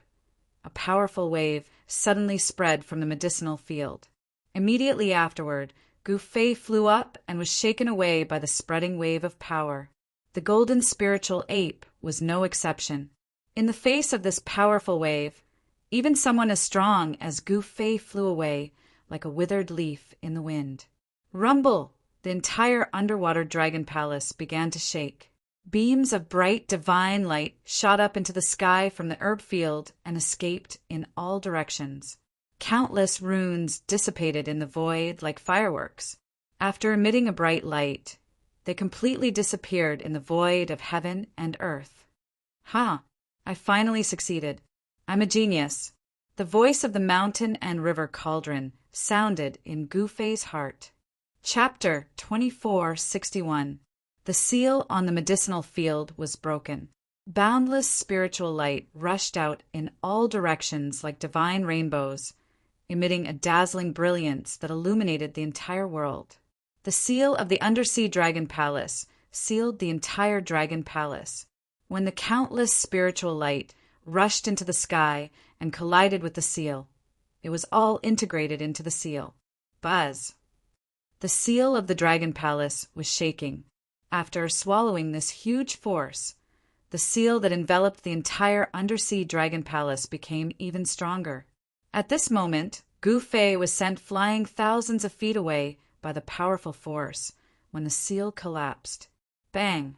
a powerful wave suddenly spread from the medicinal field. Immediately afterward, Gu Fei flew up and was shaken away by the spreading wave of power. The golden spiritual ape was no exception. In the face of this powerful wave, even someone as strong as Gu Fei flew away like a withered leaf in the wind. Rumble! The entire underwater dragon palace began to shake. Beams of bright divine light shot up into the sky from the herb field and escaped in all directions. Countless runes dissipated in the void like fireworks. After emitting a bright light, they completely disappeared in the void of heaven and earth. Ha! I finally succeeded. I'm a genius. The voice of the mountain and river cauldron sounded in Gu Fei's heart. Chapter 2461. The seal on the medicinal field was broken. Boundless spiritual light rushed out in all directions like divine rainbows, emitting a dazzling brilliance that illuminated the entire world. The seal of the undersea dragon palace sealed the entire dragon palace. When the countless spiritual light rushed into the sky and collided with the seal, it was all integrated into the seal. Buzz! The seal of the dragon palace was shaking. After swallowing this huge force, the seal that enveloped the entire undersea dragon palace became even stronger. At this moment, Gu Fei was sent flying thousands of feet away by the powerful force when the seal collapsed. Bang!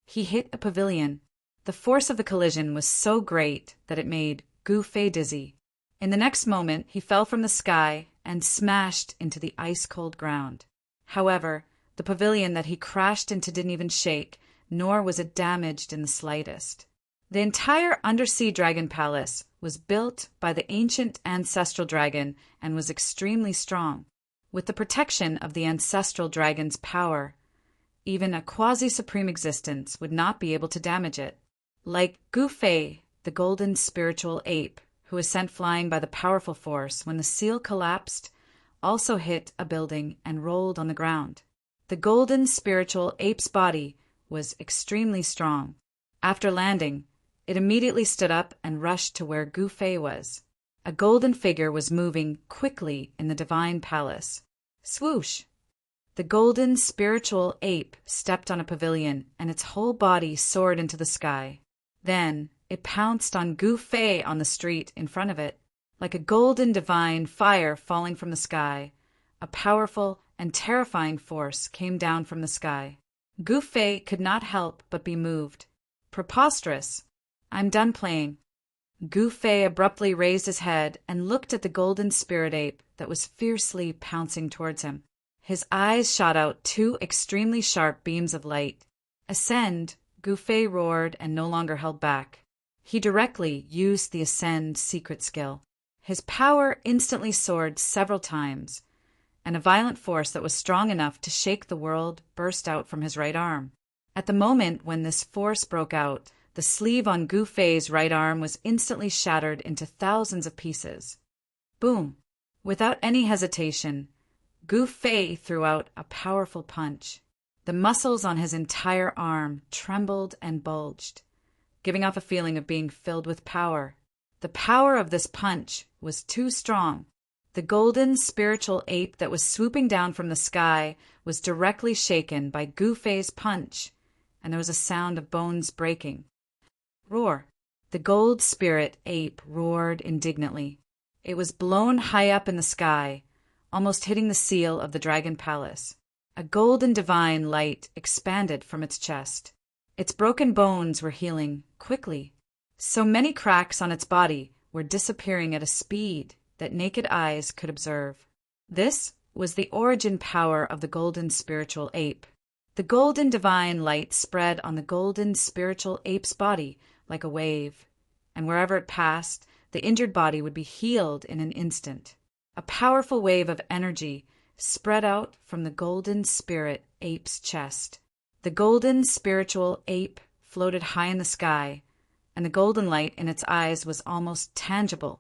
He hit a pavilion. The force of the collision was so great that it made Gu Fei dizzy. In the next moment, he fell from the sky and smashed into the ice-cold ground. However, the pavilion that he crashed into didn't even shake, nor was it damaged in the slightest. The entire undersea dragon palace was built by the ancient ancestral dragon and was extremely strong. With the protection of the ancestral dragon's power, even a quasi-supreme existence would not be able to damage it. Like Gu Fei, the golden spiritual ape, who was sent flying by the powerful force when the seal collapsed, also hit a building and rolled on the ground. The golden spiritual ape's body was extremely strong. After landing, it immediately stood up and rushed to where Gu Fei was. A golden figure was moving quickly in the divine palace. Swoosh! The golden spiritual ape stepped on a pavilion and its whole body soared into the sky. Then it pounced on Gu Fei on the street in front of it. Like a golden divine fire falling from the sky, a powerful and terrifying force came down from the sky. Gu Fei could not help but be moved. Preposterous! I'm done playing. Gu Fei abruptly raised his head and looked at the golden spirit ape that was fiercely pouncing towards him. His eyes shot out two extremely sharp beams of light. Ascend! Gu Fei roared and no longer held back. He directly used the Ascend secret skill. His power instantly soared several times, and a violent force that was strong enough to shake the world burst out from his right arm. At the moment when this force broke out, the sleeve on Gu Fei's right arm was instantly shattered into thousands of pieces. Boom! Without any hesitation, Gu Fei threw out a powerful punch. The muscles on his entire arm trembled and bulged, giving off a feeling of being filled with power. The power of this punch was too strong. The golden spiritual ape that was swooping down from the sky was directly shaken by Gu Fei's punch, and there was a sound of bones breaking. Roar! The gold spirit ape roared indignantly. It was blown high up in the sky, almost hitting the seal of the dragon palace. A golden divine light expanded from its chest. Its broken bones were healing quickly. So many cracks on its body were disappearing at a speed that naked eyes could observe. This was the origin power of the golden spiritual ape. The golden divine light spread on the golden spiritual ape's body like a wave, and wherever it passed, the injured body would be healed in an instant. A powerful wave of energy spread out from the golden spirit ape's chest. The golden spiritual ape floated high in the sky, and the golden light in its eyes was almost tangible.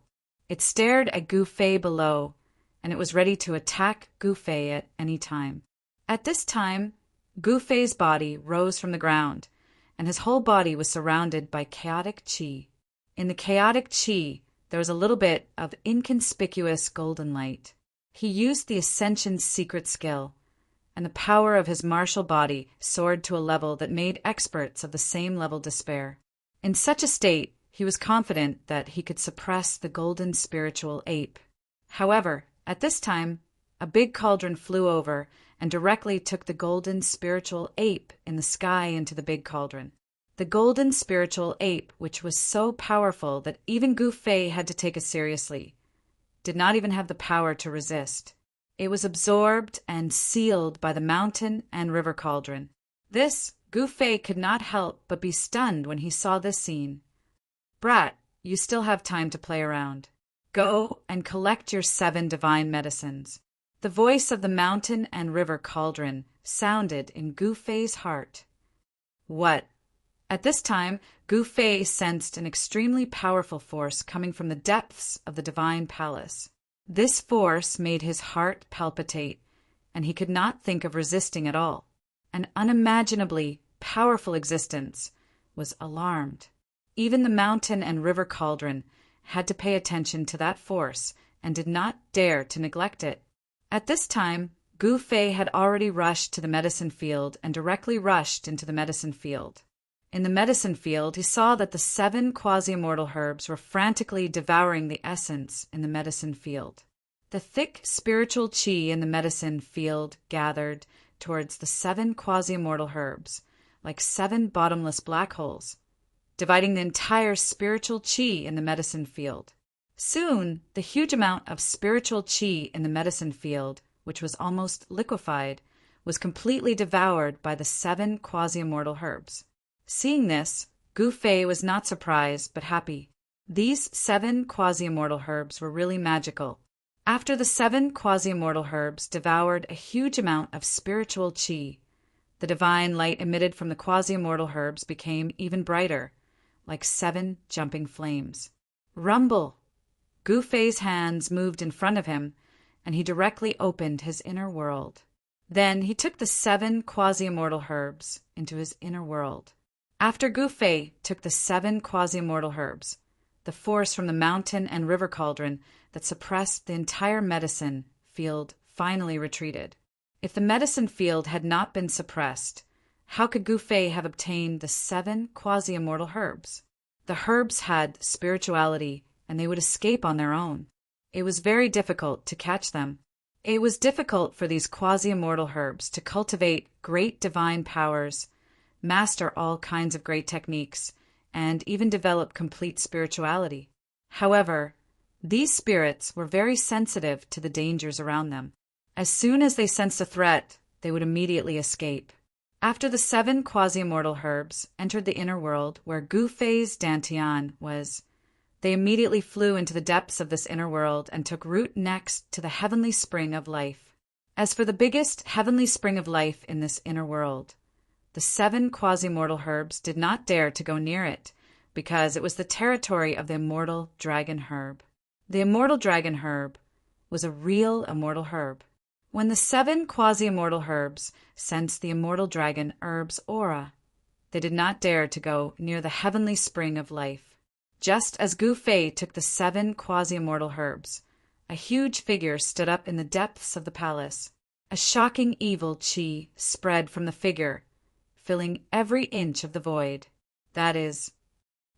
It stared at Gu Fei below, and it was ready to attack Gu Fei at any time. At this time, Gu Fei's body rose from the ground, and his whole body was surrounded by chaotic qi. In the chaotic qi, there was a little bit of inconspicuous golden light. He used the Ascension's secret skill, and the power of his martial body soared to a level that made experts of the same level despair. In such a state, he was confident that he could suppress the golden spiritual ape. However, at this time, a big cauldron flew over and directly took the golden spiritual ape in the sky into the big cauldron. The golden spiritual ape, which was so powerful that even Gu Fei had to take it seriously, did not even have the power to resist. It was absorbed and sealed by the mountain and river cauldron. This, Gu Fei could not help but be stunned when he saw this scene. "Brat, you still have time to play around. Go and collect your 7 divine medicines." The voice of the mountain and river cauldron sounded in Gu Fei's heart. What? At this time, Gu Fei sensed an extremely powerful force coming from the depths of the divine palace. This force made his heart palpitate, and he could not think of resisting at all. An unimaginably powerful existence was alarmed. Even the mountain and river cauldron had to pay attention to that force and did not dare to neglect it. At this time, Gu Fei had already rushed to the medicine field and directly rushed into the medicine field. In the medicine field, he saw that the 7 quasi-immortal herbs were frantically devouring the essence in the medicine field. The thick spiritual qi in the medicine field gathered towards the 7 quasi-immortal herbs, like 7 bottomless black holes, dividing the entire spiritual qi in the medicine field. Soon, the huge amount of spiritual qi in the medicine field, which was almost liquefied, was completely devoured by the 7 quasi-immortal herbs. Seeing this, Gu Fei was not surprised but happy. These 7 quasi-immortal herbs were really magical. After the 7 quasi-immortal herbs devoured a huge amount of spiritual qi, the divine light emitted from the quasi-immortal herbs became even brighter, like 7 jumping flames. Rumble! Gu Fei's hands moved in front of him, and he directly opened his inner world. Then he took the 7 quasi-immortal herbs into his inner world. After Gu Fei took the 7 quasi-immortal herbs, the force from the mountain and river cauldron that suppressed the entire medicine field finally retreated. If the medicine field had not been suppressed, how could Gu Fei have obtained the 7 quasi-immortal herbs? The herbs had spirituality, and they would escape on their own. It was very difficult to catch them. It was difficult for these quasi-immortal herbs to cultivate great divine powers, master all kinds of great techniques, and even develop complete spirituality. However, these spirits were very sensitive to the dangers around them. As soon as they sensed a threat, they would immediately escape. After the 7 quasi-immortal herbs entered the inner world where Gu Fei's dantian was, they immediately flew into the depths of this inner world and took root next to the heavenly spring of life. As for the biggest heavenly spring of life in this inner world, the 7 quasi-immortal herbs did not dare to go near it, because it was the territory of the immortal dragon herb. The immortal dragon herb was a real immortal herb. When the 7 quasi-immortal herbs sensed the immortal dragon herb's aura, they did not dare to go near the heavenly spring of life. Just as Gu Fei took the 7 quasi-immortal herbs, a huge figure stood up in the depths of the palace. A shocking evil qi spread from the figure, filling every inch of the void. That is,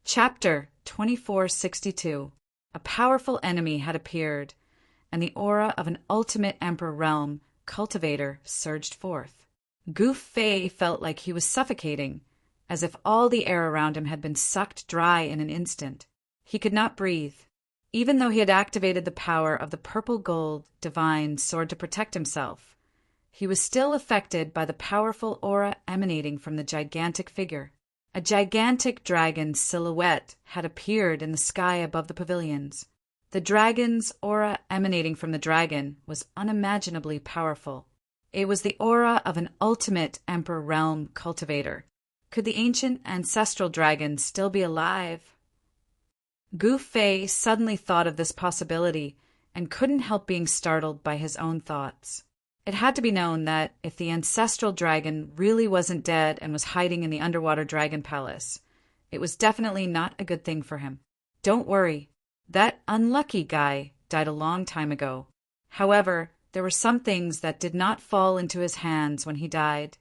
Chapter 2462. A powerful enemy had appeared, and the aura of an ultimate Emperor Realm cultivator surged forth. Gu Fei felt like he was suffocating, as if all the air around him had been sucked dry in an instant. He could not breathe. Even though he had activated the power of the purple gold divine sword to protect himself, he was still affected by the powerful aura emanating from the gigantic figure. A gigantic dragon's silhouette had appeared in the sky above the pavilions. The dragon's aura emanating from the dragon was unimaginably powerful. It was the aura of an ultimate Emperor Realm cultivator. Could the ancient ancestral dragon still be alive? Gu Fei suddenly thought of this possibility and couldn't help being startled by his own thoughts. It had to be known that if the ancestral dragon really wasn't dead and was hiding in the underwater dragon palace, it was definitely not a good thing for him. Don't worry, that unlucky guy died a long time ago. However, there were some things that did not fall into his hands when he died,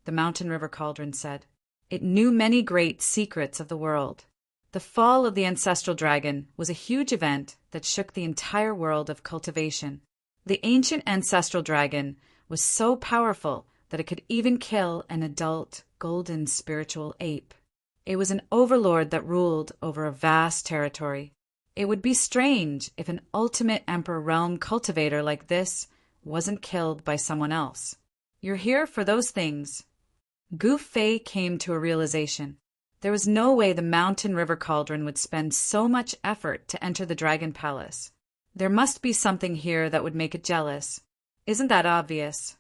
the Mountain River Cauldron said. It knew many great secrets of the world. The fall of the ancestral dragon was a huge event that shook the entire world of cultivation. The ancient ancestral dragon was so powerful that it could even kill an adult golden spiritual ape. It was an overlord that ruled over a vast territory. It would be strange if an ultimate Emperor Realm cultivator like this wasn't killed by someone else. You're here for those things. Gu Fei came to a realization. There was no way the Mountain River Cauldron would spend so much effort to enter the Dragon Palace. There must be something here that would make it jealous. Isn't that obvious?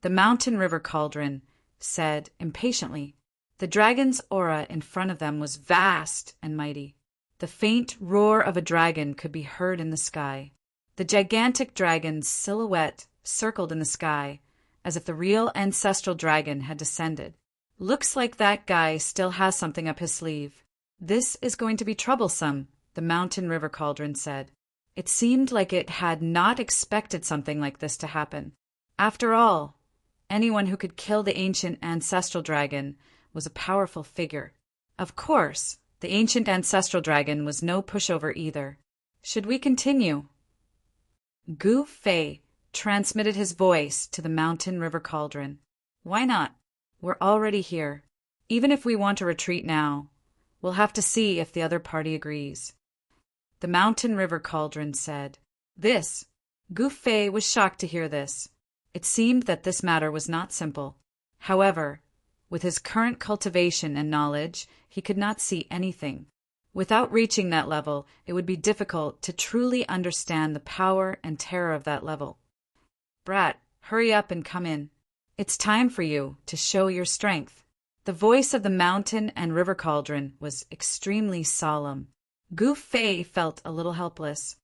The Mountain River Cauldron said impatiently. The dragon's aura in front of them was vast and mighty. The faint roar of a dragon could be heard in the sky. The gigantic dragon's silhouette circled in the sky, as if the real ancestral dragon had descended. Looks like that guy still has something up his sleeve. This is going to be troublesome, the Mountain River Cauldron said. It seemed like it had not expected something like this to happen. After all, anyone who could kill the ancient ancestral dragon was a powerful figure. Of course, the ancient ancestral dragon was no pushover either. Should we continue? Gu Fei transmitted his voice to the Mountain River Cauldron. Why not? We're already here. Even if we want to retreat now, we'll have to see if the other party agrees. The Mountain River Cauldron said. Gu Fei was shocked to hear this. It seemed that this matter was not simple. However, with his current cultivation and knowledge, he could not see anything. Without reaching that level, it would be difficult to truly understand the power and terror of that level. Brat, hurry up and come in. It's time for you to show your strength. The voice of the Mountain and River Cauldron was extremely solemn. Gu Fei felt a little helpless.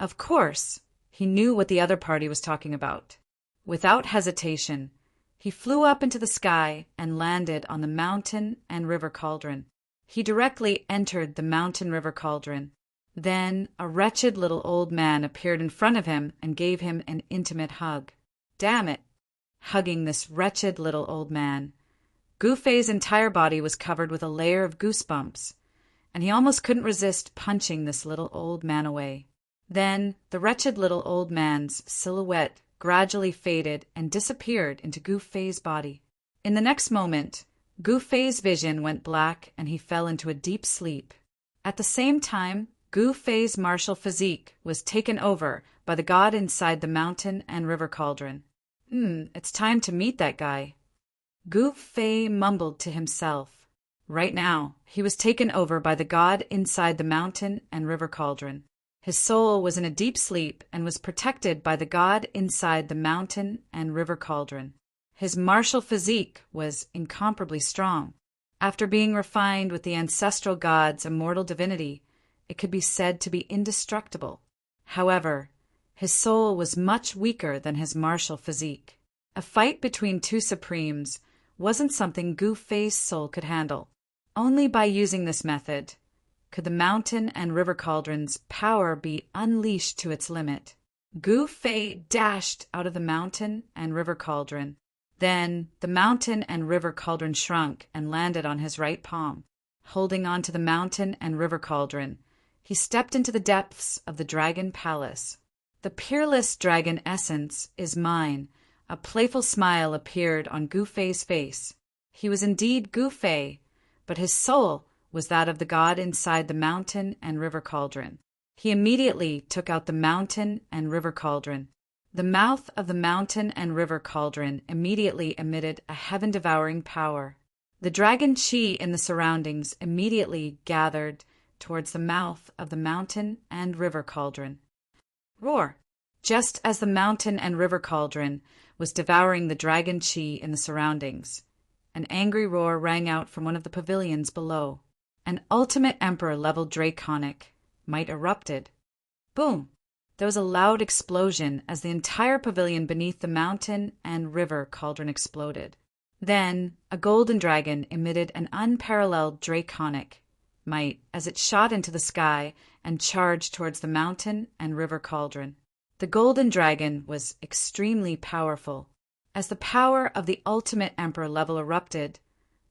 Of course, he knew what the other party was talking about. Without hesitation, he flew up into the sky and landed on the Mountain and River Cauldron. He directly entered the Mountain River Cauldron. Then a wretched little old man appeared in front of him and gave him an intimate hug. Damn it! Hugging this wretched little old man. Gu Fei's entire body was covered with a layer of goosebumps, and he almost couldn't resist punching this little old man away. Then the wretched little old man's silhouette gradually faded and disappeared into Gu Fei's body. In the next moment, Gu Fei's vision went black and he fell into a deep sleep. At the same time, Gu Fei's martial physique was taken over by the god inside the Mountain and River Cauldron. It's time to meet that guy. Gu Fei mumbled to himself. Right now, he was taken over by the god inside the Mountain and River Cauldron. His soul was in a deep sleep and was protected by the god inside the Mountain and River Cauldron. His martial physique was incomparably strong. After being refined with the ancestral god's immortal divinity, it could be said to be indestructible. However, his soul was much weaker than his martial physique. A fight between two supremes wasn't something Gu Fei's soul could handle. Only by using this method could the Mountain and River Cauldron's power be unleashed to its limit. Gu Fei dashed out of the Mountain and River Cauldron. Then the Mountain and River Cauldron shrunk and landed on his right palm. Holding on to the Mountain and River Cauldron, he stepped into the depths of the Dragon Palace. The peerless dragon essence is mine. A playful smile appeared on Gu Fei's face. He was indeed Gu Fei, but his soul was that of the god inside the Mountain and River Cauldron. He immediately took out the mountain and river cauldron. The mouth of the mountain and river cauldron immediately emitted a heaven-devouring power. The dragon chi in the surroundings immediately gathered towards the mouth of the mountain and river cauldron. Roar! Just as the mountain and river cauldron was devouring the dragon chi in the surroundings, an angry roar rang out from one of the pavilions below. An ultimate emperor-level draconic might erupted. Boom! There was a loud explosion as the entire pavilion beneath the mountain and river cauldron exploded. Then, a golden dragon emitted an unparalleled draconic might as it shot into the sky and charged towards the mountain and river cauldron. The golden dragon was extremely powerful. As the power of the ultimate emperor level erupted,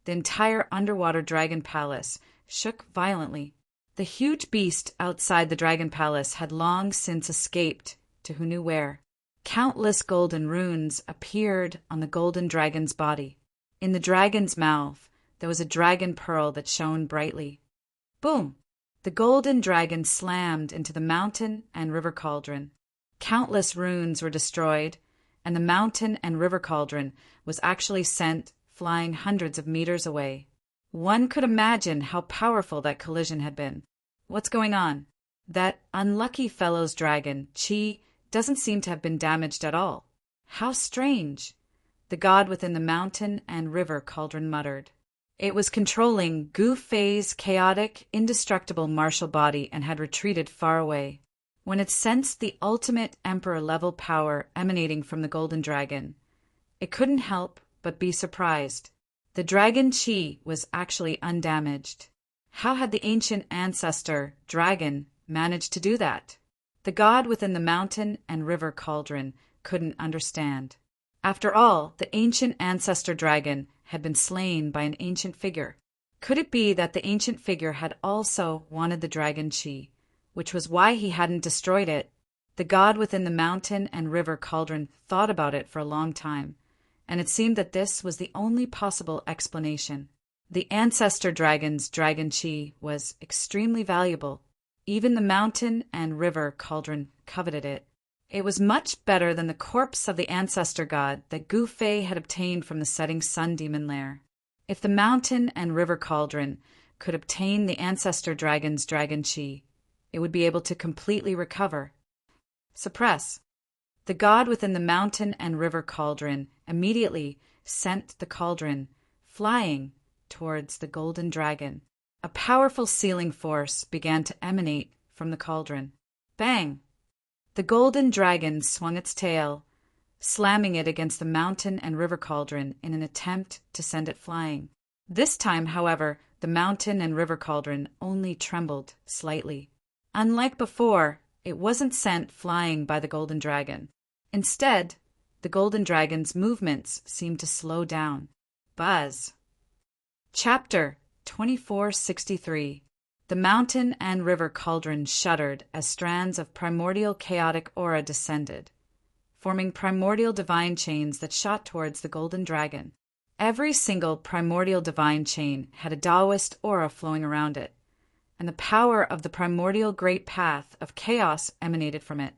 the entire underwater dragon palace shook violently. The huge beast outside the dragon palace had long since escaped to who knew where. Countless golden runes appeared on the golden dragon's body. In the dragon's mouth, there was a dragon pearl that shone brightly. Boom! The golden dragon slammed into the mountain and river cauldron. Countless runes were destroyed, and the mountain and river cauldron was actually sent flying hundreds of meters away. One could imagine how powerful that collision had been. What's going on? That unlucky fellow's dragon, Chi, doesn't seem to have been damaged at all. How strange! The god within the mountain and river cauldron muttered. It was controlling Gu Fei's chaotic, indestructible martial body and had retreated far away. When it sensed the ultimate emperor-level power emanating from the golden dragon, it couldn't help but be surprised. The dragon Chi was actually undamaged. How had the ancient ancestor, dragon, managed to do that? The god within the mountain and river cauldron couldn't understand. After all, the ancient ancestor dragon had been slain by an ancient figure. Could it be that the ancient figure had also wanted the dragon Chi, which was why he hadn't destroyed it? The god within the mountain and river cauldron thought about it for a long time, and it seemed that this was the only possible explanation. The ancestor dragon's dragon chi was extremely valuable. Even the mountain and river cauldron coveted it. It was much better than the corpse of the ancestor god that Gu Fei had obtained from the setting sun demon lair. If the mountain and river cauldron could obtain the ancestor dragon's dragon chi, it would be able to completely recover. Suppress. The god within the mountain and river cauldron immediately sent the cauldron flying towards the golden dragon. A powerful sealing force began to emanate from the cauldron. Bang! The golden dragon swung its tail, slamming it against the mountain and river cauldron in an attempt to send it flying. This time, however, the mountain and river cauldron only trembled slightly. Unlike before, it wasn't sent flying by the golden dragon. Instead, the golden dragon's movements seemed to slow down. Buzz. Chapter 2463. The mountain and river cauldron shuddered as strands of primordial chaotic aura descended, forming primordial divine chains that shot towards the golden dragon. Every single primordial divine chain had a Taoist aura flowing around it, and the power of the primordial great path of chaos emanated from it.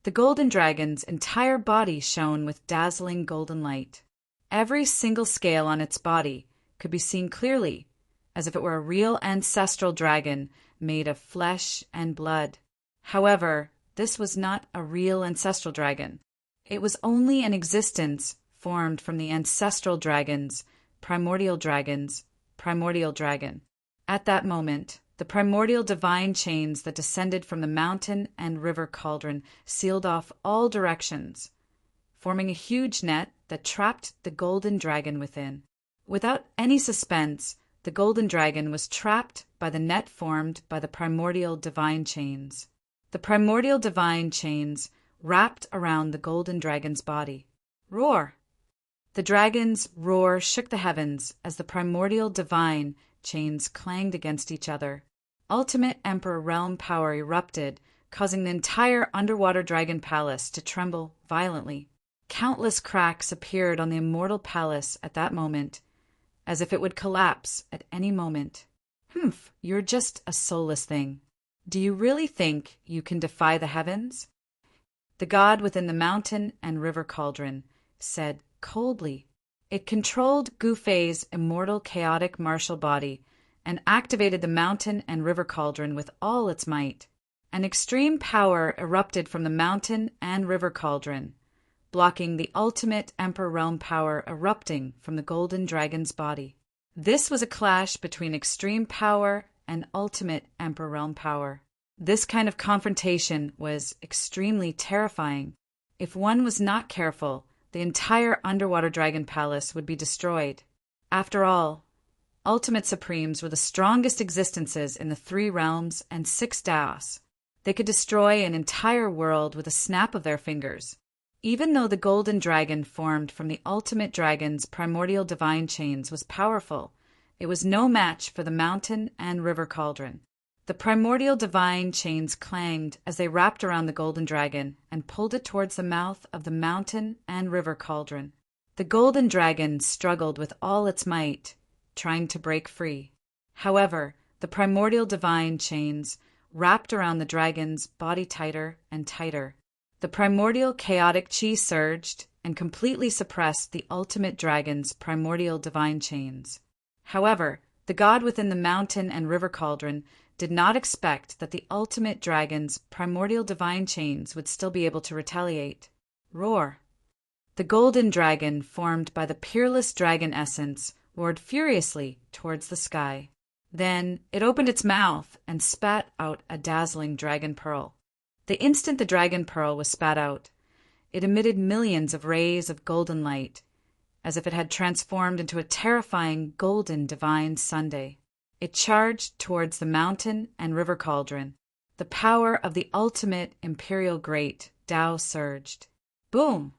The golden dragon's entire body shone with dazzling golden light. Every single scale on its body could be seen clearly, as if it were a real ancestral dragon made of flesh and blood. However, this was not a real ancestral dragon. It was only an existence formed from the ancestral dragon's primordial dragon. At that moment, the primordial divine chains that descended from the mountain and river cauldron sealed off all directions, forming a huge net that trapped the golden dragon within. Without any suspense, the golden dragon was trapped by the net formed by the primordial divine chains. The primordial divine chains wrapped around the golden dragon's body. Roar! The dragon's roar shook the heavens as the primordial divine chains clanged against each other. Ultimate Emperor realm power erupted, causing the entire underwater dragon palace to tremble violently. Countless cracks appeared on the immortal palace at that moment, as if it would collapse at any moment. Humph, you're just a soulless thing. Do you really think you can defy the heavens? The god within the mountain and river cauldron said coldly. It controlled Gufei's immortal chaotic martial body and activated the mountain and river cauldron with all its might. An extreme power erupted from the mountain and river cauldron, blocking the ultimate Emperor Realm power erupting from the golden dragon's body. This was a clash between extreme power and ultimate Emperor Realm power. This kind of confrontation was extremely terrifying. If one was not careful, the entire underwater dragon palace would be destroyed. After all, Ultimate Supremes were the strongest existences in the 3 realms and 6 Daos. They could destroy an entire world with a snap of their fingers. Even though the golden dragon formed from the ultimate dragon's primordial divine chains was powerful, it was no match for the mountain and river cauldron. The primordial divine chains clanged as they wrapped around the golden dragon and pulled it towards the mouth of the mountain and river cauldron. The golden dragon struggled with all its might, trying to break free. However, the primordial divine chains wrapped around the dragon's body tighter and tighter. The primordial chaotic chi surged and completely suppressed the ultimate dragon's primordial divine chains. However, the god within the mountain and river cauldron did not expect that the ultimate dragon's primordial divine chains would still be able to retaliate. Roar! The golden dragon, formed by the peerless dragon essence, roared furiously towards the sky. Then it opened its mouth and spat out a dazzling dragon pearl. The instant the dragon pearl was spat out, it emitted millions of rays of golden light, as if it had transformed into a terrifying golden divine sundae. It charged towards the mountain and river cauldron. The power of the ultimate imperial great Tao surged. Boom!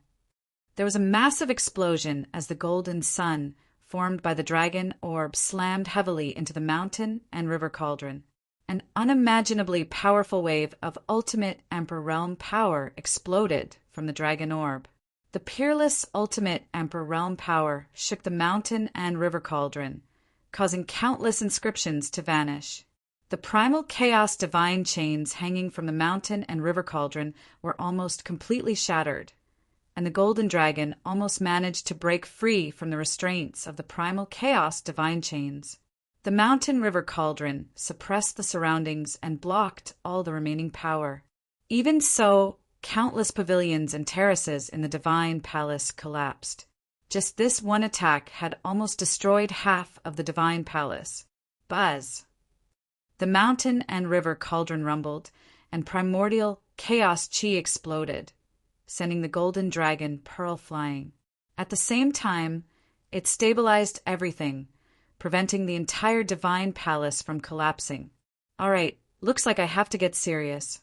There was a massive explosion as the golden sun, formed by the dragon orb, slammed heavily into the mountain and river cauldron. An unimaginably powerful wave of ultimate Emperor Realm power exploded from the dragon orb. The peerless ultimate Emperor Realm power shook the mountain and river cauldron, causing countless inscriptions to vanish. The primal chaos divine chains hanging from the mountain and river cauldron were almost completely shattered, and the golden dragon almost managed to break free from the restraints of the primal chaos divine chains. The mountain river cauldron suppressed the surroundings and blocked all the remaining power. Even so, countless pavilions and terraces in the divine palace collapsed. Just this one attack had almost destroyed half of the divine palace. Buzz! The mountain and river cauldron rumbled, and primordial chaos chi exploded, sending the golden dragon pearl flying. At the same time, it stabilized everything, preventing the entire divine palace from collapsing. All right, looks like I have to get serious.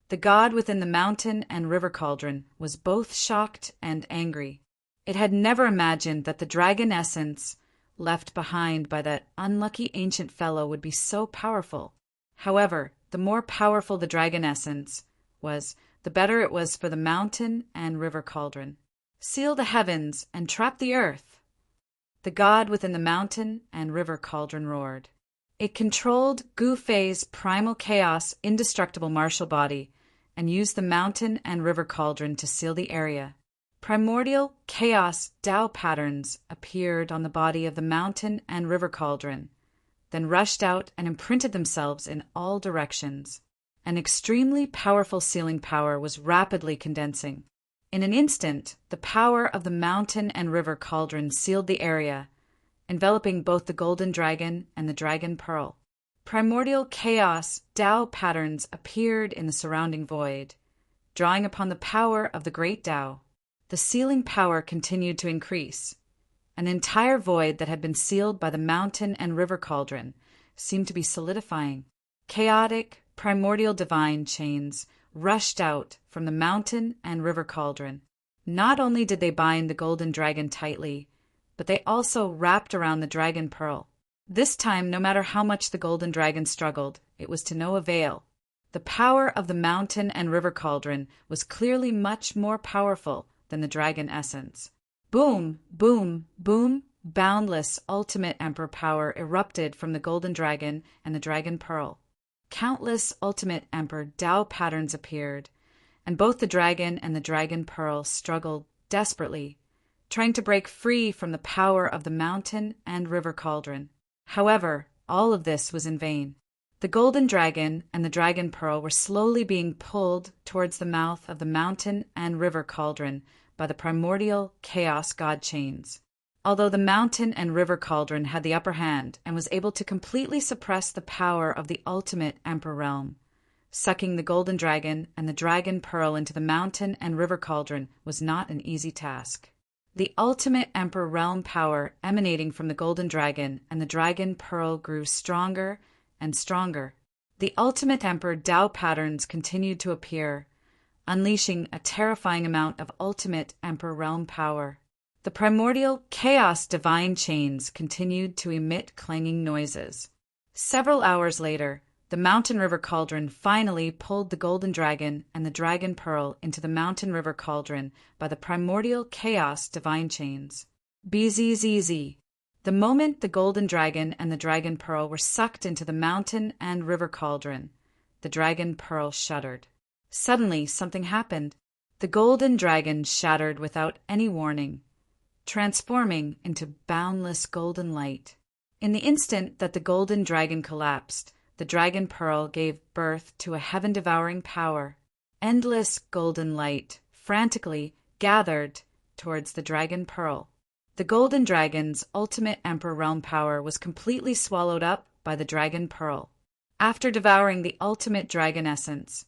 The god within the mountain and river cauldron was both shocked and angry. It had never imagined that the dragon essence left behind by that unlucky ancient fellow would be so powerful. However, the more powerful the dragon essence was, the better it was for the mountain and river cauldron. Seal the heavens and trap the earth. The god within the mountain and river cauldron roared. It controlled Gufei's primal chaos indestructible martial body and used the mountain and river cauldron to seal the area. Primordial chaos Tao patterns appeared on the body of the mountain and river cauldron, then rushed out and imprinted themselves in all directions. An extremely powerful sealing power was rapidly condensing. In an instant, the power of the mountain and river cauldron sealed the area, enveloping both the golden dragon and the dragon pearl. Primordial chaos Tao patterns appeared in the surrounding void, drawing upon the power of the great Tao. The sealing power continued to increase. An entire void that had been sealed by the mountain and river cauldron seemed to be solidifying. Chaotic, primordial divine chains rushed out from the mountain and river cauldron. Not only did they bind the golden dragon tightly, but they also wrapped around the dragon pearl. This time, no matter how much the golden dragon struggled, it was to no avail. The power of the mountain and river cauldron was clearly much more powerful than the dragon essence. Boom, boom, boom, boundless ultimate emperor power erupted from the golden dragon and the dragon pearl. countless ultimate Emperor Tao patterns appeared, and both the dragon and the dragon pearl struggled desperately, trying to break free from the power of the mountain and river cauldron. However, all of this was in vain. The golden dragon and the dragon pearl were slowly being pulled towards the mouth of the mountain and river cauldron by the primordial chaos god chains. Although the mountain and river cauldron had the upper hand and was able to completely suppress the power of the ultimate Emperor realm, sucking the golden dragon and the dragon pearl into the mountain and river cauldron was not an easy task. The ultimate Emperor realm power emanating from the golden dragon and the dragon pearl grew stronger and stronger. The ultimate Emperor Tao patterns continued to appear, unleashing a terrifying amount of ultimate Emperor realm power. The primordial chaos divine chains continued to emit clanging noises. Several hours later, the mountain river cauldron finally pulled the golden dragon and the dragon pearl into the mountain river cauldron by the primordial chaos divine chains. BZZZ. The moment the golden dragon and the dragon pearl were sucked into the mountain and river cauldron, the dragon pearl shuddered. Suddenly, something happened. The golden dragon shattered without any warning, transforming into boundless golden light. In the instant that the golden dragon collapsed, the dragon pearl gave birth to a heaven-devouring power. Endless golden light frantically gathered towards the dragon pearl. The golden dragon's ultimate Emperor realm power was completely swallowed up by the dragon pearl. After devouring the ultimate dragon essence,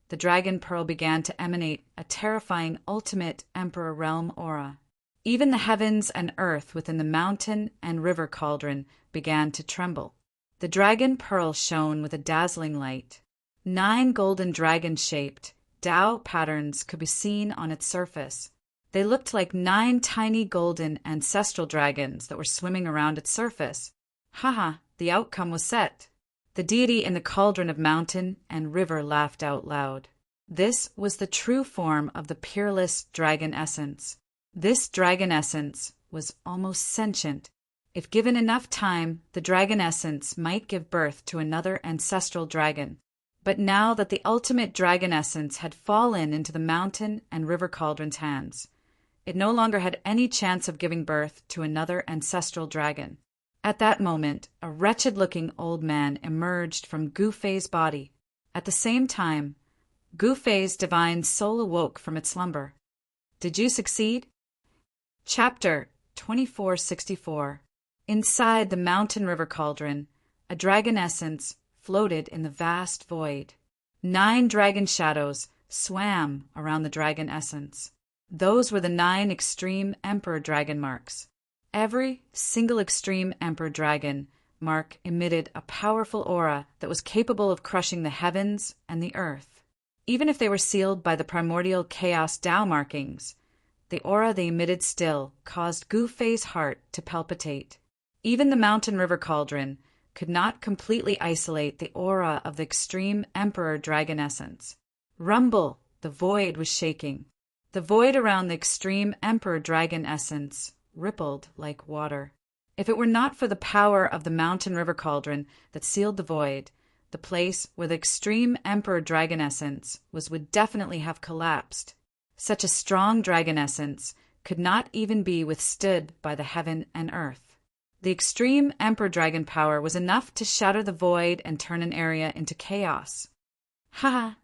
the dragon pearl began to emanate a terrifying ultimate Emperor realm aura. Even the heavens and earth within the mountain and river cauldron began to tremble. The dragon pearl shone with a dazzling light. 9 golden dragon-shaped Tao patterns could be seen on its surface. They looked like 9 tiny golden ancestral dragons that were swimming around its surface. Haha, the outcome was set. The deity in the cauldron of mountain and river laughed out loud. This was the true form of the peerless dragon essence. This dragon essence was almost sentient. If given enough time, the dragon essence might give birth to another ancestral dragon. But now that the ultimate dragon essence had fallen into the mountain and river cauldron's hands, it no longer had any chance of giving birth to another ancestral dragon. At that moment, a wretched-looking old man emerged from Gu Fei's body. At the same time, Gu Fei's divine soul awoke from its slumber. Did you succeed? Chapter 2464. Inside the mountain river cauldron, a dragon essence floated in the vast void. 9 dragon shadows swam around the dragon essence. Those were the 9 extreme Emperor dragon marks. Every single extreme Emperor dragon mark emitted a powerful aura that was capable of crushing the heavens and the earth. Even if they were sealed by the primordial chaos Tao markings, the aura they emitted still caused Gu Fei's heart to palpitate. Even the mountain river cauldron could not completely isolate the aura of the extreme Emperor dragon essence. Rumble! The void was shaking. The void around the extreme Emperor dragon essence rippled like water. If it were not for the power of the mountain river cauldron that sealed the void, the place where the extreme Emperor dragon essence was would definitely have collapsed. Such a strong dragon essence could not even be withstood by the heaven and earth. The extreme Emperor dragon power was enough to shatter the void and turn an area into chaos. Ha!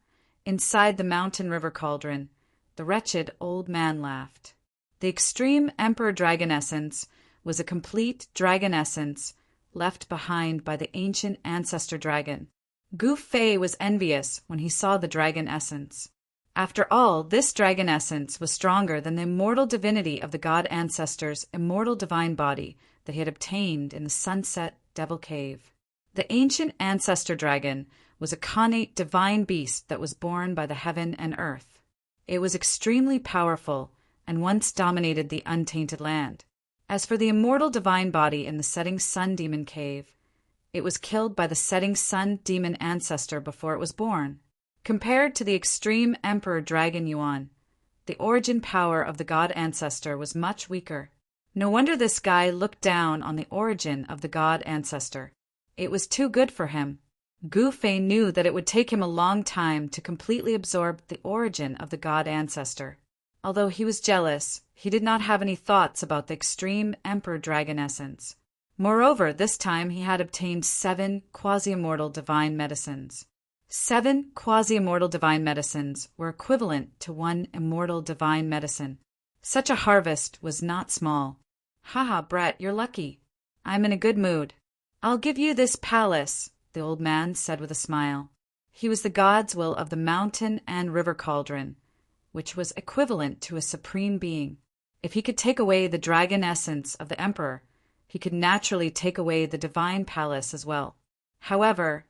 Inside the mountain river cauldron, the wretched old man laughed. The extreme Emperor dragon essence was a complete dragon essence left behind by the ancient ancestor dragon. Gu Fei was envious when he saw the dragon essence. After all, this dragon essence was stronger than the immortal divinity of the god ancestor's immortal divine body that he had obtained in the Sunset Devil Cave. The ancient ancestor dragon was a connate divine beast that was born by the heaven and earth. It was extremely powerful and once dominated the untainted land. As for the immortal divine body in the setting sun demon cave, it was killed by the setting sun demon ancestor before it was born. Compared to the extreme Emperor Dragon Yuan, the origin power of the god ancestor was much weaker. No wonder this guy looked down on the origin of the god ancestor. It was too good for him. Gu Fei knew that it would take him a long time to completely absorb the origin of the god ancestor. Although he was jealous, he did not have any thoughts about the extreme emperor dragon essence. Moreover, this time he had obtained 7 quasi-immortal divine medicines. 7 quasi-immortal divine medicines were equivalent to 1 immortal divine medicine. Such a harvest was not small. "Haha, Brett, you're lucky. I'm in a good mood. I'll give you this palace," the old man said with a smile. He was the god's will of the mountain and river cauldron, which was equivalent to a supreme being. If he could take away the dragon essence of the emperor, he could naturally take away the divine palace as well. However,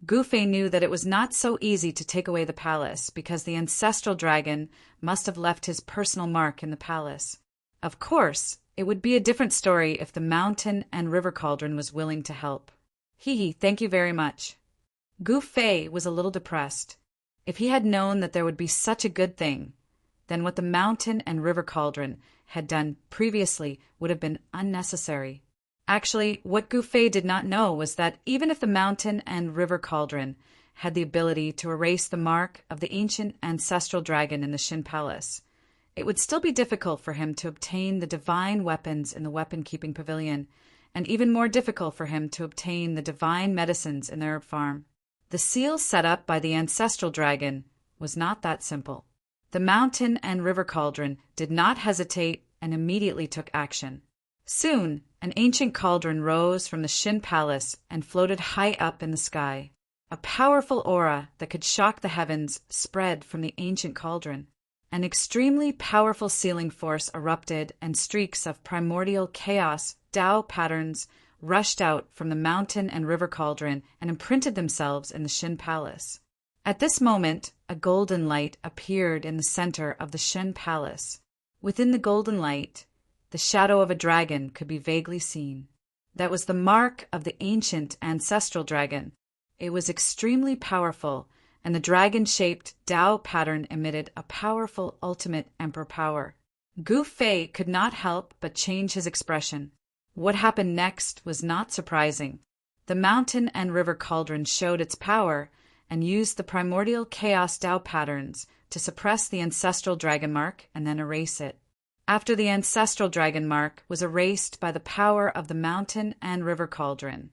Gu Fei knew that it was not so easy to take away the palace because the ancestral dragon must have left his personal mark in the palace. Of course, it would be a different story if the mountain and river cauldron was willing to help. Thank you very much. Gu Fei was a little depressed. If he had known that there would be such a good thing, then what the mountain and river cauldron had done previously would have been unnecessary. Actually, what Gu Fei did not know was that even if the mountain and river cauldron had the ability to erase the mark of the ancient ancestral dragon in the Shin Palace, it would still be difficult for him to obtain the divine weapons in the weapon-keeping pavilion, and even more difficult for him to obtain the divine medicines in the herb farm. The seal set up by the ancestral dragon was not that simple. The mountain and river cauldron did not hesitate and immediately took action. Soon, an ancient cauldron rose from the Shin Palace and floated high up in the sky. A powerful aura that could shock the heavens spread from the ancient cauldron. An extremely powerful sealing force erupted, and streaks of primordial chaos, Tao patterns, rushed out from the mountain and river cauldron and imprinted themselves in the Shin Palace. At this moment, a golden light appeared in the center of the Shin Palace. Within the golden light, the shadow of a dragon could be vaguely seen. That was the mark of the ancient ancestral dragon. It was extremely powerful, and the dragon-shaped Tao pattern emitted a powerful ultimate emperor power. Gu Fei could not help but change his expression. What happened next was not surprising. The mountain and river cauldron showed its power and used the primordial chaos Tao patterns to suppress the ancestral dragon mark and then erase it. After the ancestral dragon mark was erased by the power of the mountain and river cauldron,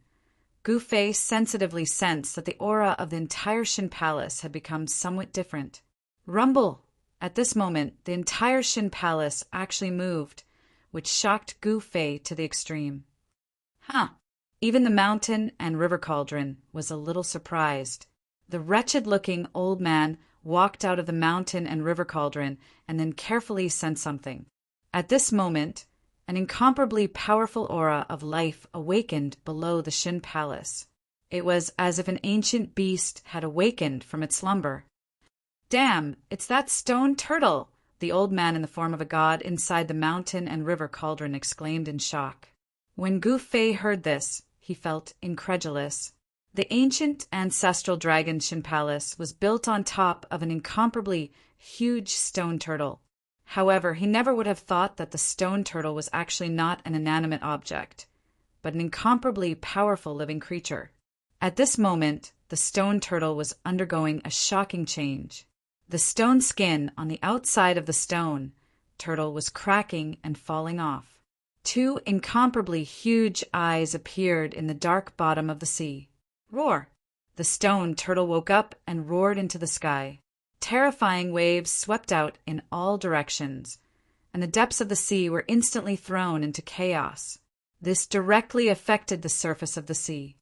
Gu Fei sensitively sensed that the aura of the entire Shin Palace had become somewhat different. Rumble! At this moment, the entire Shin Palace actually moved, which shocked Gu Fei to the extreme. Even the mountain and river cauldron was a little surprised. The wretched-looking old man walked out of the mountain and river cauldron and then carefully sent something. At this moment, an incomparably powerful aura of life awakened below the Shin Palace. It was as if an ancient beast had awakened from its slumber. "Damn, it's that stone turtle!" the old man in the form of a god inside the mountain and river cauldron exclaimed in shock. When Gu Fei heard this, he felt incredulous. The ancient ancestral dragon Shin Palace was built on top of an incomparably huge stone turtle. However, he never would have thought that the stone turtle was actually not an inanimate object, but an incomparably powerful living creature. At this moment, the stone turtle was undergoing a shocking change. The stone skin on the outside of the stone turtle was cracking and falling off. 2 incomparably huge eyes appeared in the dark bottom of the sea. Roar! The stone turtle woke up and roared into the sky. Terrifying waves swept out in all directions, and the depths of the sea were instantly thrown into chaos. This directly affected the surface of the sea.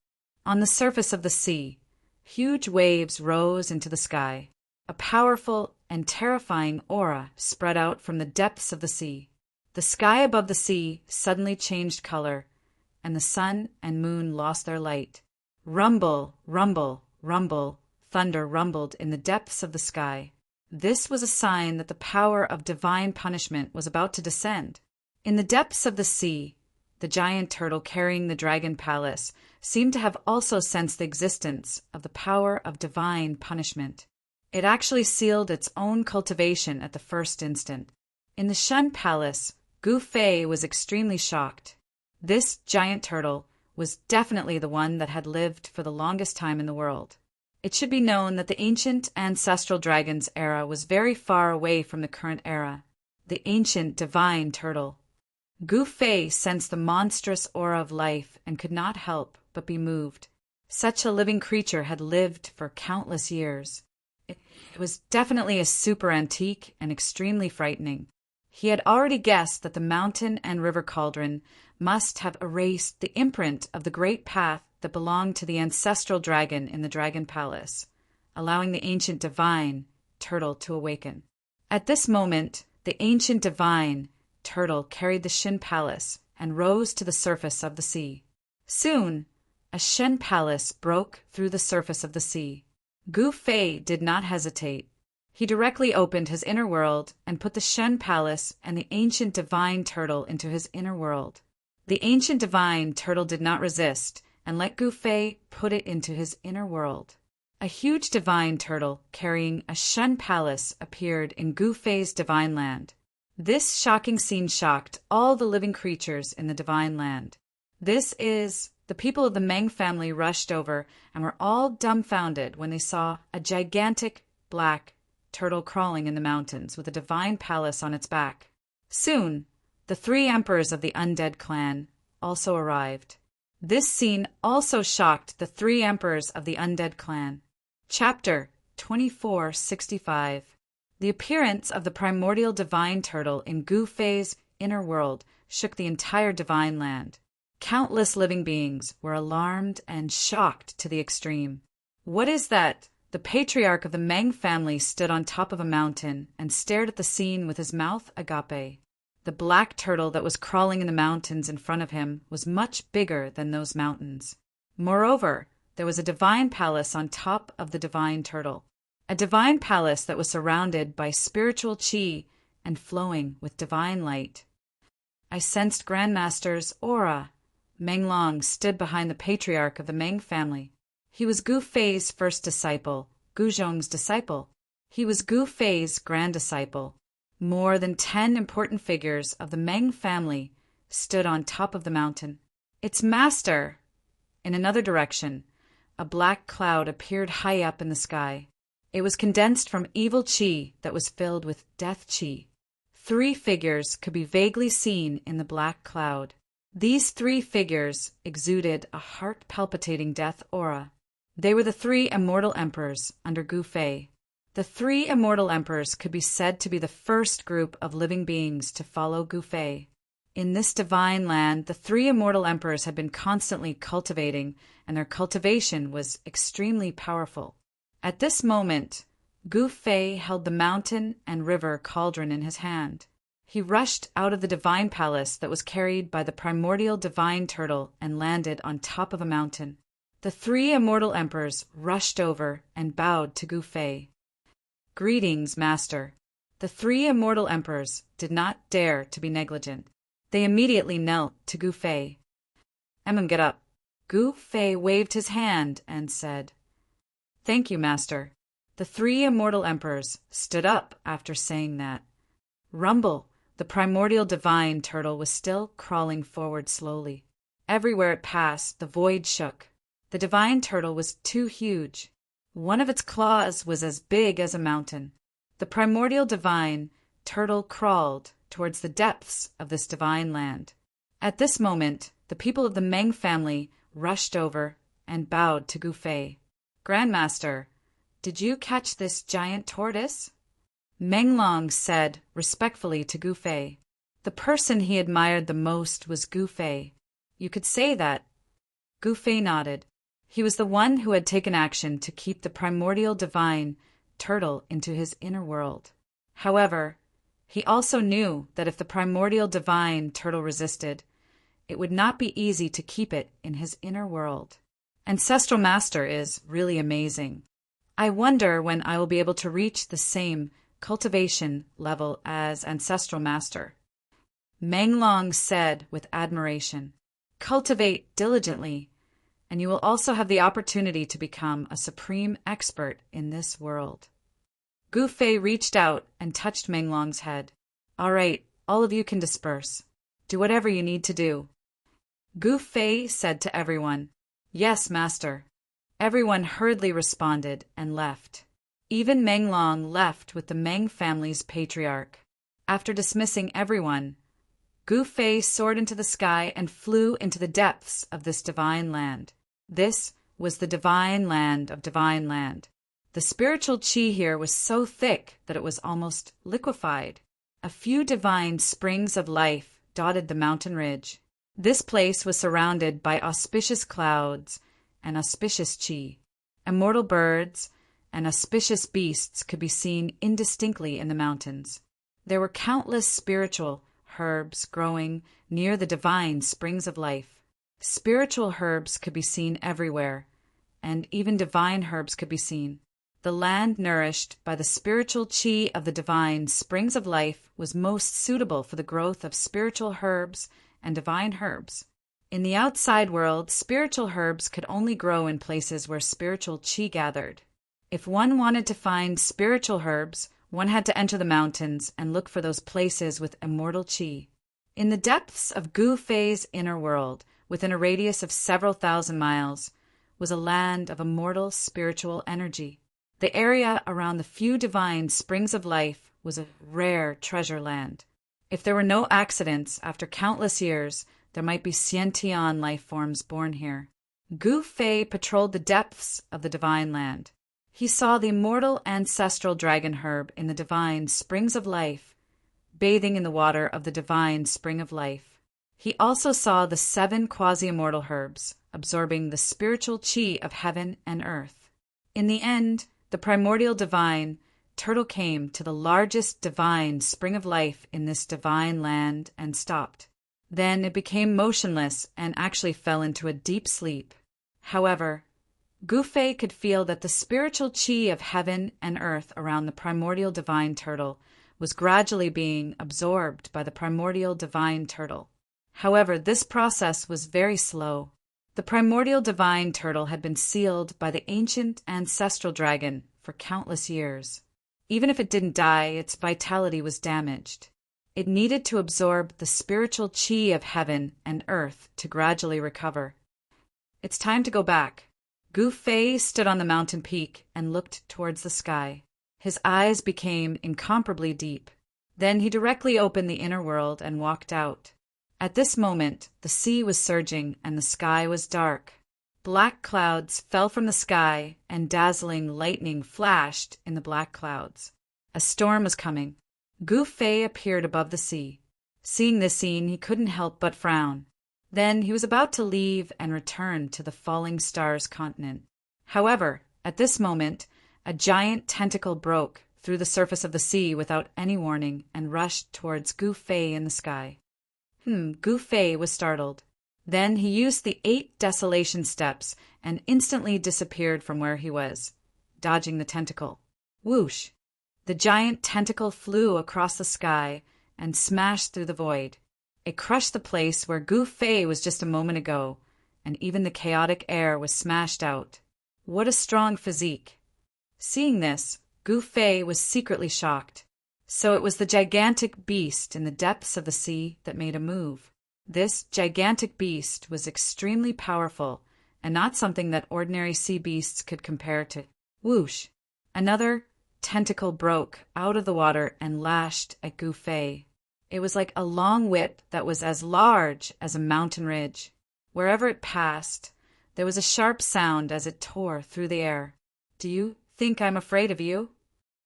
On the surface of the sea, huge waves rose into the sky. A powerful and terrifying aura spread out from the depths of the sea. The sky above the sea suddenly changed color, and the sun and moon lost their light. Rumble, rumble, rumble. Thunder rumbled in the depths of the sky. This was a sign that the power of divine punishment was about to descend. In the depths of the sea, the giant turtle carrying the dragon palace seemed to have also sensed the existence of the power of divine punishment. It actually sealed its own cultivation at the first instant. In the Shin Palace, Gu Fei was extremely shocked. This giant turtle was definitely the one that had lived for the longest time in the world. It should be known that the ancient ancestral dragon's era was very far away from the current era, the ancient divine turtle. Gu Fei sensed the monstrous aura of life and could not help but be moved. Such a living creature had lived for countless years. It was definitely a super antique and extremely frightening. He had already guessed that the mountain and river cauldron must have erased the imprint of the great path that belonged to the ancestral dragon in the Dragon Palace, allowing the ancient divine turtle to awaken. At this moment, the ancient divine turtle carried the Shin Palace and rose to the surface of the sea. Soon, a Shin Palace broke through the surface of the sea. Gu Fei did not hesitate. He directly opened his inner world and put the Shen Palace and the ancient divine turtle into his inner world. The ancient divine turtle did not resist and let Gu Fei put it into his inner world. A huge divine turtle carrying a Shen Palace appeared in Gu Fei's divine land. This shocking scene shocked all the living creatures in the divine land. The people of the Meng family rushed over and were all dumbfounded when they saw a gigantic black turtle crawling in the mountains with a divine palace on its back. Soon, the 3 emperors of the undead clan also arrived. This scene also shocked the 3 emperors of the undead clan. Chapter 2465. The appearance of the primordial divine turtle in Gu Fei's inner world shook the entire divine land. Countless living beings were alarmed and shocked to the extreme. What is that? The patriarch of the Meng family stood on top of a mountain and stared at the scene with his mouth agape. The black turtle that was crawling in the mountains in front of him was much bigger than those mountains. Moreover, there was a divine palace on top of the divine turtle. A divine palace that was surrounded by spiritual qi and flowing with divine light. I sensed Grandmaster's aura. Meng Long stood behind the patriarch of the Meng family. He was Gu Fei's first disciple, Gu Zhong's disciple. He was Gu Fei's grand disciple. More than 10 important figures of the Meng family stood on top of the mountain. Its master! In another direction, a black cloud appeared high up in the sky. It was condensed from evil qi that was filled with death qi. 3 figures could be vaguely seen in the black cloud. These 3 figures exuded a heart-palpitating death aura. They were the 3 immortal emperors under Gu Fei. The 3 immortal emperors could be said to be the first group of living beings to follow Gu Fei. In this divine land, the 3 immortal emperors had been constantly cultivating, and their cultivation was extremely powerful. At this moment, Gu Fei held the mountain and river cauldron in his hand. He rushed out of the divine palace that was carried by the primordial divine turtle and landed on top of a mountain. The 3 immortal emperors rushed over and bowed to Gu Fei. Greetings, Master. The 3 immortal emperors did not dare to be negligent. They immediately knelt to Gu Fei. Get up. Gu Fei waved his hand and said, Thank you, Master. The 3 immortal emperors stood up after saying that. Rumble, the primordial divine turtle, was still crawling forward slowly. Everywhere it passed, the void shook. The divine turtle was too huge. One of its claws was as big as a mountain. The primordial divine turtle crawled towards the depths of this divine land. At this moment, the people of the Meng family rushed over and bowed to Gu Fei. Grandmaster, did you catch this giant tortoise? Meng Long said respectfully to Gu Fei. The person he admired the most was Gu Fei. You could say that. Gu Fei nodded. He was the one who had taken action to keep the primordial divine turtle into his inner world. However, he also knew that if the primordial divine turtle resisted, it would not be easy to keep it in his inner world. Ancestral Master is really amazing. I wonder when I will be able to reach the same cultivation level as Ancestral Master. Meng Long said with admiration, Cultivate diligently, and you will also have the opportunity to become a supreme expert in this world. Gu Fei reached out and touched Meng Long's head. All right, all of you can disperse. Do whatever you need to do. Gu Fei said to everyone. Yes, master. Everyone hurriedly responded and left. Even Meng Long left with the Meng family's patriarch. After dismissing everyone, Gu Fei soared into the sky and flew into the depths of this divine land. This was the divine land of divine land. The spiritual qi here was so thick that it was almost liquefied. A few divine springs of life dotted the mountain ridge. This place was surrounded by auspicious clouds and auspicious qi. Immortal birds and auspicious beasts could be seen indistinctly in the mountains. There were countless spiritual herbs growing near the divine springs of life. Spiritual herbs could be seen everywhere, and even divine herbs could be seen. The land nourished by the spiritual qi of the divine springs of life was most suitable for the growth of spiritual herbs and divine herbs. In the outside world, spiritual herbs could only grow in places where spiritual qi gathered. If one wanted to find spiritual herbs, one had to enter the mountains and look for those places with immortal qi. In the depths of Gu Fei's inner world, within a radius of several thousand miles, was a land of immortal spiritual energy. The area around the few divine springs of life was a rare treasure land. If there were no accidents, after countless years, there might be sentient life forms born here. Gu Fei patrolled the depths of the divine land. He saw the immortal ancestral dragon herb in the divine springs of life, bathing in the water of the divine spring of life. He also saw the 7 quasi-immortal herbs, absorbing the spiritual qi of heaven and earth. In the end, the primordial divine turtle came to the largest divine spring of life in this divine land and stopped. Then it became motionless and actually fell into a deep sleep. However, Gu Fei could feel that the spiritual qi of heaven and earth around the primordial divine turtle was gradually being absorbed by the primordial divine turtle. However, this process was very slow. The primordial divine turtle had been sealed by the ancient ancestral dragon for countless years. Even if it didn't die, its vitality was damaged. It needed to absorb the spiritual qi of heaven and earth to gradually recover. It's time to go back. Gu Fei stood on the mountain peak and looked towards the sky. His eyes became incomparably deep. Then he directly opened the inner world and walked out. At this moment, the sea was surging and the sky was dark. Black clouds fell from the sky and dazzling lightning flashed in the black clouds. A storm was coming. Gu Fei appeared above the sea. Seeing this scene, he couldn't help but frown. Then he was about to leave and return to the falling stars continent. However, at this moment, a giant tentacle broke through the surface of the sea without any warning and rushed towards Gu Fei in the sky. Gu Fei was startled. Then he used the 8 desolation steps and instantly disappeared from where he was, dodging the tentacle. Whoosh! The giant tentacle flew across the sky and smashed through the void. It crushed the place where Gu Fei was just a moment ago, and even the chaotic air was smashed out. What a strong physique! Seeing this, Gu Fei was secretly shocked. So it was the gigantic beast in the depths of the sea that made a move. This gigantic beast was extremely powerful, and not something that ordinary sea beasts could compare to. Whoosh! Another tentacle broke out of the water and lashed at Gu Fei. It was like a long whip that was as large as a mountain ridge. Wherever it passed, there was a sharp sound as it tore through the air. "Do you think I'm afraid of you?"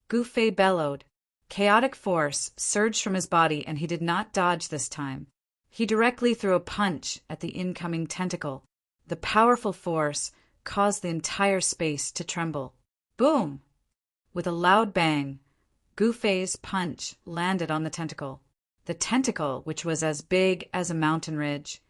Gu Fei bellowed. Chaotic force surged from his body, and he did not dodge this time. He directly threw a punch at the incoming tentacle. The powerful force caused the entire space to tremble. Boom! With a loud bang, Gu Fei's punch landed on the tentacle. The tentacle, which was as big as a mountain ridge,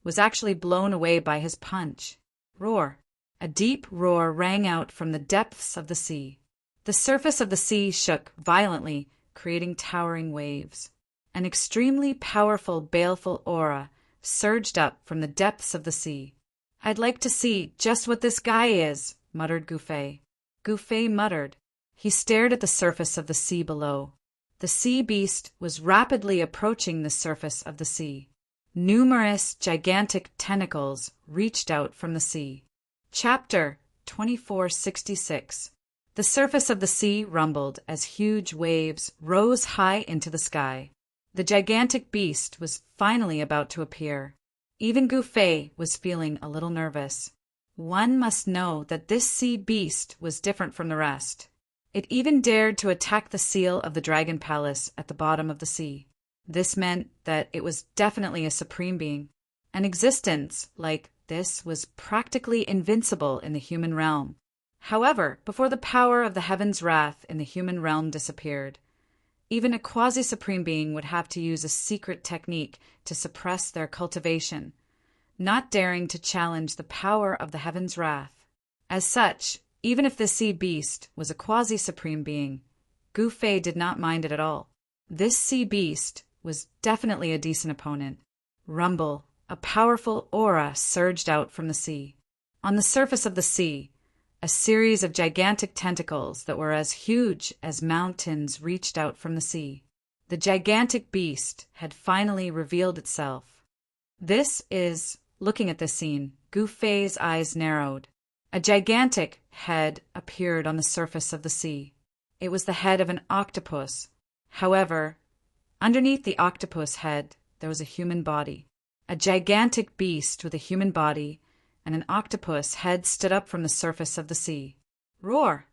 was actually blown away by his punch. Roar! A deep roar rang out from the depths of the sea. The surface of the sea shook violently, creating towering waves. An extremely powerful, baleful aura surged up from the depths of the sea. "I'd like to see just what this guy is," muttered Gu Fei. Gu Fei muttered. He stared at the surface of the sea below. The sea beast was rapidly approaching the surface of the sea. Numerous gigantic tentacles reached out from the sea. Chapter 2466. The surface of the sea rumbled as huge waves rose high into the sky. The gigantic beast was finally about to appear. Even Gu Fei was feeling a little nervous. One must know that this sea beast was different from the rest. It even dared to attack the seal of the Dragon Palace at the bottom of the sea. This meant that it was definitely a supreme being. An existence like this was practically invincible in the human realm. However, before the power of the heaven's wrath in the human realm disappeared, even a quasi-supreme being would have to use a secret technique to suppress their cultivation, not daring to challenge the power of the heaven's wrath. As such, even if the sea beast was a quasi-supreme being, Gu Fei did not mind it at all. This sea beast was definitely a decent opponent. Rumble, a powerful aura surged out from the sea. On the surface of the sea, a series of gigantic tentacles that were as huge as mountains reached out from the sea. The gigantic beast had finally revealed itself. Looking at this scene, Gu Fei's eyes narrowed. A gigantic head appeared on the surface of the sea. It was the head of an octopus. However, underneath the octopus head, there was a human body. A gigantic beast with a human body and an octopus head stood up from the surface of the sea. Roar!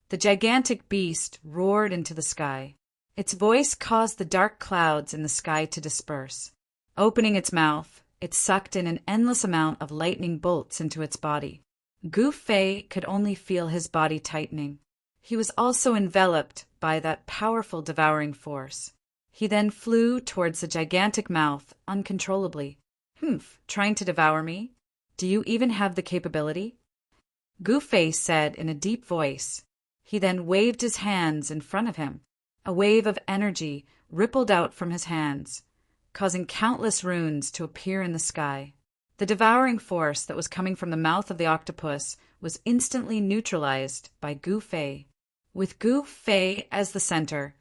The gigantic beast roared into the sky. Its voice caused the dark clouds in the sky to disperse. Opening its mouth, it sucked in an endless amount of lightning bolts into its body. Gu Fei could only feel his body tightening. He was also enveloped by that powerful devouring force. He then flew towards the gigantic mouth uncontrollably. Trying to devour me? Do you even have the capability? Gu Fei said in a deep voice. He then waved his hands in front of him. A wave of energy rippled out from his hands, causing countless runes to appear in the sky. The devouring force that was coming from the mouth of the octopus was instantly neutralized by Gu Fei. With Gu Fei as the center,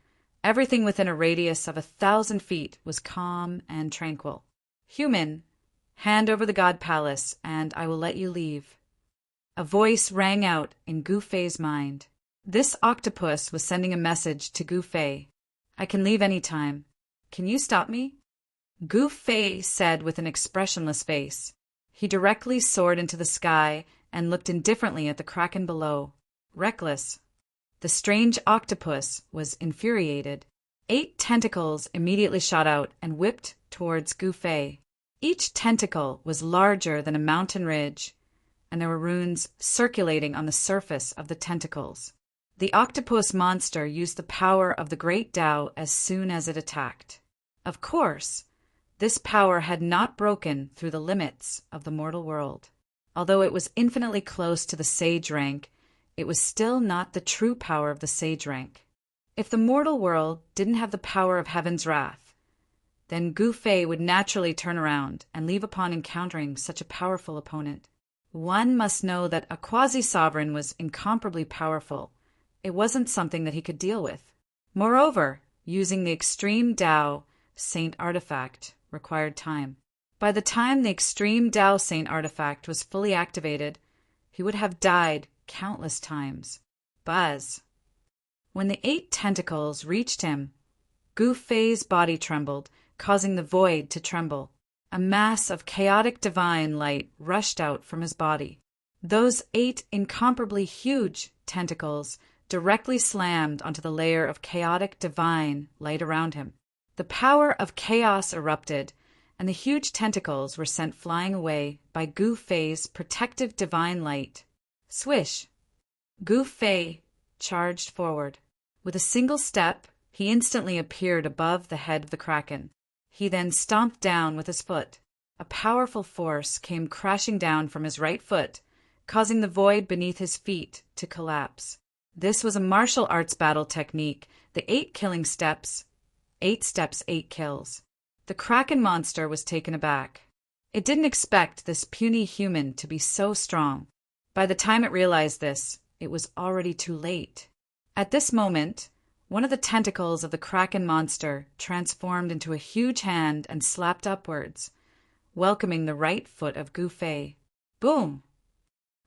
everything within a radius of 1,000 feet was calm and tranquil. Human, hand over the God Palace, and I will let you leave. A voice rang out in Gu Fei's mind. This octopus was sending a message to Gu Fei. I can leave any time. Can you stop me? Gu Fei said with an expressionless face. He directly soared into the sky and looked indifferently at the kraken below. Reckless. The strange octopus was infuriated. 8 tentacles immediately shot out and whipped towards Gu Fei. Each tentacle was larger than a mountain ridge, and there were runes circulating on the surface of the tentacles. The octopus monster used the power of the Great Tao as soon as it attacked. Of course, this power had not broken through the limits of the mortal world. Although it was infinitely close to the sage rank, it was still not the true power of the sage rank. If the mortal world didn't have the power of heaven's wrath, then Gu Fei would naturally turn around and leave upon encountering such a powerful opponent. One must know that a quasi-sovereign was incomparably powerful. It wasn't something that he could deal with. Moreover, using the Extreme Tao Saint artifact required time. By the time the Extreme Tao Saint artifact was fully activated, he would have died countless times. Buzz. When the 8 tentacles reached him, Gu Fei's body trembled, causing the void to tremble. A mass of chaotic divine light rushed out from his body. Those 8 incomparably huge tentacles directly slammed onto the layer of chaotic divine light around him. The power of chaos erupted, and the huge tentacles were sent flying away by Gu Fei's protective divine light. Swish! Gu Fei charged forward. With a single step, he instantly appeared above the head of the kraken. He then stomped down with his foot. A powerful force came crashing down from his right foot, causing the void beneath his feet to collapse. This was a martial arts battle technique, the 8 killing steps. 8 steps, 8 kills. The kraken monster was taken aback. It didn't expect this puny human to be so strong. By the time it realized this, it was already too late. At this moment, One of the tentacles of the Kraken monster transformed into a huge hand and slapped upwards, welcoming the right foot of Gu Fei. Boom!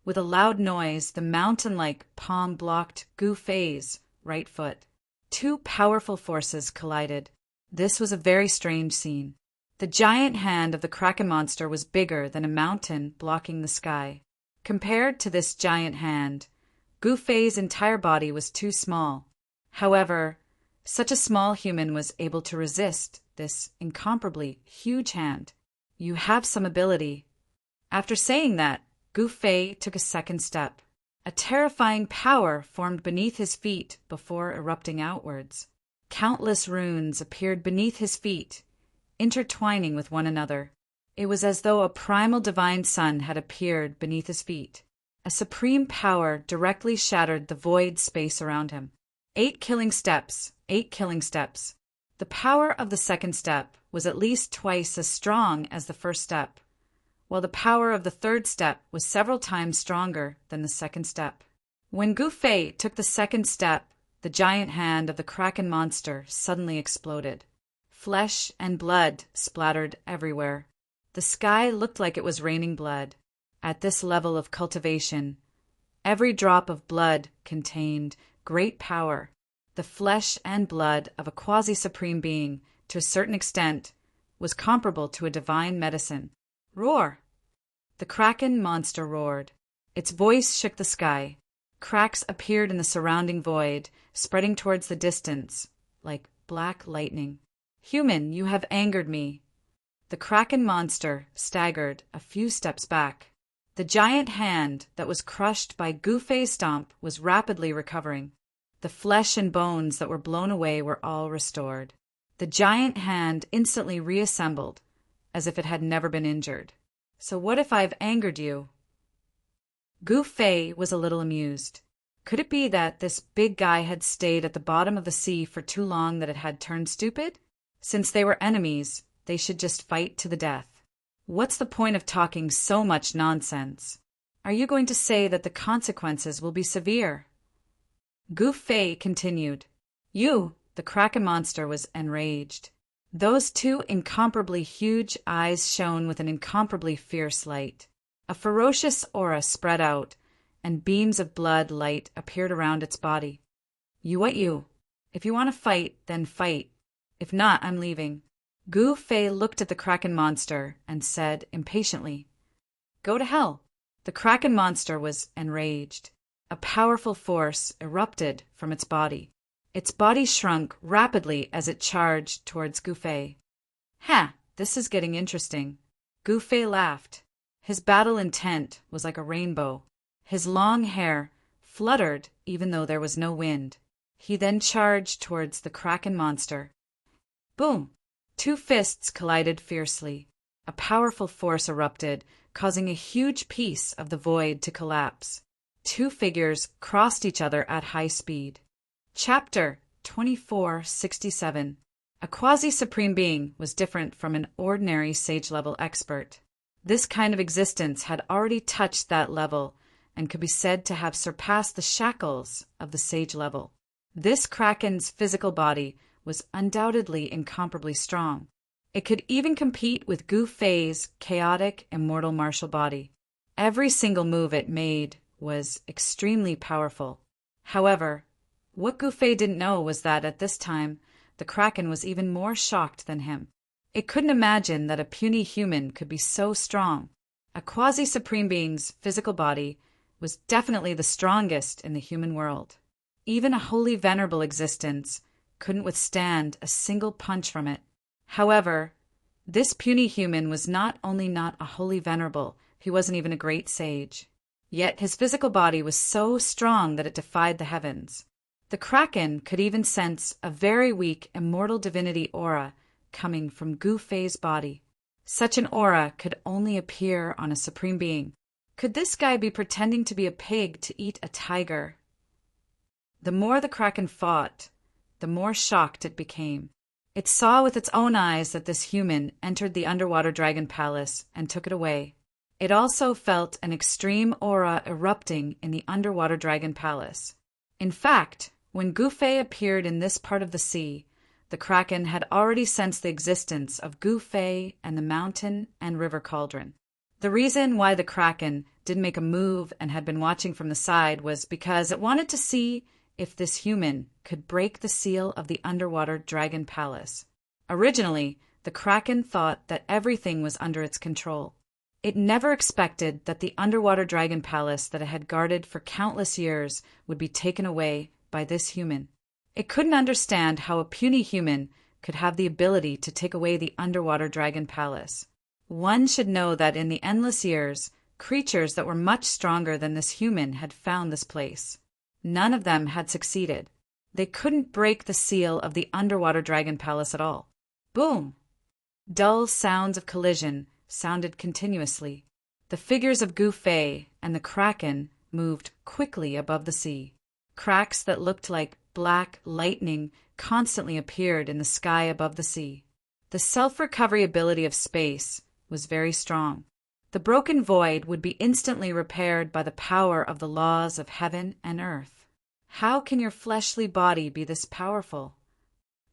With a loud noise, the mountain-like palm blocked Gu Fei's right foot. Two powerful forces collided. This was a very strange scene. The giant hand of the Kraken monster was bigger than a mountain blocking the sky. Compared to this giant hand, Gu Fei's entire body was too small. However, such a small human was able to resist this incomparably huge hand. You have some ability. After saying that, Gu Fei took a second step. A terrifying power formed beneath his feet before erupting outwards. Countless runes appeared beneath his feet, intertwining with one another. It was as though a primal divine sun had appeared beneath his feet. A supreme power directly shattered the void space around him. 8 killing steps, 8 killing steps. The power of the second step was at least twice as strong as the first step, while the power of the third step was several times stronger than the second step. When Gu Fei took the second step, the giant hand of the Kraken monster suddenly exploded. Flesh and blood splattered everywhere. The sky looked like it was raining blood. At this level of cultivation, every drop of blood contained great power. The flesh and blood of a quasi-supreme being, to a certain extent, was comparable to a divine medicine. Roar! The Kraken monster roared. Its voice shook the sky. Cracks appeared in the surrounding void, spreading towards the distance, like black lightning. Human, you have angered me. The Kraken monster staggered a few steps back. The giant hand that was crushed by Gu Fei's stomp was rapidly recovering. The flesh and bones that were blown away were all restored. The giant hand instantly reassembled, as if it had never been injured. So what if I've angered you? Gu Fei was a little amused. Could it be that this big guy had stayed at the bottom of the sea for too long that it had turned stupid? Since they were enemies, they should just fight to the death. What's the point of talking so much nonsense? Are you going to say that the consequences will be severe? Gu Fei continued. The Kraken monster was enraged. Those two incomparably huge eyes shone with an incomparably fierce light. A ferocious aura spread out, and beams of blood light appeared around its body. You. If you want to fight, then fight. If not, I'm leaving. Gu Fei looked at the Kraken monster and said impatiently, Go to hell. The Kraken monster was enraged. A powerful force erupted from its body. Its body shrunk rapidly as it charged towards Gu Fei. This is getting interesting. Gu Fei laughed. His battle intent was like a rainbow. His long hair fluttered even though there was no wind. He then charged towards the Kraken monster. Boom! 2 fists collided fiercely. A powerful force erupted, causing a huge piece of the void to collapse. 2 figures crossed each other at high speed. Chapter 2467. A quasi-supreme being was different from an ordinary sage-level expert. This kind of existence had already touched that level and could be said to have surpassed the shackles of the sage level. This Kraken's physical body was undoubtedly incomparably strong. It could even compete with Gu Fei's chaotic, immortal martial body. Every single move it made was extremely powerful. However, what Gu Fei didn't know was that at this time, the Kraken was even more shocked than him. It couldn't imagine that a puny human could be so strong. A quasi-supreme being's physical body was definitely the strongest in the human world. Even a wholly venerable existence couldn't withstand a single punch from it. However, this puny human was not only not a wholly venerable, he wasn't even a great sage. Yet his physical body was so strong that it defied the heavens. The Kraken could even sense a very weak immortal divinity aura coming from Gu Fei's body. Such an aura could only appear on a supreme being. Could this guy be pretending to be a pig to eat a tiger? The more the Kraken fought, the more shocked it became. It saw with its own eyes that this human entered the underwater dragon palace and took it away. It also felt an extreme aura erupting in the underwater dragon palace. In fact, When Gu Fei appeared in this part of the sea, the Kraken had already sensed the existence of Gu Fei and the mountain and river cauldron. The reason why the Kraken didn't make a move and had been watching from the side was because it wanted to see if this human could break the seal of the underwater dragon palace. Originally, the Kraken thought that everything was under its control. It never expected that the underwater dragon palace that it had guarded for countless years would be taken away by this human. It couldn't understand how a puny human could have the ability to take away the underwater dragon palace. One should know that in the endless years, creatures that were much stronger than this human had found this place. None of them had succeeded. They couldn't break the seal of the underwater dragon palace at all. Boom! Dull sounds of collision sounded continuously. The figures of Gu Fei and the Kraken moved quickly above the sea. Cracks that looked like black lightning constantly appeared in the sky above the sea. The self-recovery ability of space was very strong. The broken void would be instantly repaired by the power of the laws of heaven and earth. How can your fleshly body be this powerful?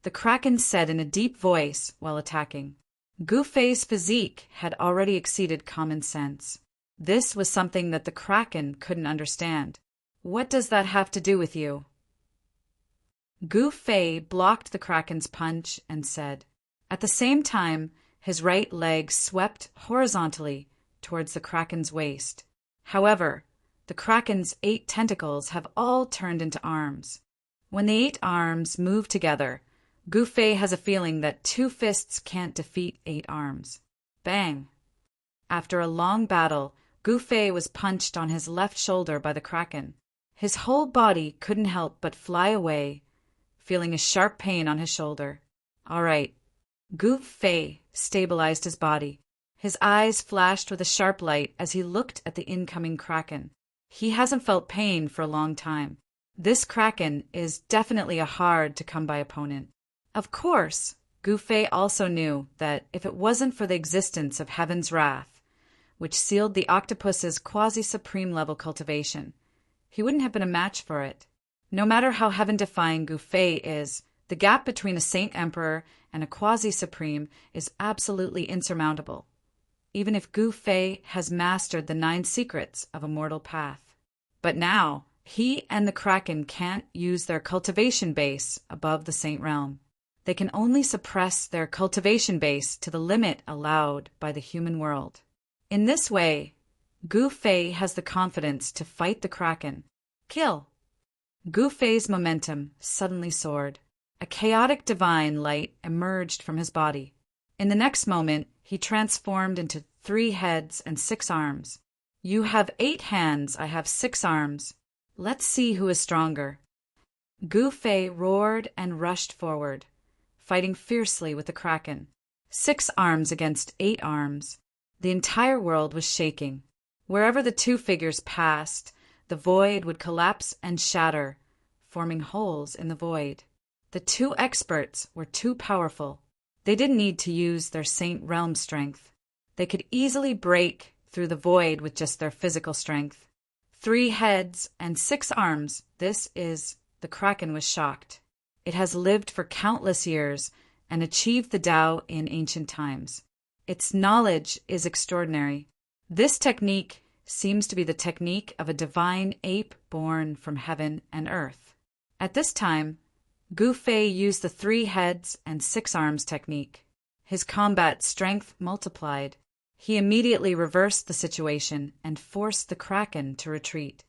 The Kraken said in a deep voice while attacking. Gu Fei's physique had already exceeded common sense. This was something that the Kraken couldn't understand. What does that have to do with you? Gu Fei blocked the Kraken's punch and said. At the same time, his right leg swept horizontally towards the Kraken's waist. However, the Kraken's 8 tentacles have all turned into arms. When the 8 arms move together, Gu Fei has a feeling that 2 fists can't defeat 8 arms. Bang! After a long battle, Gu Fei was punched on his left shoulder by the Kraken. His whole body couldn't help but fly away, feeling a sharp pain on his shoulder. All right. Gu Fei stabilized his body. His eyes flashed with a sharp light as he looked at the incoming Kraken. He hasn't felt pain for a long time. This Kraken is definitely a hard-to-come-by opponent. Of course, Gu Fei also knew that if it wasn't for the existence of Heaven's Wrath, which sealed the octopus's quasi-supreme level cultivation, he wouldn't have been a match for it. No matter how heaven-defying Gu Fei is, the gap between a Saint Emperor and a quasi-supreme is absolutely insurmountable, even if Gu Fei has mastered the 9 secrets of a mortal path. But now, he and the Kraken can't use their cultivation base above the Saint Realm. They can only suppress their cultivation base to the limit allowed by the human world. In this way, Gu Fei has the confidence to fight the Kraken. Kill! Gu Fei's momentum suddenly soared. A chaotic divine light emerged from his body. In the next moment, he transformed into 3 heads and 6 arms. You have 8 hands, I have 6 arms. Let's see who is stronger. Gu Fei roared and rushed forward, fighting fiercely with the Kraken. 6 arms against 8 arms. The entire world was shaking. Wherever the 2 figures passed, the void would collapse and shatter, forming holes in the void. The 2 experts were too powerful. They didn't need to use their Saint Realm strength. They could easily break through the void with just their physical strength. 3 heads and 6 arms, the Kraken was shocked. It has lived for countless years and achieved the Tao in ancient times. Its knowledge is extraordinary. This technique seems to be the technique of a divine ape born from heaven and earth. At this time, Gu Fei used the 3 heads and 6 arms technique. His combat strength multiplied. He immediately reversed the situation and forced the Kraken to retreat.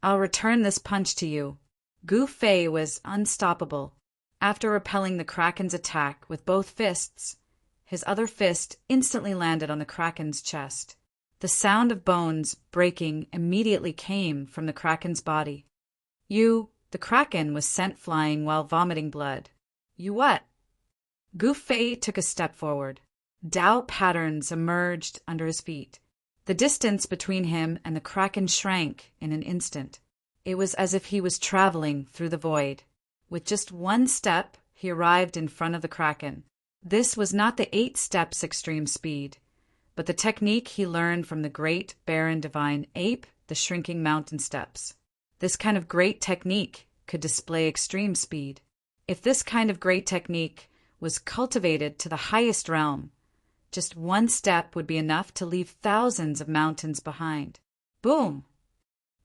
I'll return this punch to you. Gu Fei was unstoppable. After repelling the Kraken's attack with both fists, his other fist instantly landed on the Kraken's chest. The sound of bones breaking immediately came from the Kraken's body. The Kraken was sent flying while vomiting blood. You what? Gu Fei took a step forward. Tao patterns emerged under his feet. The distance between him and the Kraken shrank in an instant. It was as if he was traveling through the void. With just 1 step, he arrived in front of the Kraken. This was not the 8 steps extreme speed, but the technique he learned from the great barren divine ape, the shrinking mountain steps. This kind of great technique could display extreme speed. If this kind of great technique was cultivated to the highest realm, just one step would be enough to leave thousands of mountains behind. Boom!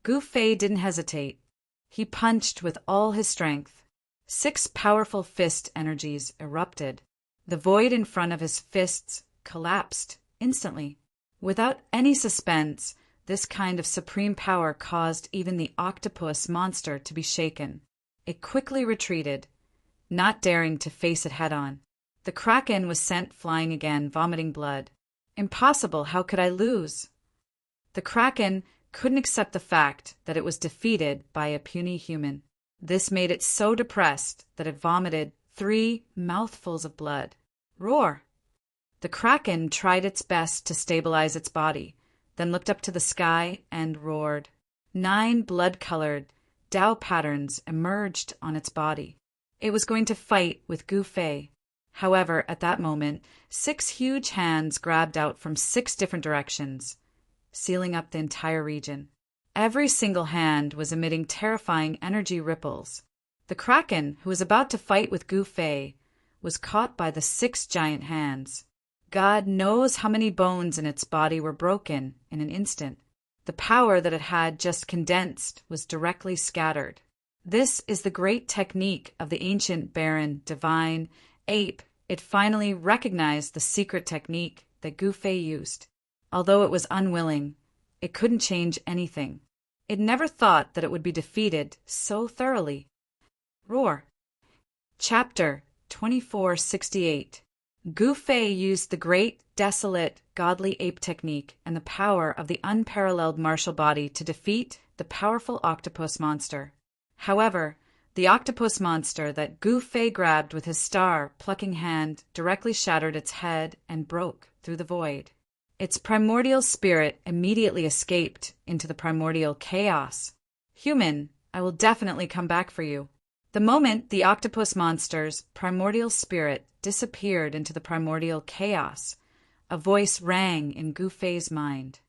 Gu Fei didn't hesitate. He punched with all his strength. 6 powerful fist energies erupted. The void in front of his fists collapsed instantly. Without any suspense, this kind of supreme power caused even the octopus monster to be shaken. It quickly retreated, not daring to face it head-on. The kraken was sent flying again, vomiting blood. Impossible, how could I lose? The kraken couldn't accept the fact that it was defeated by a puny human. This made it so depressed that it vomited 3 mouthfuls of blood. Roar! The kraken tried its best to stabilize its body, then looked up to the sky and roared. 9 blood-colored Tao patterns emerged on its body. It was going to fight with Gu Fei. However, at that moment, 6 huge hands grabbed out from 6 different directions, sealing up the entire region. Every single hand was emitting terrifying energy ripples. The kraken, who was about to fight with Gu Fei, was caught by the 6 giant hands. God knows how many bones in its body were broken in an instant. The power that it had just condensed was directly scattered. This is the great technique of the ancient Baron Divine Ape. It finally recognized the secret technique that Gu Fei used. Although it was unwilling, it couldn't change anything. It never thought that it would be defeated so thoroughly. Roar! Chapter 2468. Gu Fei used the great, desolate, godly ape technique and the power of the unparalleled martial body to defeat the powerful octopus monster. However, the octopus monster that Gu Fei grabbed with his star-plucking hand directly shattered its head and broke through the void. Its primordial spirit immediately escaped into the primordial chaos. Human, I will definitely come back for you. The moment the octopus monster's primordial spirit disappeared into the primordial chaos, a voice rang in Gu Fei's mind.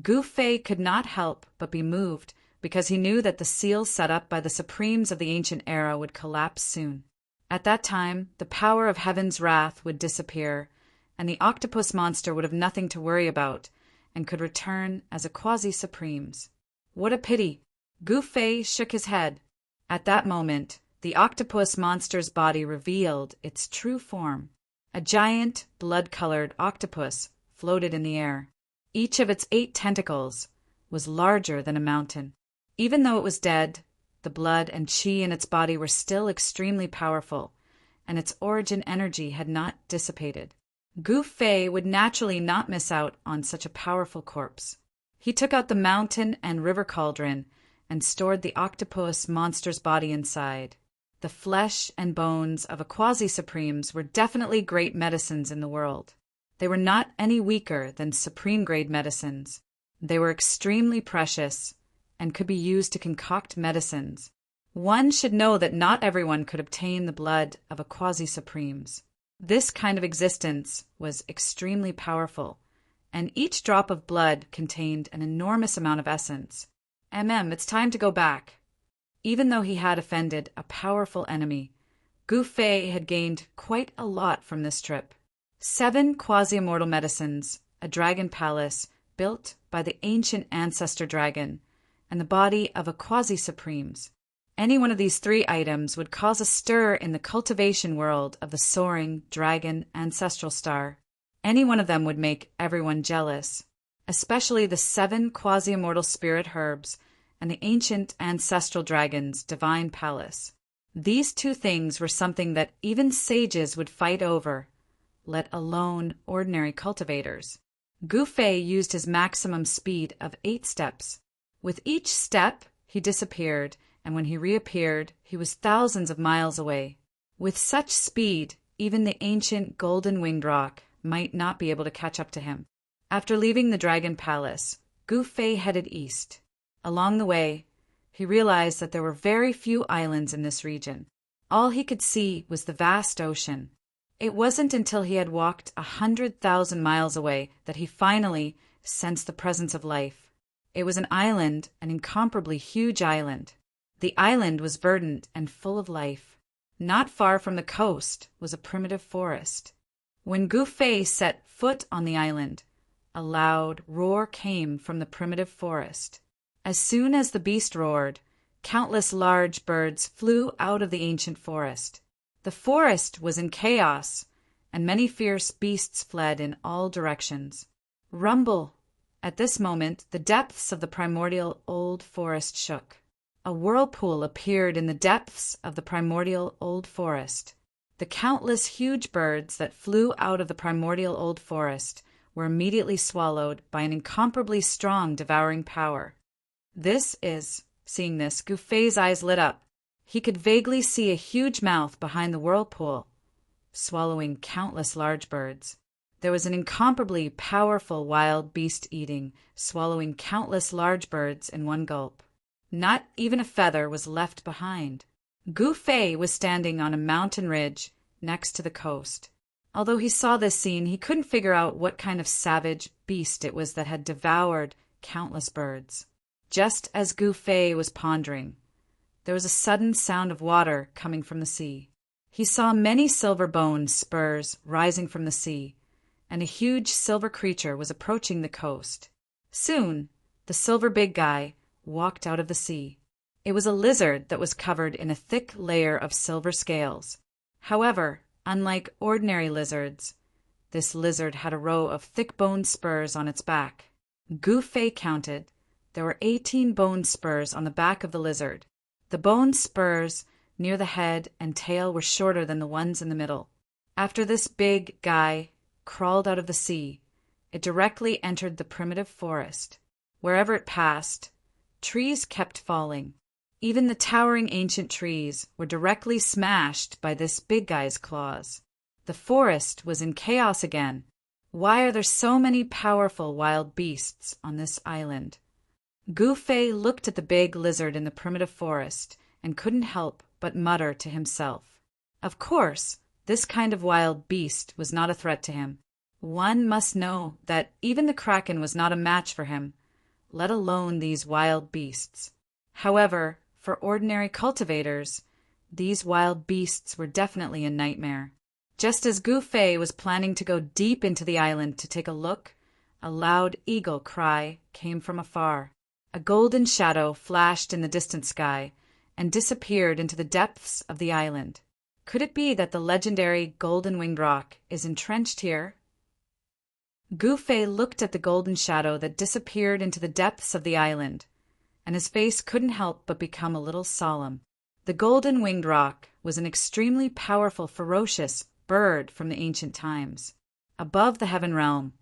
Gu Fei could not help but be moved because he knew that the seal set up by the supremes of the ancient era would collapse soon. At that time, the power of heaven's wrath would disappear, and the octopus monster would have nothing to worry about and could return as a quasi-supremes. What a pity! Gu Fei shook his head. At that moment, the octopus monster's body revealed its true form. A giant, blood-colored octopus floated in the air. Each of its 8 tentacles was larger than a mountain. Even though it was dead, the blood and qi in its body were still extremely powerful, and its origin energy had not dissipated. Gu Fei would naturally not miss out on such a powerful corpse. He took out the mountain and river cauldron and stored the octopus monster's body inside. The flesh and bones of a quasi-supremes were definitely great medicines in the world. They were not any weaker than supreme-grade medicines. They were extremely precious and could be used to concoct medicines. One should know that not everyone could obtain the blood of a quasi-supremes. This kind of existence was extremely powerful, and each drop of blood contained an enormous amount of essence. It's time to go back. Even though he had offended a powerful enemy, Gu Fei had gained quite a lot from this trip. 7 quasi-immortal medicines, a dragon palace built by the ancient ancestor dragon, and the body of a quasi-supremes. Any one of these 3 items would cause a stir in the cultivation world of the soaring dragon ancestral star. Any one of them would make everyone jealous, especially the 7 quasi-immortal spirit herbs and the ancient ancestral dragon's divine palace. These 2 things were something that even sages would fight over, let alone ordinary cultivators. Gu Fei used his maximum speed of 8 steps. With each step, he disappeared, and when he reappeared, he was thousands of miles away. With such speed, even the ancient golden-winged rock might not be able to catch up to him. After leaving the dragon palace, Gu Fei headed east. Along the way, he realized that there were very few islands in this region. All he could see was the vast ocean. It wasn't until he had walked 100,000 miles away that he finally sensed the presence of life. It was an island, an incomparably huge island. The island was verdant and full of life. Not far from the coast was a primitive forest. When Gu Fei set foot on the island, a loud roar came from the primitive forest. As soon as the beast roared, countless large birds flew out of the ancient forest. The forest was in chaos, and many fierce beasts fled in all directions. Rumble! At this moment, the depths of the primordial old forest shook. A whirlpool appeared in the depths of the primordial old forest. The countless huge birds that flew out of the primordial old forest were immediately swallowed by an incomparably strong devouring power. Seeing this, Gu Fei's eyes lit up. He could vaguely see a huge mouth behind the whirlpool, swallowing countless large birds. There was an incomparably powerful wild beast eating, swallowing countless large birds in one gulp. Not even a feather was left behind. Gu Fei was standing on a mountain ridge next to the coast. Although he saw this scene, he couldn't figure out what kind of savage beast it was that had devoured countless birds. Just as Gu Fei was pondering, there was a sudden sound of water coming from the sea. He saw many silver-boned spurs rising from the sea, and a huge silver creature was approaching the coast. Soon, the silver big guy walked out of the sea. It was a lizard that was covered in a thick layer of silver scales. However, unlike ordinary lizards, this lizard had a row of thick-boned spurs on its back. Gu Fei counted. There were 18 bone spurs on the back of the lizard. The bone spurs near the head and tail were shorter than the ones in the middle. After this big guy crawled out of the sea, it directly entered the primitive forest. Wherever it passed, trees kept falling. Even the towering ancient trees were directly smashed by this big guy's claws. The forest was in chaos again. Why are there so many powerful wild beasts on this island? Gu Fei looked at the big lizard in the primitive forest and couldn't help but mutter to himself. Of course, this kind of wild beast was not a threat to him. One must know that even the kraken was not a match for him, let alone these wild beasts. However, for ordinary cultivators, these wild beasts were definitely a nightmare. Just as Gu Fei was planning to go deep into the island to take a look, a loud eagle cry came from afar. A golden shadow flashed in the distant sky and disappeared into the depths of the island. Could it be that the legendary golden-winged rock is entrenched here? Gu Fei looked at the golden shadow that disappeared into the depths of the island, and his face couldn't help but become a little solemn. The golden-winged rock was an extremely powerful, ferocious bird from the ancient times. Above the heaven realm,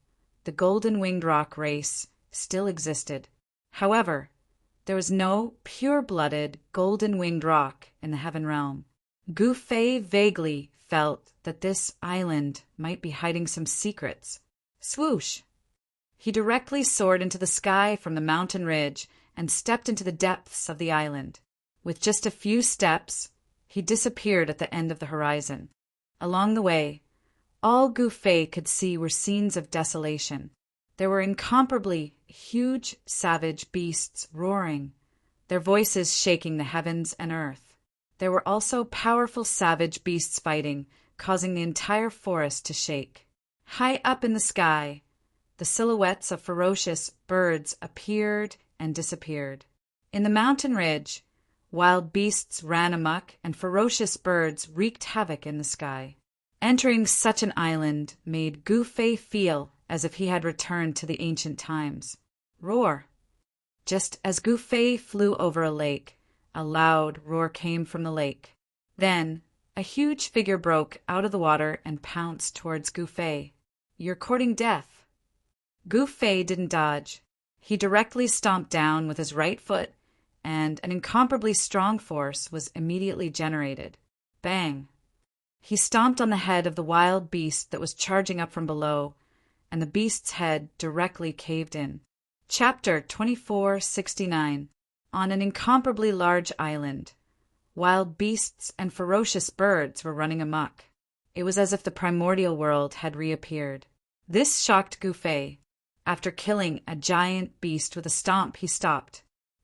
the golden-winged rock race still existed. However, there was no pure-blooded golden-winged rock in the heaven realm. Gu Fei vaguely felt that this island might be hiding some secrets. Swoosh! He directly soared into the sky from the mountain ridge and stepped into the depths of the island. With just a few steps, he disappeared at the end of the horizon. Along the way, all Gu Fei could see were scenes of desolation. There were incomparably huge, savage beasts roaring, their voices shaking the heavens and earth. There were also powerful savage beasts fighting, causing the entire forest to shake. High up in the sky, the silhouettes of ferocious birds appeared and disappeared. In the mountain ridge, wild beasts ran amok and ferocious birds wreaked havoc in the sky. Entering such an island made Gu Fei feel as if he had returned to the ancient times. Roar! Just as Gu Fei flew over a lake, a loud roar came from the lake. Then, a huge figure broke out of the water and pounced towards Gu Fei. You're courting death. Gu Fei didn't dodge. He directly stomped down with his right foot, and an incomparably strong force was immediately generated. Bang! He stomped on the head of the wild beast that was charging up from below, and the beast's head directly caved in. Chapter 2469. On an incomparably large island, wild beasts and ferocious birds were running amok. It was as if the primordial world had reappeared. This shocked Gu Fei. After killing a giant beast with a stomp, he stopped.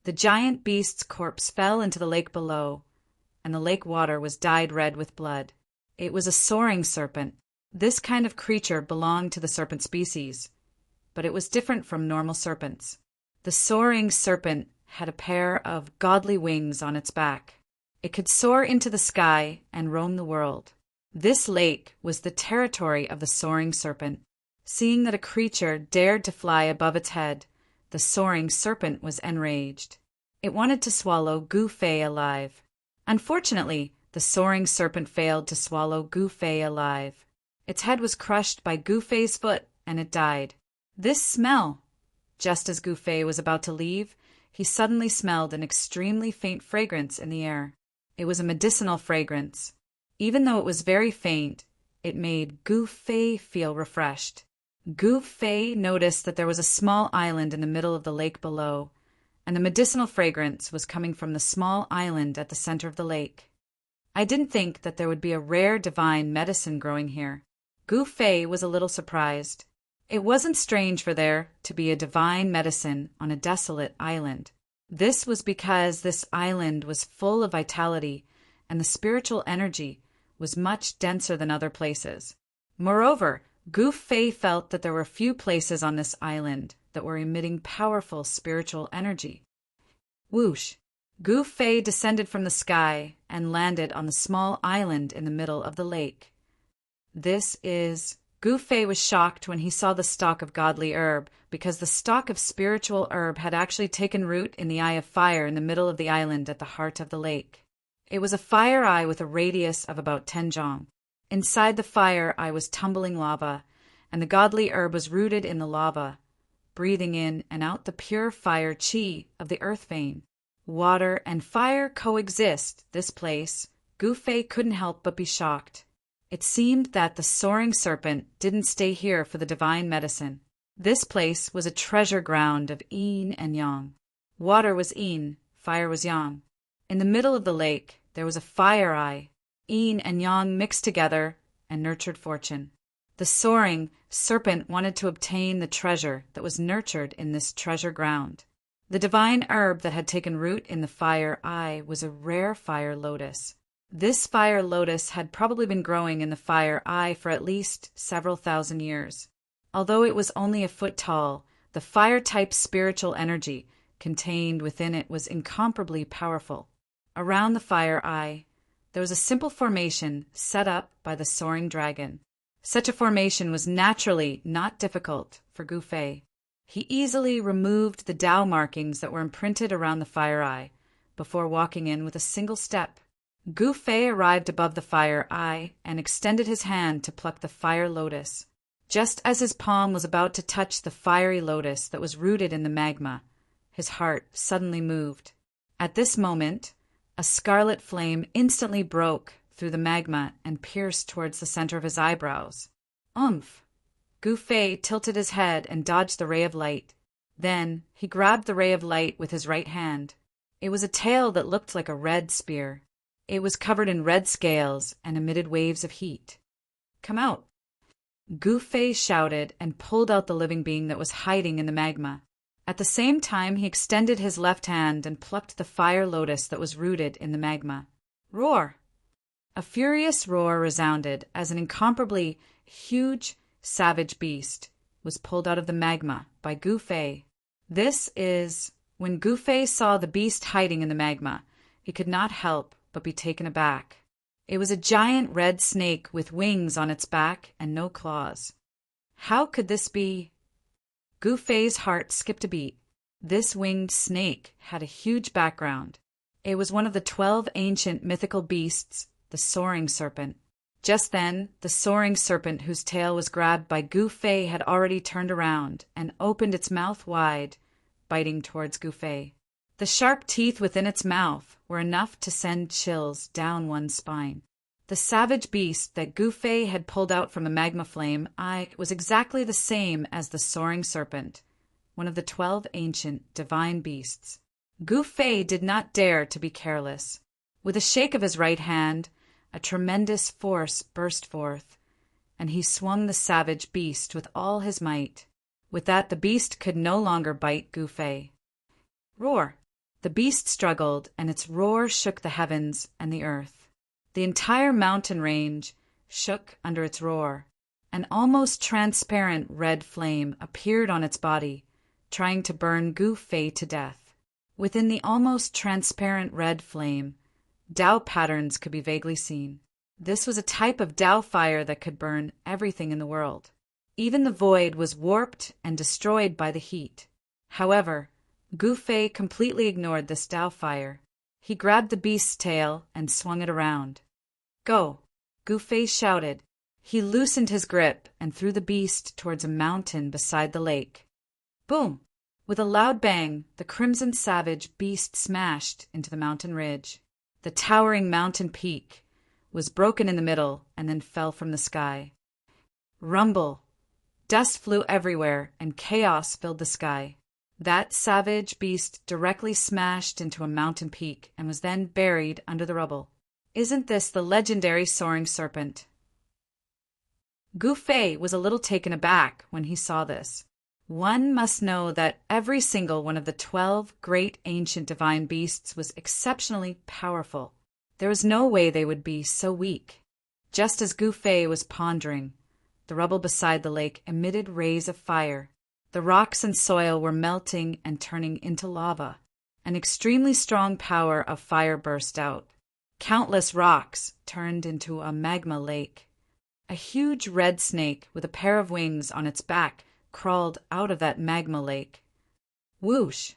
The giant beast's corpse fell into the lake below, and the lake water was dyed red with blood. It was a soaring serpent. This kind of creature belonged to the serpent species, but it was different from normal serpents. The soaring serpent had a pair of godly wings on its back. It could soar into the sky and roam the world. This lake was the territory of the soaring serpent. Seeing that a creature dared to fly above its head, the soaring serpent was enraged. It wanted to swallow Gu Fei alive. Unfortunately, the soaring serpent failed to swallow Gu Fei alive. Its head was crushed by Gu Fei's foot, and it died. This smell! Just as Gu Fei was about to leave, he suddenly smelled an extremely faint fragrance in the air. It was a medicinal fragrance. Even though it was very faint, it made Gu Fei feel refreshed. Gu Fei noticed that there was a small island in the middle of the lake below, and the medicinal fragrance was coming from the small island at the center of the lake. I didn't think that there would be a rare divine medicine growing here. Gu Fei was a little surprised. It wasn't strange for there to be a divine medicine on a desolate island. This was because this island was full of vitality, and the spiritual energy was much denser than other places. Moreover, Gu Fei felt that there were few places on this island that were emitting powerful spiritual energy. Whoosh! Gu Fei descended from the sky and landed on the small island in the middle of the lake. Gu Fei was shocked when he saw the stalk of godly herb, because the stalk of spiritual herb had actually taken root in the eye of fire in the middle of the island at the heart of the lake. It was a fire eye with a radius of about 10 zhang. Inside the fire eye was tumbling lava, and the godly herb was rooted in the lava, breathing in and out the pure fire qi of the earth vein. Water and fire coexist this place. Gu Fei couldn't help but be shocked. It seemed that the soaring serpent didn't stay here for the divine medicine. This place was a treasure ground of yin and yang. Water was yin, fire was yang. In the middle of the lake, there was a fire eye. Yin and yang mixed together and nurtured fortune. The soaring serpent wanted to obtain the treasure that was nurtured in this treasure ground. The divine herb that had taken root in the fire eye was a rare fire lotus. This fire lotus had probably been growing in the fire eye for at least several thousand years. Although it was only a foot tall, the fire-type spiritual energy contained within it was incomparably powerful. Around the fire eye, there was a simple formation set up by the soaring dragon. Such a formation was naturally not difficult for Gu Fei. He easily removed the Tao markings that were imprinted around the fire eye before walking in with a single step. Gu Fei arrived above the fire eye and extended his hand to pluck the fire lotus. Just as his palm was about to touch the fiery lotus that was rooted in the magma, his heart suddenly moved. At this moment, a scarlet flame instantly broke through the magma and pierced towards the center of his eyebrows. Umph! Gu Fei tilted his head and dodged the ray of light. Then he grabbed the ray of light with his right hand. It was a tail that looked like a red spear. It was covered in red scales and emitted waves of heat. "Come out!" Gu Fei shouted and pulled out the living being that was hiding in the magma. At the same time, he extended his left hand and plucked the fire lotus that was rooted in the magma. Roar! A furious roar resounded as an incomparably huge, savage beast was pulled out of the magma by Gu Fei. When Gu Fei saw the beast hiding in the magma, he could not help but be taken aback. It was a giant red snake with wings on its back and no claws. How could this be? Gu Fei's heart skipped a beat. This winged snake had a huge background. It was one of the 12 ancient mythical beasts, the soaring serpent. Just then, the soaring serpent whose tail was grabbed by Gu Fei had already turned around and opened its mouth wide, biting towards Gu Fei. The sharp teeth within its mouth were enough to send chills down one's spine. The savage beast that Gu Fei had pulled out from the magma flame was exactly the same as the soaring serpent, one of the 12 ancient divine beasts. Gu Fei did not dare to be careless. With a shake of his right hand, a tremendous force burst forth, and he swung the savage beast with all his might. With that, the beast could no longer bite Gu Fei. Roar! The beast struggled, and its roar shook the heavens and the earth. The entire mountain range shook under its roar. An almost transparent red flame appeared on its body, trying to burn Gu Fei to death. Within the almost transparent red flame, Tao patterns could be vaguely seen. This was a type of Tao fire that could burn everything in the world. Even the void was warped and destroyed by the heat. However, Gu Fei completely ignored this Tao fire. He grabbed the beast's tail and swung it around. "Go!" Gu Fei shouted. He loosened his grip and threw the beast towards a mountain beside the lake. Boom! With a loud bang, the crimson savage beast smashed into the mountain ridge. The towering mountain peak was broken in the middle and then fell from the sky. Rumble! Dust flew everywhere and chaos filled the sky. That savage beast directly smashed into a mountain peak and was then buried under the rubble. Isn't this the legendary soaring serpent? Gu Fei was a little taken aback when he saw this. One must know that every single one of the 12 great ancient divine beasts was exceptionally powerful. There was no way they would be so weak. Just as Gu Fei was pondering, the rubble beside the lake emitted rays of fire. The rocks and soil were melting and turning into lava. An extremely strong power of fire burst out. Countless rocks turned into a magma lake. A huge red snake with a pair of wings on its back crawled out of that magma lake. Whoosh!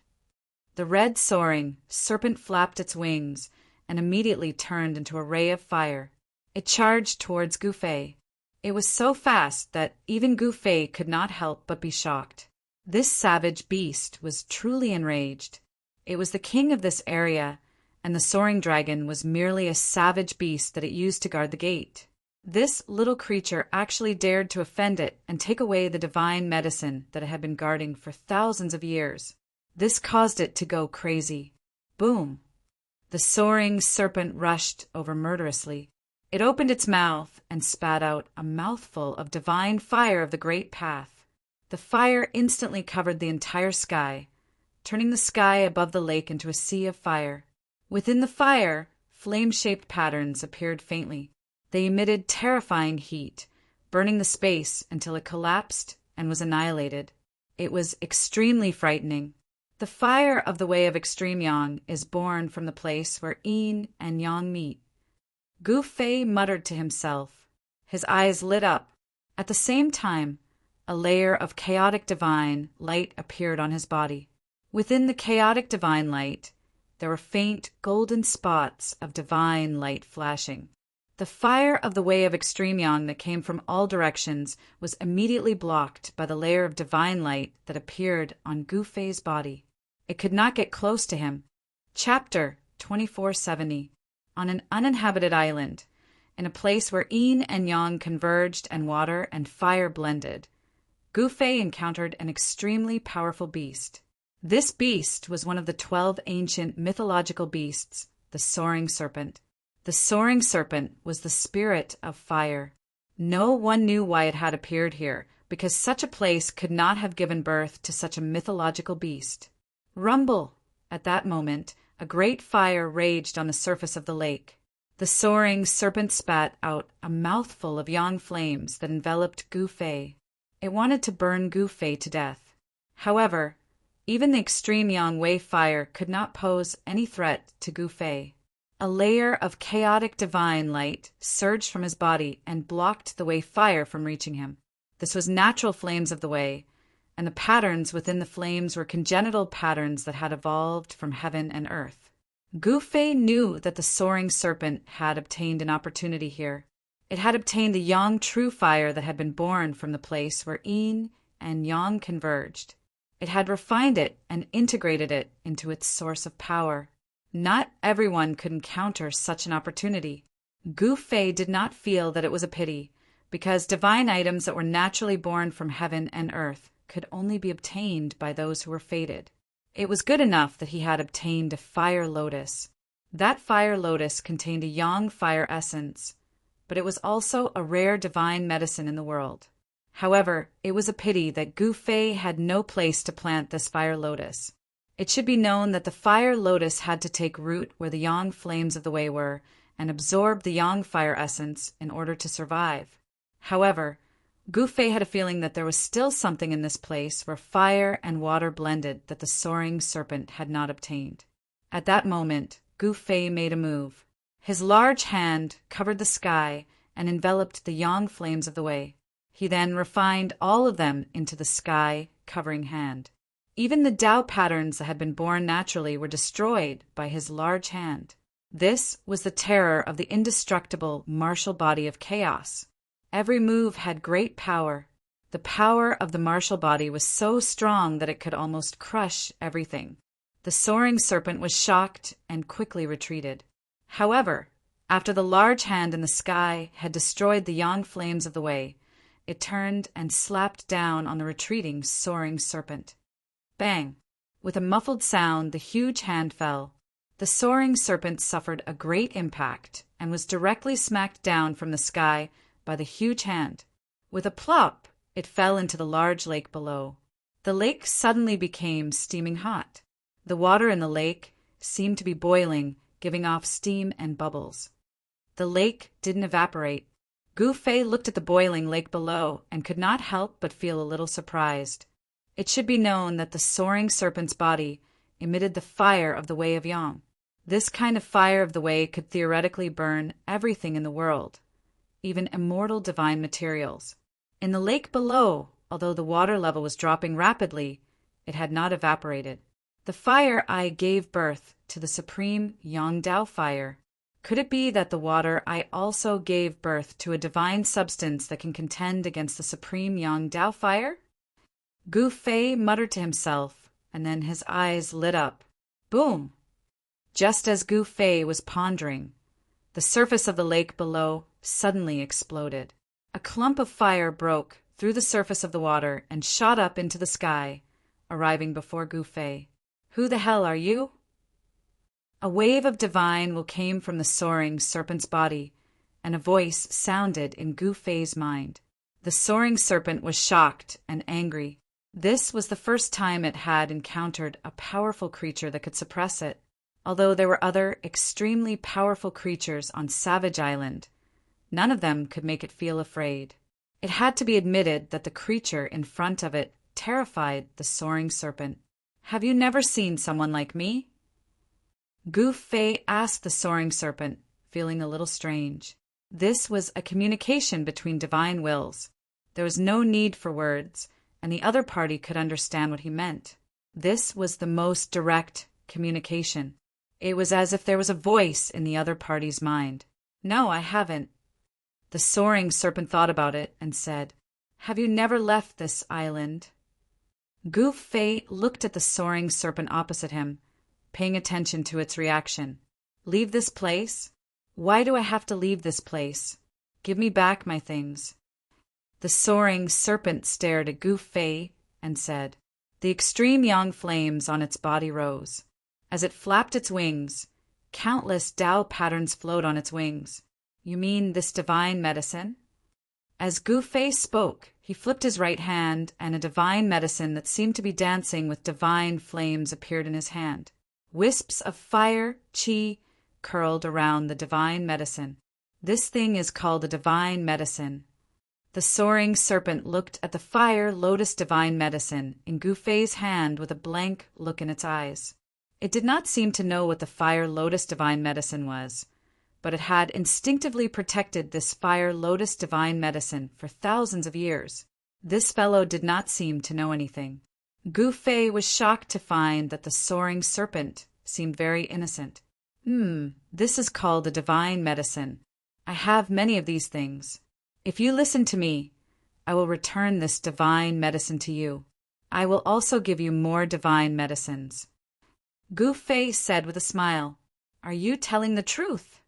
The red soaring serpent flapped its wings and immediately turned into a ray of fire. It charged towards Gu Fei. It was so fast that even Gu Fei could not help but be shocked. This savage beast was truly enraged. It was the king of this area, and the soaring dragon was merely a savage beast that it used to guard the gate. This little creature actually dared to offend it and take away the divine medicine that it had been guarding for thousands of years. This caused it to go crazy. Boom! The soaring serpent rushed over murderously. It opened its mouth and spat out a mouthful of divine fire of the great path. The fire instantly covered the entire sky, turning the sky above the lake into a sea of fire. Within the fire, flame-shaped patterns appeared faintly. They emitted terrifying heat, burning the space until it collapsed and was annihilated. It was extremely frightening. The fire of the way of extreme yang is born from the place where yin and yang meet. Gu Fei muttered to himself. His eyes lit up. At the same time, a layer of chaotic divine light appeared on his body. Within the chaotic divine light, there were faint golden spots of divine light flashing. The fire of the way of extreme yang that came from all directions was immediately blocked by the layer of divine light that appeared on Gu Fei's body. It could not get close to him. Chapter 2470. On an uninhabited island, in a place where yin and yang converged and water and fire blended, Gu Fei encountered an extremely powerful beast. This beast was one of the 12 ancient mythological beasts, the soaring serpent. The soaring serpent was the spirit of fire. No one knew why it had appeared here, because such a place could not have given birth to such a mythological beast. Rumble! At that moment, a great fire raged on the surface of the lake. The soaring serpent spat out a mouthful of yang flames that enveloped Gu Fei. It wanted to burn Gu Fei to death. However, even the extreme yang wei fire could not pose any threat to Gu Fei. A layer of chaotic divine light surged from his body and blocked the wei fire from reaching him. This was natural flames of the wei, and the patterns within the flames were congenital patterns that had evolved from heaven and earth. Gu Fei knew that the soaring serpent had obtained an opportunity here. It had obtained the yang true fire that had been born from the place where yin and yang converged. It had refined it and integrated it into its source of power. Not everyone could encounter such an opportunity. Gu Fei did not feel that it was a pity, because divine items that were naturally born from heaven and earth could only be obtained by those who were fated. It was good enough that he had obtained a fire lotus. That fire lotus contained a yang fire essence, but it was also a rare divine medicine in the world. However, it was a pity that Gu Fei had no place to plant this fire lotus. It should be known that the fire lotus had to take root where the yang flames of the way were and absorb the yang fire essence in order to survive. However, Gu Fei had a feeling that there was still something in this place where fire and water blended that the soaring serpent had not obtained. At that moment, Gu Fei made a move. His large hand covered the sky and enveloped the yang flames of the way. He then refined all of them into the sky-covering hand. Even the Tao patterns that had been born naturally were destroyed by his large hand. This was the terror of the indestructible martial body of chaos. Every move had great power. The power of the martial body was so strong that it could almost crush everything. The soaring serpent was shocked and quickly retreated. However, after the large hand in the sky had destroyed the yang flames of the way, it turned and slapped down on the retreating soaring serpent. Bang! With a muffled sound, the huge hand fell. The soaring serpent suffered a great impact and was directly smacked down from the sky by the huge hand. With a plop, it fell into the large lake below. The lake suddenly became steaming hot. The water in the lake seemed to be boiling, giving off steam and bubbles. The lake didn't evaporate. Gu Fei looked at the boiling lake below and could not help but feel a little surprised. It should be known that the soaring serpent's body emitted the fire of the way of Yang. This kind of fire of the way could theoretically burn everything in the world, even immortal divine materials. In the lake below, although the water level was dropping rapidly, it had not evaporated. The fire I gave birth to the supreme Yang Dao fire. Could it be that the water I also gave birth to a divine substance that can contend against the supreme Yang Dao fire? Gu Fei muttered to himself, and then his eyes lit up. Boom! Just as Gu Fei was pondering, the surface of the lake below suddenly exploded. A clump of fire broke through the surface of the water and shot up into the sky, arriving before Gu Fei. Who the hell are you? A wave of divine will came from the soaring serpent's body, and a voice sounded in Gu Fei's mind. The soaring serpent was shocked and angry. This was the first time it had encountered a powerful creature that could suppress it. Although there were other extremely powerful creatures on Savage Island, none of them could make it feel afraid. It had to be admitted that the creature in front of it terrified the soaring serpent. Have you never seen someone like me? Gu Fei asked the soaring serpent, feeling a little strange. This was a communication between divine wills. There was no need for words, and the other party could understand what he meant. This was the most direct communication. It was as if there was a voice in the other party's mind. No, I haven't. The soaring serpent thought about it and said, Have you never left this island? Gu Fei looked at the soaring serpent opposite him, paying attention to its reaction. Leave this place? Why do I have to leave this place? Give me back my things. The soaring serpent stared at Gu Fei and said, The extreme yang flames on its body rose. As it flapped its wings, countless Tao patterns flowed on its wings. You mean this divine medicine? As Gu Fei spoke, he flipped his right hand, and a divine medicine that seemed to be dancing with divine flames appeared in his hand. Wisps of fire, qi, curled around the divine medicine. This thing is called a divine medicine. The soaring serpent looked at the fire lotus divine medicine in Gu Fei's hand with a blank look in its eyes. It did not seem to know what the fire lotus divine medicine was, but it had instinctively protected this fire lotus divine medicine for thousands of years. This fellow did not seem to know anything. Gu Fei was shocked to find that the soaring serpent seemed very innocent. This is called a divine medicine. I have many of these things. If you listen to me, I will return this divine medicine to you. I will also give you more divine medicines. Gu Fei said with a smile, Are you telling the truth?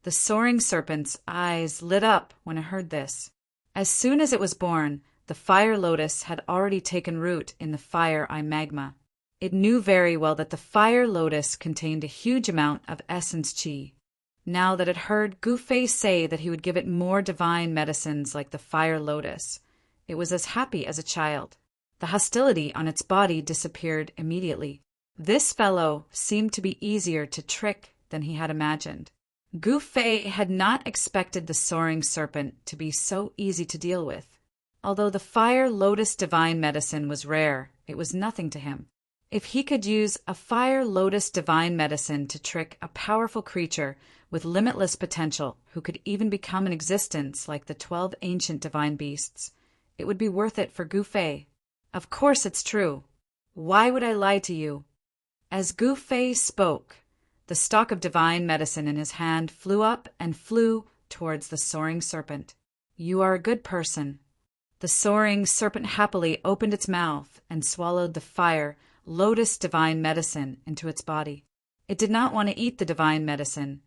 The soaring serpent's eyes lit up when it heard this. As soon as it was born, the fire lotus had already taken root in the fire eye magma. It knew very well that the fire lotus contained a huge amount of essence qi. Now that it heard Gu Fei say that he would give it more divine medicines like the fire lotus, it was as happy as a child. The hostility on its body disappeared immediately. This fellow seemed to be easier to trick than he had imagined. Gu Fei had not expected the soaring serpent to be so easy to deal with. Although the fire lotus divine medicine was rare, it was nothing to him. If he could use a fire lotus divine medicine to trick a powerful creature with limitless potential who could even become an existence like the 12 ancient divine beasts, it would be worth it for Gu Fei. Of course it's true. Why would I lie to you? As Gu Fei spoke, the stalk of divine medicine in his hand flew up and flew towards the soaring serpent. You are a good person. The soaring serpent happily opened its mouth and swallowed the fire lotus divine medicine into its body. It did not want to eat the divine medicine.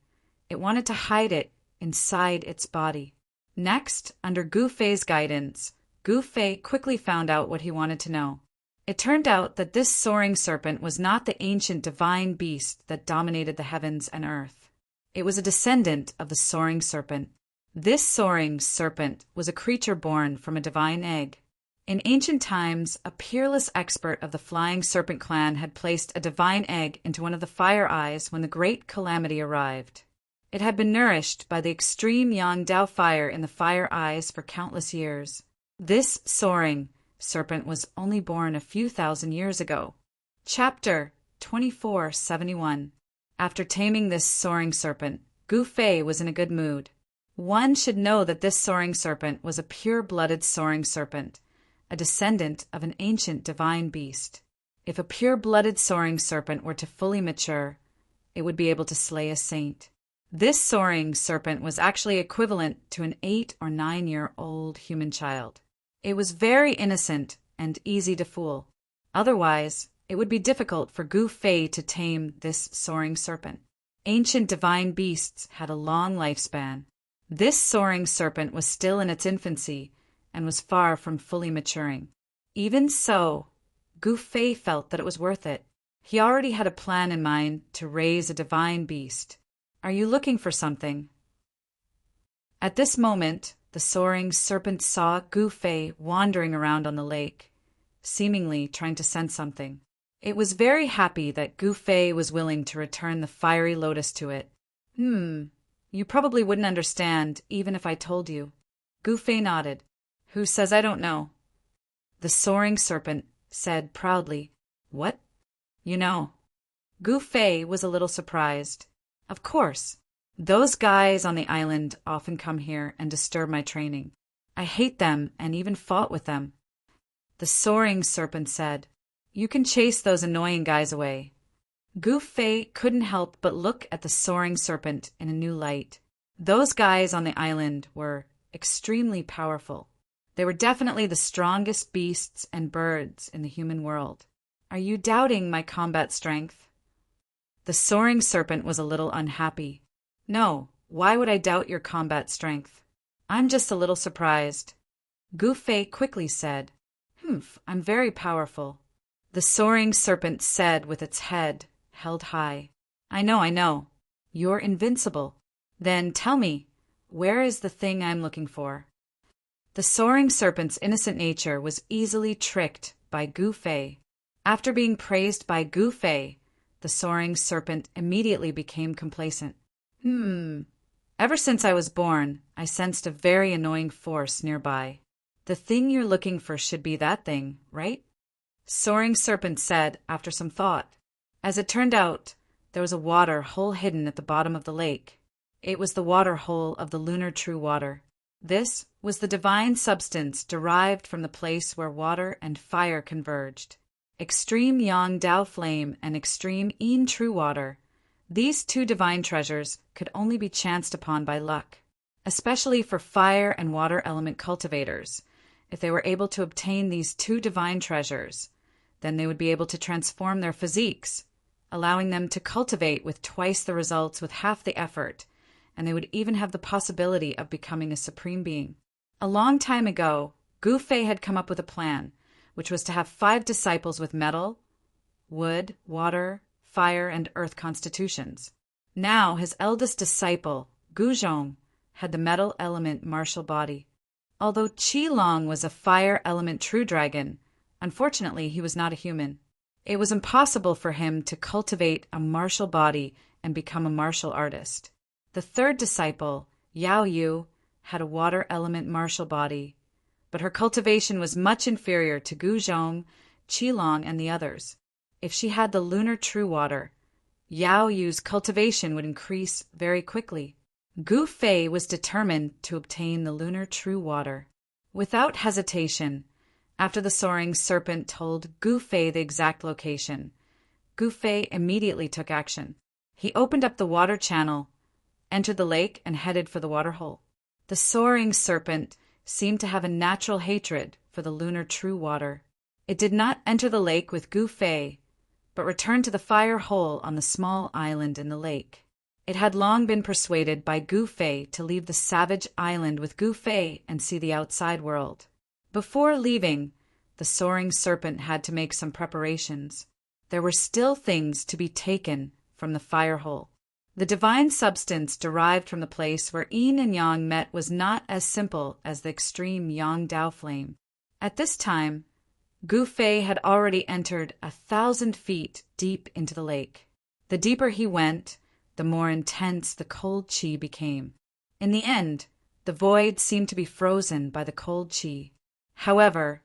It wanted to hide it inside its body. Next, under Gu Fei's guidance, Gu Fei quickly found out what he wanted to know. It turned out that this soaring serpent was not the ancient divine beast that dominated the heavens and earth. It was a descendant of the soaring serpent. This soaring serpent was a creature born from a divine egg. In ancient times, a peerless expert of the flying serpent clan had placed a divine egg into one of the fire eyes when the great calamity arrived. It had been nourished by the extreme yang dao fire in the fire eyes for countless years. This soaring serpent was only born a few thousand years ago. Chapter 2471. After taming this soaring serpent, Gu Fei was in a good mood. One should know that this soaring serpent was a pure-blooded soaring serpent, a descendant of an ancient divine beast. If a pure-blooded soaring serpent were to fully mature, it would be able to slay a saint. This soaring serpent was actually equivalent to an 8 or 9-year-old human child. It was very innocent and easy to fool. Otherwise, it would be difficult for Gu Fei to tame this soaring serpent. Ancient divine beasts had a long lifespan. This soaring serpent was still in its infancy and was far from fully maturing. Even so, Gu Fei felt that it was worth it. He already had a plan in mind to raise a divine beast. Are you looking for something? At this moment, the soaring serpent saw Gu Fei wandering around on the lake, seemingly trying to sense something. It was very happy that Gu Fei was willing to return the fiery lotus to it. You probably wouldn't understand even if I told you. Gu Fei nodded. Who says I don't know? The soaring serpent said proudly. What? You know. Gu Fei was a little surprised. Of course. Those guys on the island often come here and disturb my training. I hate them and even fought with them. The soaring serpent said, You can chase those annoying guys away. Gu Fei couldn't help but look at the soaring serpent in a new light. Those guys on the island were extremely powerful. They were definitely the strongest beasts and birds in the human world. Are you doubting my combat strength? The soaring serpent was a little unhappy. No, why would I doubt your combat strength? I'm just a little surprised. Gu Fei quickly said, I'm very powerful. The soaring serpent said with its head held high. I know. You're invincible. Then tell me, where is the thing I'm looking for? The soaring serpent's innocent nature was easily tricked by Gu Fei. After being praised by Gu Fei, the soaring serpent immediately became complacent. Ever since I was born, I sensed a very annoying force nearby. The thing you're looking for should be that thing, right? Soaring serpent said after some thought. As it turned out, there was a water hole hidden at the bottom of the lake. It was the water hole of the lunar true water. This was the divine substance derived from the place where water and fire converged. Extreme Yang Dao flame and extreme Yin true water. These two divine treasures could only be chanced upon by luck, especially for fire and water element cultivators. If they were able to obtain these two divine treasures, then they would be able to transform their physiques, allowing them to cultivate with twice the results with half the effort, and they would even have the possibility of becoming a supreme being. A long time ago, Gu Fei had come up with a plan, which was to have 5 disciples with metal, wood, water, fire, and earth constitutions. Now his eldest disciple, Gu Zhong, had the metal element martial body. Although Qi Long was a fire element true dragon, Unfortunately, he was not a human. It was impossible for him to cultivate a martial body and become a martial artist. The third disciple, Yao Yu, had a water element martial body, but her cultivation was much inferior to Gu Zhong, Qi Long, and the others. If she had the lunar true water, Yao Yu's cultivation would increase very quickly. Gu Fei was determined to obtain the lunar true water. Without hesitation, after the soaring serpent told Gu Fei the exact location, Gu Fei immediately took action. He opened up the water channel, entered the lake, and headed for the water hole. The soaring serpent seemed to have a natural hatred for the lunar true water. It did not enter the lake with Gu Fei, but returned to the fire hole on the small island in the lake. It had long been persuaded by Gu Fei to leave the savage island with Gu Fei and see the outside world. Before leaving, the soaring serpent had to make some preparations. There were still things to be taken from the fire hole. The divine substance derived from the place where yin and yang met was not as simple as the extreme yang Dao flame. At this time, Gu Fei had already entered 1,000 feet deep into the lake. The deeper he went, the more intense the cold qi became. In the end, the void seemed to be frozen by the cold qi. However,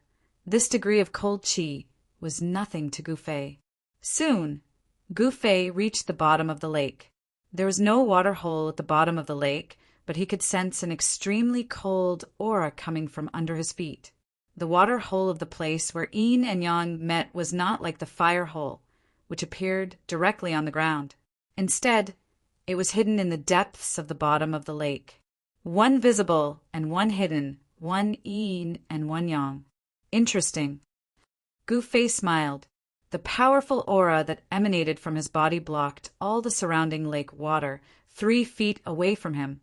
this degree of cold qi was nothing to Gu Fei. Soon, Gu Fei reached the bottom of the lake. There was no water hole at the bottom of the lake, but he could sense an extremely cold aura coming from under his feet. The water hole of the place where yin and yang met was not like the fire hole, which appeared directly on the ground. Instead, it was hidden in the depths of the bottom of the lake. One visible and one hidden, one yin and one yang. Interesting. Gu Fei smiled. The powerful aura that emanated from his body blocked all the surrounding lake water 3 feet away from him,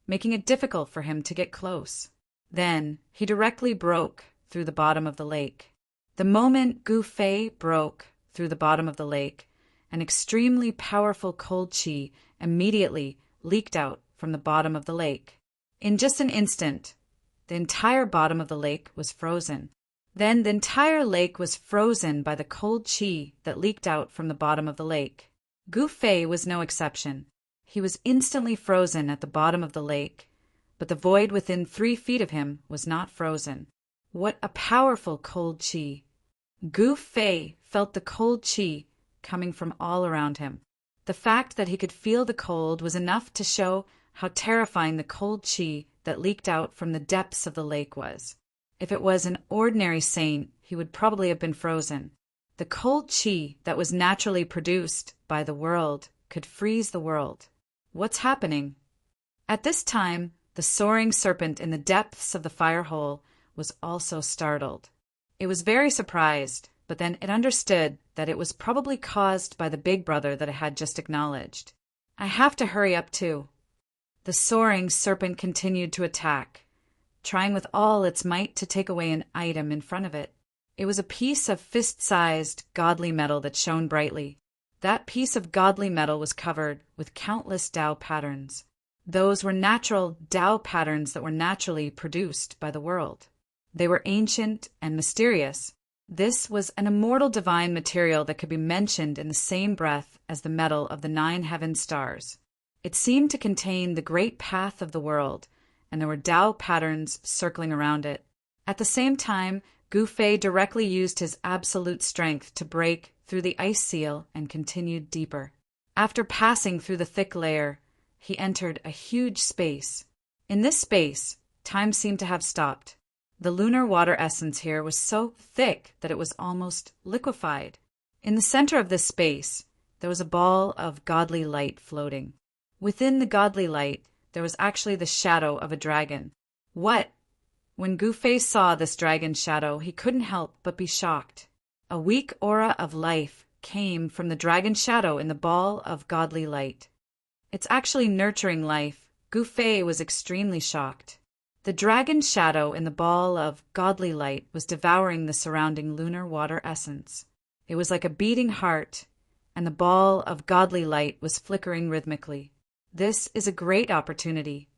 making it difficult for him to get close. Then he directly broke through the bottom of the lake. The moment Gu Fei broke through the bottom of the lake, an extremely powerful cold qi immediately leaked out from the bottom of the lake. In just an instant, the entire bottom of the lake was frozen. Then the entire lake was frozen by the cold qi that leaked out from the bottom of the lake. Gu Fei was no exception. He was instantly frozen at the bottom of the lake, but the void within 3 feet of him was not frozen. What a powerful cold qi! Gu Fei felt the cold qi coming from all around him. The fact that he could feel the cold was enough to show how terrifying the cold qi that leaked out from the depths of the lake was. If it was an ordinary saint, he would probably have been frozen. The cold qi that was naturally produced by the world could freeze the world. What's happening? At this time, the soaring serpent in the depths of the fire hole was also startled. It was very surprised, but then it understood that it was probably caused by the big brother that it had just acknowledged. I have to hurry up too. The soaring serpent continued to attack, trying with all its might to take away an item in front of it. It was a piece of fist-sized godly metal that shone brightly. That piece of godly metal was covered with countless Tao patterns. Those were natural Tao patterns that were naturally produced by the world. They were ancient and mysterious. This was an immortal divine material that could be mentioned in the same breath as the metal of the 9 heaven stars. It seemed to contain the great path of the world, and there were Tao patterns circling around it. At the same time, Gu Fei directly used his absolute strength to break through the ice seal and continued deeper. After passing through the thick layer, he entered a huge space. In this space, time seemed to have stopped. The lunar water essence here was so thick that it was almost liquefied. In the center of this space, there was a ball of godly light floating. Within the godly light, there was actually the shadow of a dragon. What? When Gu Fei saw this dragon shadow, he couldn't help but be shocked. A weak aura of life came from the dragon shadow in the ball of godly light. It's actually nurturing life. Gu Fei was extremely shocked. The dragon shadow in the ball of godly light was devouring the surrounding lunar water essence. It was like a beating heart, and the ball of godly light was flickering rhythmically. This is a great opportunity.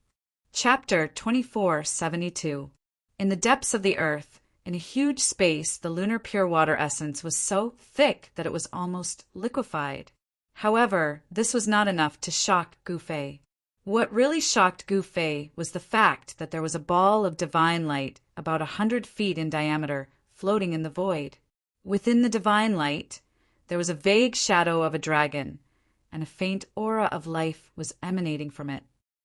Chapter 2472. In the depths of the earth, In a huge space, the lunar pure water essence was so thick that it was almost liquefied. However, this was not enough to shock Gu Fei. What really shocked Gu Fei was the fact that there was a ball of divine light about 100 feet in diameter floating in the void. Within the divine light, there was a vague shadow of a dragon, and a faint aura of life was emanating from it.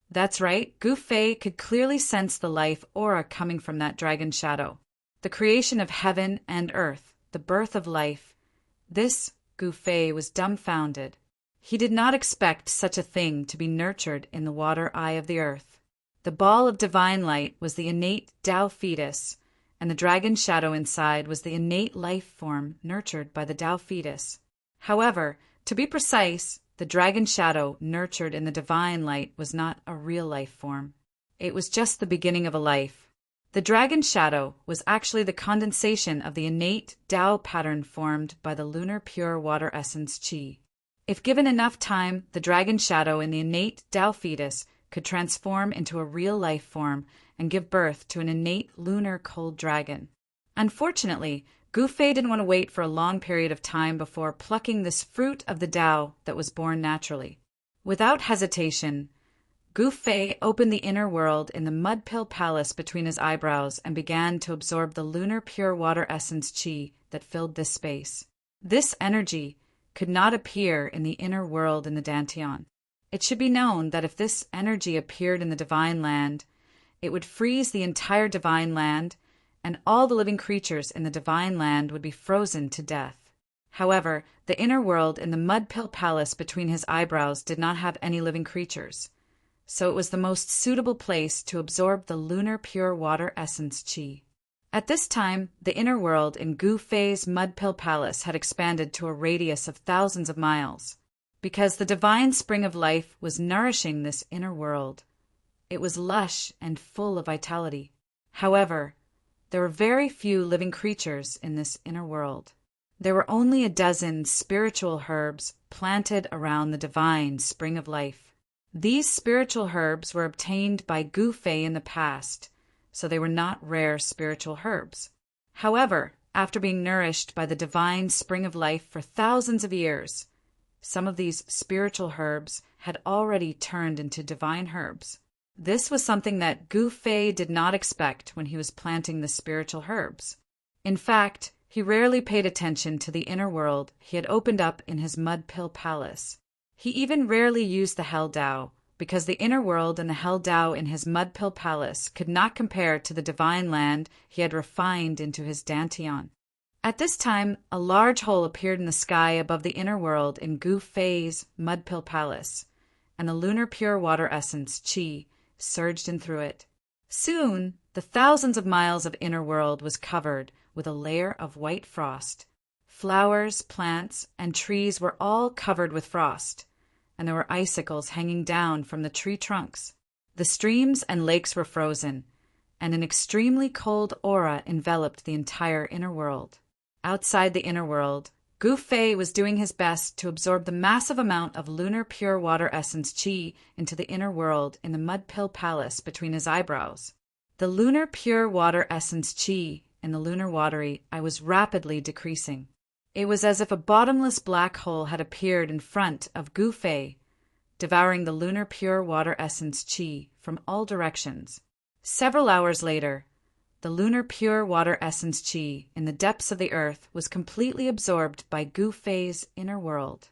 That's right, Gu Fei could clearly sense the life aura coming from that dragon shadow. The creation of heaven and earth, the birth of life. This Gu Fei was dumbfounded. He did not expect such a thing to be nurtured in the water eye of the earth. The ball of divine light was the innate Tao fetus, and the dragon shadow inside was the innate life form nurtured by the Tao fetus. However, to be precise, the dragon shadow nurtured in the divine light was not a real life form. It was just the beginning of a life. The dragon shadow was actually the condensation of the innate Tao pattern formed by the lunar pure water essence Qi. If given enough time, the dragon shadow in the innate Tao fetus could transform into a real life form and give birth to an innate lunar cold dragon. Unfortunately, Gu Fei didn't want to wait for a long period of time before plucking this fruit of the Tao that was born naturally. Without hesitation, Gu Fei opened the inner world in the mud pill palace between his eyebrows and began to absorb the lunar pure water essence Qi that filled this space. This energy could not appear in the inner world in the Dantian. It should be known that if this energy appeared in the divine land, it would freeze the entire divine land, and all the living creatures in the divine land would be frozen to death. However, the inner world in the mud pill palace between his eyebrows did not have any living creatures, so it was the most suitable place to absorb the lunar pure water essence Qi. At this time, the inner world in Gu Fei's mud pill palace had expanded to a radius of thousands of miles. Because the divine spring of life was nourishing this inner world, it was lush and full of vitality. However, there were very few living creatures in this inner world. There were only a dozen spiritual herbs planted around the divine spring of life. These spiritual herbs were obtained by Gu Fei in the past, so they were not rare spiritual herbs. However, after being nourished by the divine spring of life for thousands of years, some of these spiritual herbs had already turned into divine herbs. This was something that Gu Fei did not expect when he was planting the spiritual herbs. In fact, he rarely paid attention to the inner world he had opened up in his mud pill palace. He even rarely used the Hell Tao, because the inner world and the Hell Tao in his mud pill palace could not compare to the divine land he had refined into his Dantian. At this time, a large hole appeared in the sky above the inner world in Gu Fei's mud pill palace, and the lunar pure water essence, Qi, surged in through it. Soon, the thousands of miles of inner world was covered with a layer of white frost. Flowers, plants, and trees were all covered with frost, and there were icicles hanging down from the tree trunks. The streams and lakes were frozen, and an extremely cold aura enveloped the entire inner world. Outside the inner world, Gu Fei was doing his best to absorb the massive amount of lunar pure water essence Qi into the inner world in the mud pill palace between his eyebrows. The lunar pure water essence Qi in the lunar watery eye was rapidly decreasing. It was as if a bottomless black hole had appeared in front of Gu Fei, devouring the lunar pure water essence Qi from all directions. Several hours later, the lunar pure water essence Qi in the depths of the earth was completely absorbed by Gu Fei's inner world.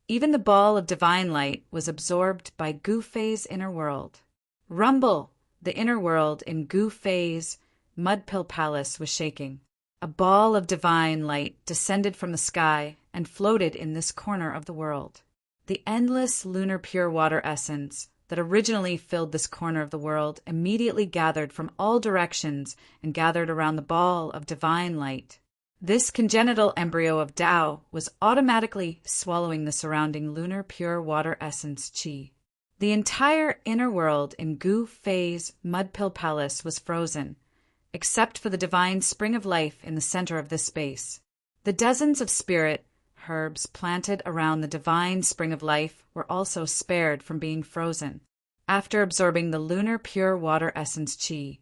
Even the ball of divine light was absorbed by Gu Fei's inner world. Rumble! The inner world in Gu Fei's mud pill palace was shaking. A ball of divine light descended from the sky and floated in this corner of the world. The endless lunar pure water essence that originally filled this corner of the world immediately gathered from all directions and gathered around the ball of divine light. This congenital embryo of Tao was automatically swallowing the surrounding lunar pure water essence Qi. The entire inner world in Gu Fei's mud pill palace was frozen, except for the divine spring of life in the center of this space. The dozens of spirit herbs planted around the divine spring of life were also spared from being frozen. After absorbing the lunar pure water essence Qi,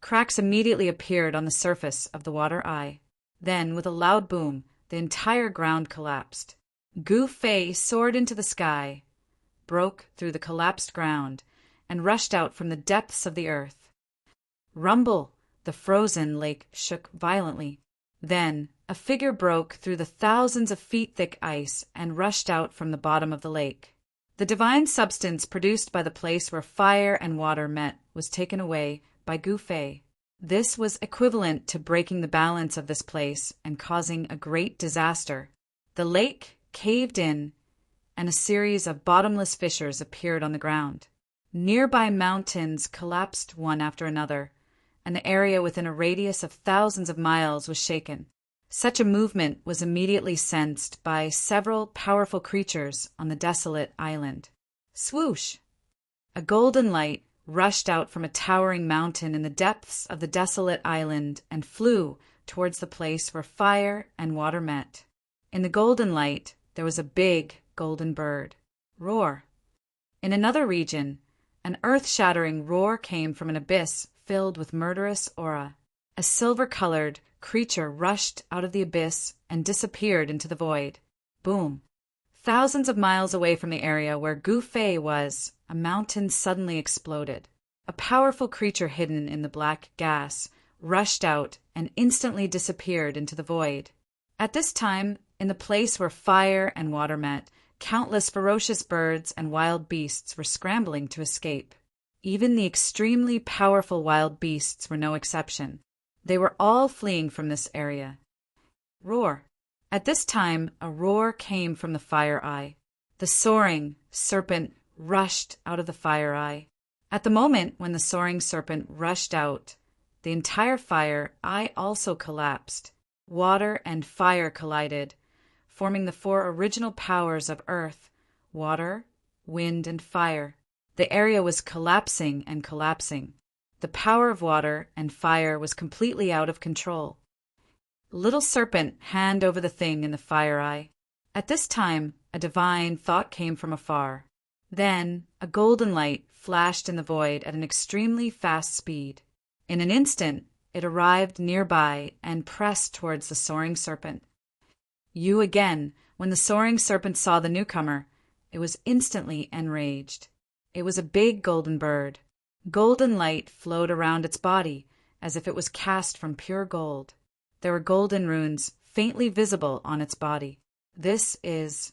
Cracks immediately appeared on the surface of the water eye. Then, with a loud boom, the entire ground collapsed. Gu Fei soared into the sky, broke through the collapsed ground, and rushed out from the depths of the earth. Rumble! The frozen lake shook violently. Then, a figure broke through the thousands of feet thick ice and rushed out from the bottom of the lake. The divine substance produced by the place where fire and water met was taken away by Gu Fei. This was equivalent to breaking the balance of this place and causing a great disaster. The lake caved in, and a series of bottomless fissures appeared on the ground. Nearby mountains collapsed one after another, and the area within a radius of thousands of miles was shaken. Such a movement was immediately sensed by several powerful creatures on the desolate island. Swoosh! A golden light rushed out from a towering mountain in the depths of the desolate island and flew towards the place where fire and water met. In the golden light, there was a big golden bird. Roar! In another region, an earth-shattering roar came from an abyss filled with murderous aura. A silver-colored creature rushed out of the abyss and disappeared into the void. Boom! Thousands of miles away from the area where Gu Fei was, a mountain suddenly exploded. A powerful creature hidden in the black gas rushed out and instantly disappeared into the void. At this time, in the place where fire and water met, countless ferocious birds and wild beasts were scrambling to escape. Even the extremely powerful wild beasts were no exception. They were all fleeing from this area. Roar! At this time, a roar came from the fire eye. The soaring serpent rushed out of the fire eye. At the moment when the soaring serpent rushed out, the entire fire eye also collapsed. Water and fire collided, forming the four original powers of earth, water, wind, and fire. The area was collapsing and collapsing. The power of water and fire was completely out of control. Little serpent, hand over the thing in the fire eye. At this time, a divine thought came from afar. Then, a golden light flashed in the void at an extremely fast speed. In an instant, it arrived nearby and pressed towards the soaring serpent. You again, when the soaring serpent saw the newcomer, it was instantly enraged. It was a big golden bird. Golden light flowed around its body as if it was cast from pure gold. There were golden runes faintly visible on its body. This is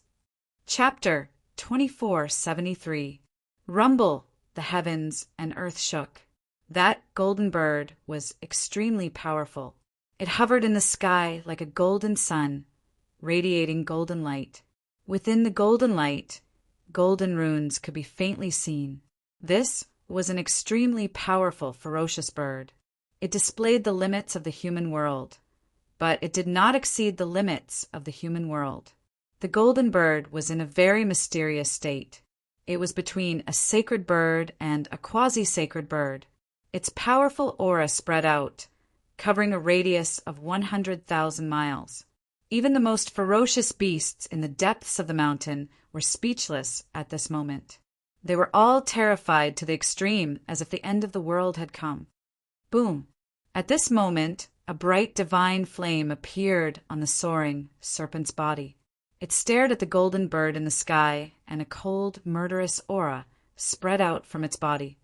Chapter 2473. Rumble! The heavens and earth shook. That golden bird was extremely powerful. It hovered in the sky like a golden sun, radiating golden light. Within the golden light, golden runes could be faintly seen. This was an extremely powerful, ferocious bird. It displayed the limits of the human world, but it did not exceed the limits of the human world. The golden bird was in a very mysterious state. It was between a sacred bird and a quasi-sacred bird. Its powerful aura spread out, covering a radius of 100,000 miles. Even the most ferocious beasts in the depths of the mountain were speechless at this moment. They were all terrified to the extreme, as if the end of the world had come. Boom! At this moment, a bright divine flame appeared on the soaring serpent's body. It stared at the golden bird in the sky, and a cold, murderous aura spread out from its body.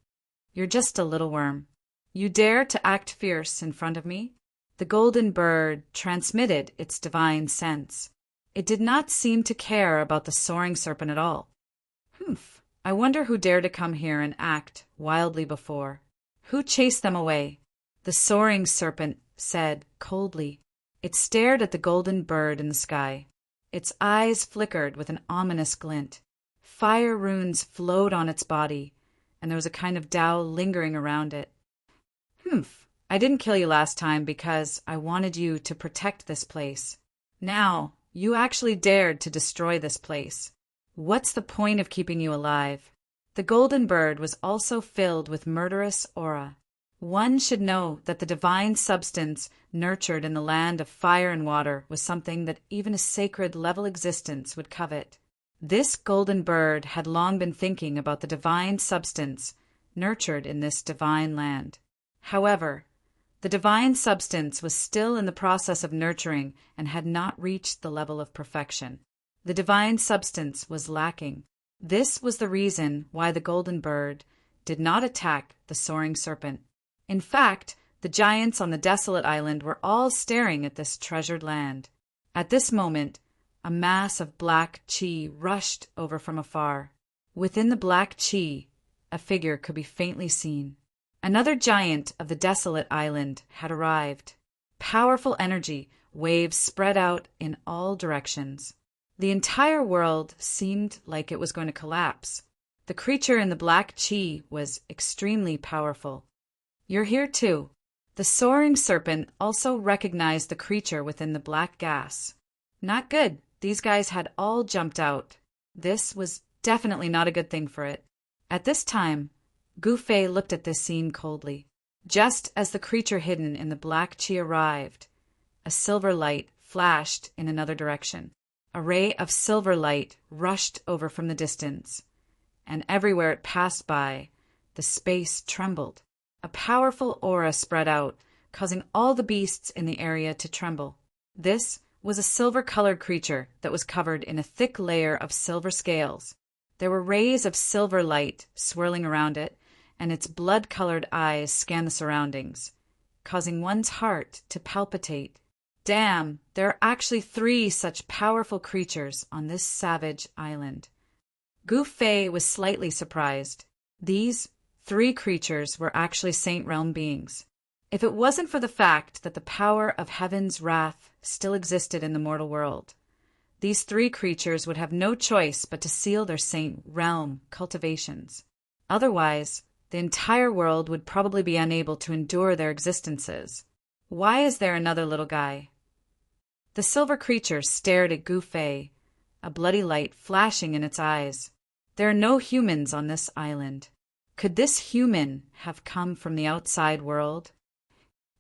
You're just a little worm. You dare to act fierce in front of me? The golden bird transmitted its divine sense. It did not seem to care about the soaring serpent at all. Humph! I wonder who dared to come here and act wildly before. Who chased them away? The soaring serpent said coldly. It stared at the golden bird in the sky. Its eyes flickered with an ominous glint. Fire runes flowed on its body, and there was a kind of Tao lingering around it. Humph! I didn't kill you last time because I wanted you to protect this place. Now, you actually dared to destroy this place. What's the point of keeping you alive? The golden bird was also filled with murderous aura. One should know that the divine substance nurtured in the land of fire and water was something that even a sacred level existence would covet. This golden bird had long been thinking about the divine substance nurtured in this divine land. However, The divine substance was still in the process of nurturing and had not reached the level of perfection. The divine substance was lacking. This was the reason why the golden bird did not attack the soaring serpent. In fact, the giants on the desolate island were all staring at this treasured land. At this moment, a mass of black chi rushed over from afar. Within the black chi, a figure could be faintly seen. Another giant of the desolate island had arrived. Powerful energy waves spread out in all directions. The entire world seemed like it was going to collapse. The creature in the black chi was extremely powerful. "You're here too." The soaring serpent also recognized the creature within the black gas. Not good. These guys had all jumped out. This was definitely not a good thing for it. At this time, Gu Fei looked at this scene coldly. Just as the creature hidden in the black chi arrived, a silver light flashed in another direction. A ray of silver light rushed over from the distance, and everywhere it passed by, the space trembled. A powerful aura spread out, causing all the beasts in the area to tremble. This was a silver-colored creature that was covered in a thick layer of silver scales. There were rays of silver light swirling around it, and its blood-colored eyes scanned the surroundings, causing one's heart to palpitate. Damn, there are actually 3 such powerful creatures on this savage island. Gu Fei was slightly surprised. These 3 creatures were actually Saint Realm beings. If it wasn't for the fact that the power of heaven's wrath still existed in the mortal world, these 3 creatures would have no choice but to seal their Saint Realm cultivations. Otherwise, the entire world would probably be unable to endure their existences. Why is there another little guy? The silver creature stared at Gu Fei, a bloody light flashing in its eyes. There are no humans on this island. Could this human have come from the outside world?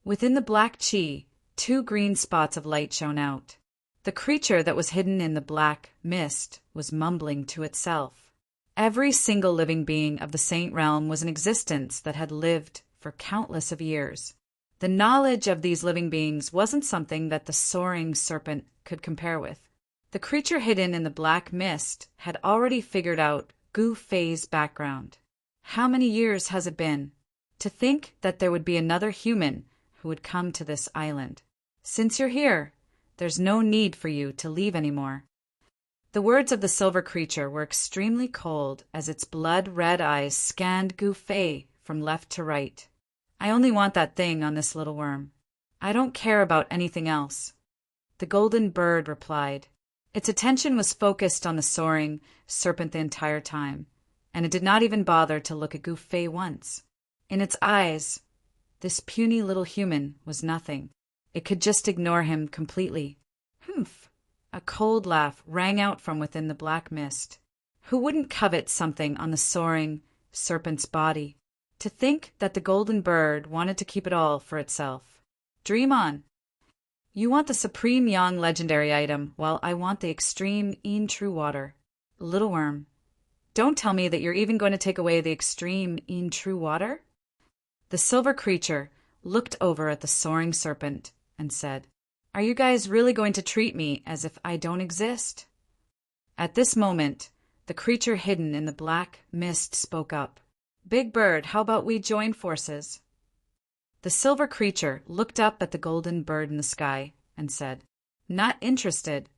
Within the black chi, 2 green spots of light shone out. The creature that was hidden in the black mist was mumbling to itself. Every single living being of the Saint Realm was in existence that had lived for countless of years. The knowledge of these living beings wasn't something that the soaring serpent could compare with. The creature hidden in the black mist had already figured out Gu Fei's background. How many years has it been? To think that there would be another human who would come to this island. Since you're here, there's no need for you to leave anymore. The words of the silver creature were extremely cold as its blood-red eyes scanned Gu Fei from left to right. "I only want that thing on this little worm. I don't care about anything else." The golden bird replied. Its attention was focused on the soaring serpent the entire time, and it did not even bother to look at Gu Fei once. In its eyes, this puny little human was nothing. It could just ignore him completely. Humph! A cold laugh rang out from within the black mist. Who wouldn't covet something on the soaring serpent's body? To think that the golden bird wanted to keep it all for itself. Dream on. You want the supreme Yang legendary item, while I want the extreme Yin True Water. Little worm, don't tell me that you're even going to take away the extreme Yin True Water? The silver creature looked over at the soaring serpent and said, "Are you guys really going to treat me as if I don't exist?" At this moment, the creature hidden in the black mist spoke up. "Big Bird, how about we join forces?" The silver creature looked up at the golden bird in the sky and said, "Not interested."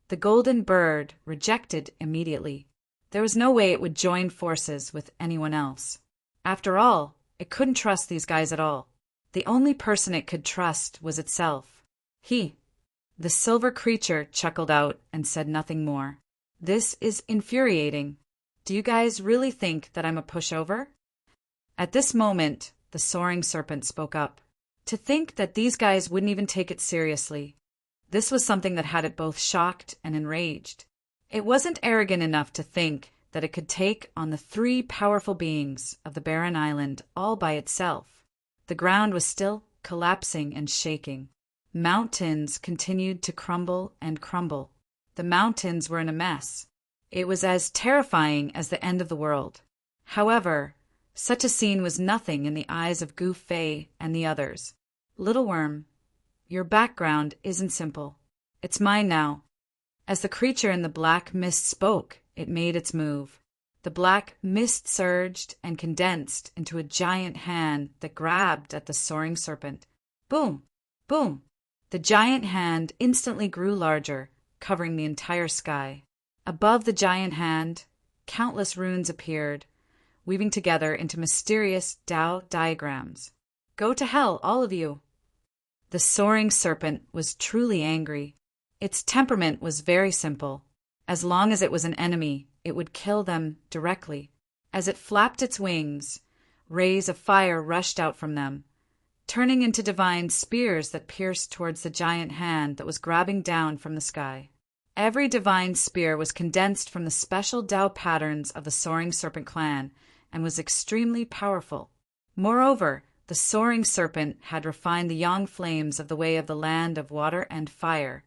The golden bird rejected immediately. There was no way it would join forces with anyone else. After all, it couldn't trust these guys at all. The only person it could trust was itself. The silver creature chuckled out and said nothing more. "This is infuriating. Do you guys really think that I'm a pushover?" At this moment, the soaring serpent spoke up. To think that these guys wouldn't even take it seriously. This was something that had it both shocked and enraged. It wasn't arrogant enough to think that it could take on the 3 powerful beings of the barren island all by itself. The ground was still collapsing and shaking. Mountains continued to crumble and crumble. The mountains were in a mess. It was as terrifying as the end of the world. However, such a scene was nothing in the eyes of Gu Fei and the others. Little worm, your background isn't simple. It's mine now. As the creature in the black mist spoke, it made its move. The black mist surged and condensed into a giant hand that grabbed at the soaring serpent. Boom! Boom! The giant hand instantly grew larger, covering the entire sky. Above the giant hand, countless runes appeared, weaving together into mysterious Tao diagrams. Go to hell, all of you! The soaring serpent was truly angry. Its temperament was very simple. As long as it was an enemy, it would kill them directly. As it flapped its wings, rays of fire rushed out from them, turning into divine spears that pierced towards the giant hand that was grabbing down from the sky. Every divine spear was condensed from the special Tao patterns of the Soaring Serpent clan and was extremely powerful. Moreover, the Soaring Serpent had refined the yang flames of the way of the land of water and fire,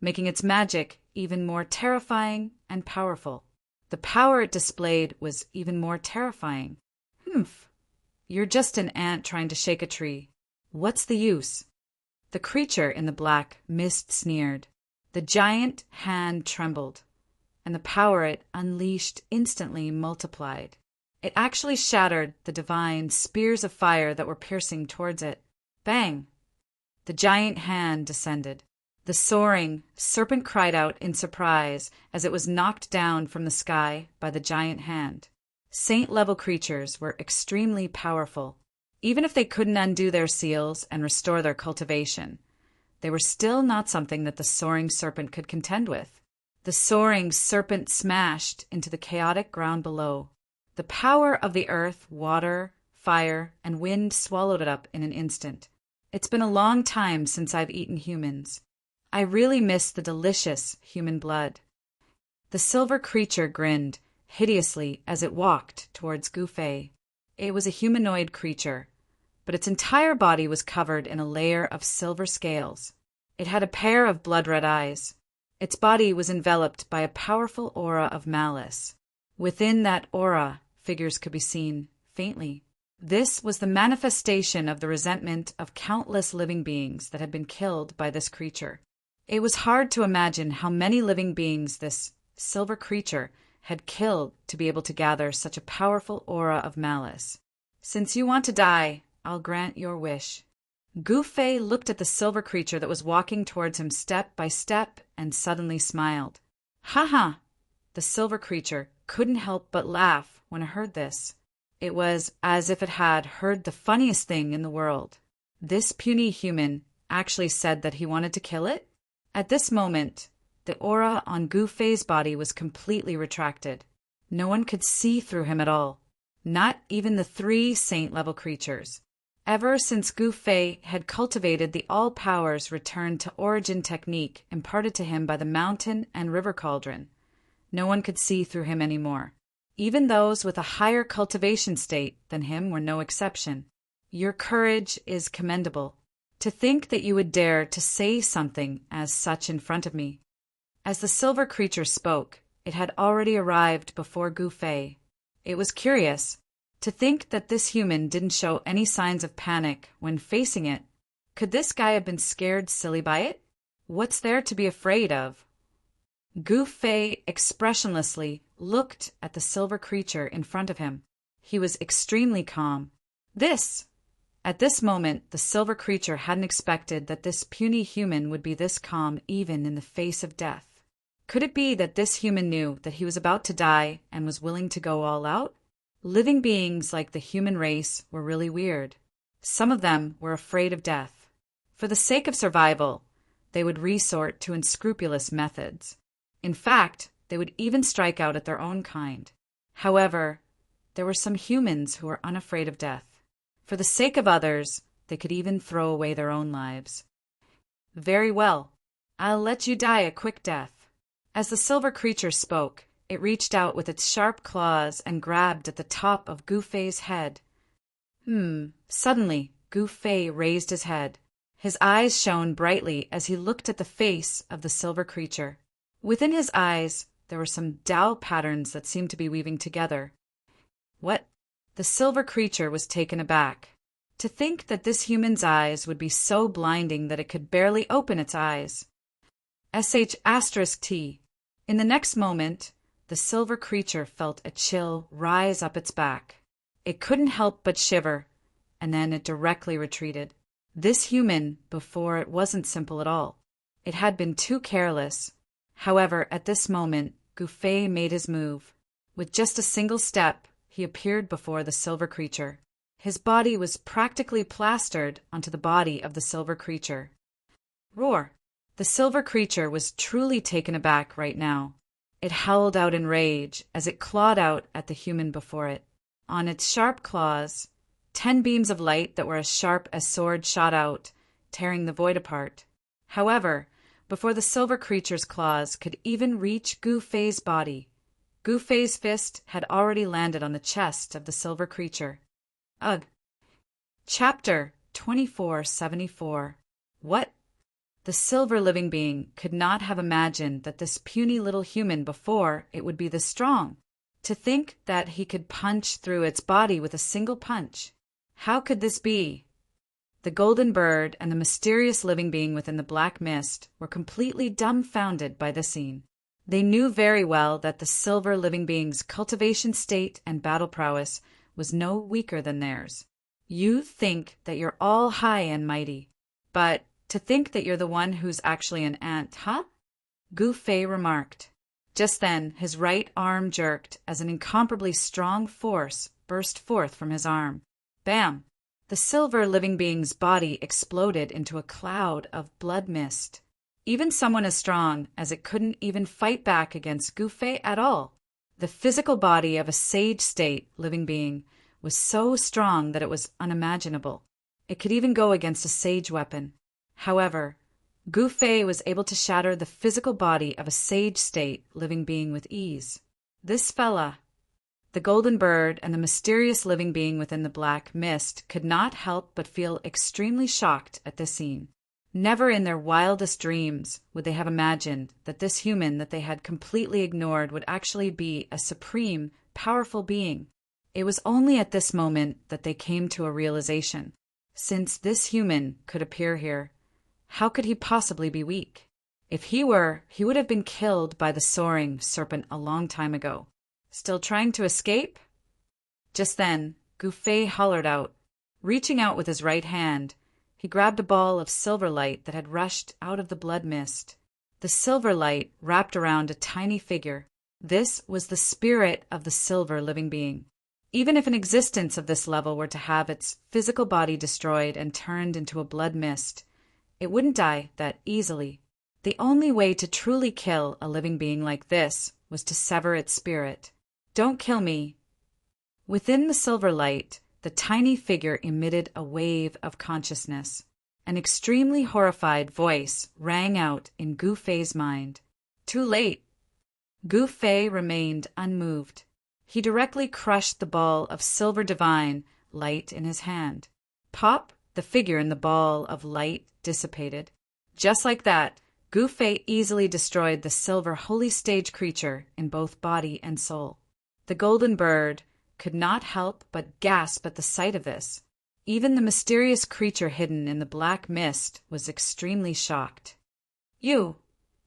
making its magic even more terrifying and powerful. The power it displayed was even more terrifying. Humph! You're just an ant trying to shake a tree. What's the use? The creature in the black mist sneered. The giant hand trembled, and the power it unleashed instantly multiplied. It actually shattered the divine spears of fire that were piercing towards it. Bang! The giant hand descended. The soaring serpent cried out in surprise as it was knocked down from the sky by the giant hand. Saint-level creatures were extremely powerful. Even if they couldn't undo their seals and restore their cultivation, they were still not something that the soaring serpent could contend with. The soaring serpent smashed into the chaotic ground below. The power of the earth, water, fire, and wind swallowed it up in an instant. It's been a long time since I've eaten humans. I really miss the delicious human blood. The silver creature grinned hideously as it walked towards Gufei. It was a humanoid creature, but its entire body was covered in a layer of silver scales. It had a pair of blood-red eyes. Its body was enveloped by a powerful aura of malice. Within that aura, figures could be seen, faintly. This was the manifestation of the resentment of countless living beings that had been killed by this creature. It was hard to imagine how many living beings this silver creature had killed to be able to gather such a powerful aura of malice. Since you want to die, I'll grant your wish. Gufei looked at the silver creature that was walking towards him step by step and suddenly smiled. Ha ha! The silver creature couldn't help but laugh when it heard this. It was as if it had heard the funniest thing in the world. This puny human actually said that he wanted to kill it? At this moment, the aura on Gufei's body was completely retracted. No one could see through him at all. Not even the 3 saint-level creatures. Ever since Gufei had cultivated the all-powers returned to origin technique imparted to him by the mountain and river cauldron, no one could see through him anymore. Even those with a higher cultivation state than him were no exception. Your courage is commendable. To think that you would dare to say something as such in front of me. As the silver creature spoke, it had already arrived before Gufei. It was curious to think that this human didn't show any signs of panic when facing it. Could this guy have been scared silly by it? What's there to be afraid of? Gufei expressionlessly looked at the silver creature in front of him. He was extremely calm. At this moment, the silver creature hadn't expected that this puny human would be this calm even in the face of death. Could it be that this human knew that he was about to die and was willing to go all out? Living beings like the human race were really weird. Some of them were afraid of death. For the sake of survival, they would resort to unscrupulous methods. In fact, they would even strike out at their own kind. However, there were some humans who were unafraid of death. For the sake of others, they could even throw away their own lives. Very well, I'll let you die a quick death. As the silver creature spoke, it reached out with its sharp claws and grabbed at the top of Gufei's head. Suddenly, Gufei raised his head. His eyes shone brightly as he looked at the face of the silver creature. Within his eyes, there were some Tao patterns that seemed to be weaving together. What? The silver creature was taken aback. To think that this human's eyes would be so blinding that it could barely open its eyes. **T. In the next moment, the silver creature felt a chill rise up its back. It couldn't help but shiver, and then it directly retreated. This human, before, it wasn't simple at all. It had been too careless. However, at this moment, Gufei made his move. With just a single step, he appeared before the silver creature. His body was practically plastered onto the body of the silver creature. Roar! The silver creature was truly taken aback right now. It howled out in rage as it clawed out at the human before it. On its sharp claws, 10 beams of light that were as sharp as swords shot out, tearing the void apart. However, before the silver creature's claws could even reach Gufei's body, Gufei's fist had already landed on the chest of the silver creature. Ugh. Chapter 2474. What? The silver living being could not have imagined that this puny little human before it would be this strong. To think that he could punch through its body with a single punch. How could this be? The golden bird and the mysterious living being within the black mist were completely dumbfounded by the scene. They knew very well that the silver living being's cultivation state and battle prowess was no weaker than theirs. You think that you're all high and mighty, but to think that you're the one who's actually an ant, huh? Gufei remarked. Just then, his right arm jerked as an incomparably strong force burst forth from his arm. Bam! The silver living being's body exploded into a cloud of blood mist. Even someone as strong as it couldn't even fight back against Gufei at all. The physical body of a sage state living being was so strong that it was unimaginable. It could even go against a sage weapon. However, Gufei was able to shatter the physical body of a sage state living being with ease. This fella, the golden bird and the mysterious living being within the black mist could not help but feel extremely shocked at this scene. Never in their wildest dreams would they have imagined that this human that they had completely ignored would actually be a supreme, powerful being. It was only at this moment that they came to a realization. Since this human could appear here, how could he possibly be weak? If he were, he would have been killed by the soaring serpent a long time ago. Still trying to escape? Just then, Gufei hollered out. Reaching out with his right hand, he grabbed a ball of silver light that had rushed out of the blood mist. The silver light wrapped around a tiny figure. This was the spirit of the silver living being. Even if an existence of this level were to have its physical body destroyed and turned into a blood mist, it wouldn't die that easily. The only way to truly kill a living being like this was to sever its spirit. Don't kill me. Within the silver light, the tiny figure emitted a wave of consciousness. An extremely horrified voice rang out in Gufei's mind. Too late. Gufei remained unmoved. He directly crushed the ball of silver divine light in his hand. Pop! The figure in the ball of light dissipated. Just like that, Gufei easily destroyed the silver holy stage creature in both body and soul. The golden bird could not help but gasp at the sight of this. Even the mysterious creature hidden in the black mist was extremely shocked. You!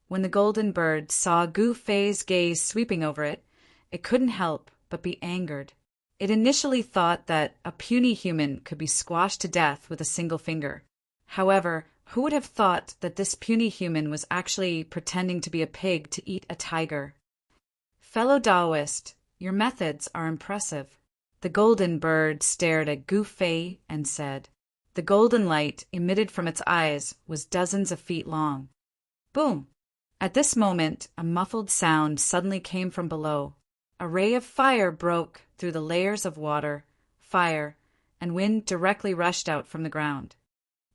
When the golden bird saw Gufei's gaze sweeping over it, it couldn't help but be angered. It initially thought that a puny human could be squashed to death with a single finger. However, who would have thought that this puny human was actually pretending to be a pig to eat a tiger? Fellow Taoist, your methods are impressive. The golden bird stared at Gufei and said. The golden light emitted from its eyes was dozens of feet long. Boom! At this moment, a muffled sound suddenly came from below. A ray of fire broke through the layers of water, fire, and wind directly rushed out from the ground.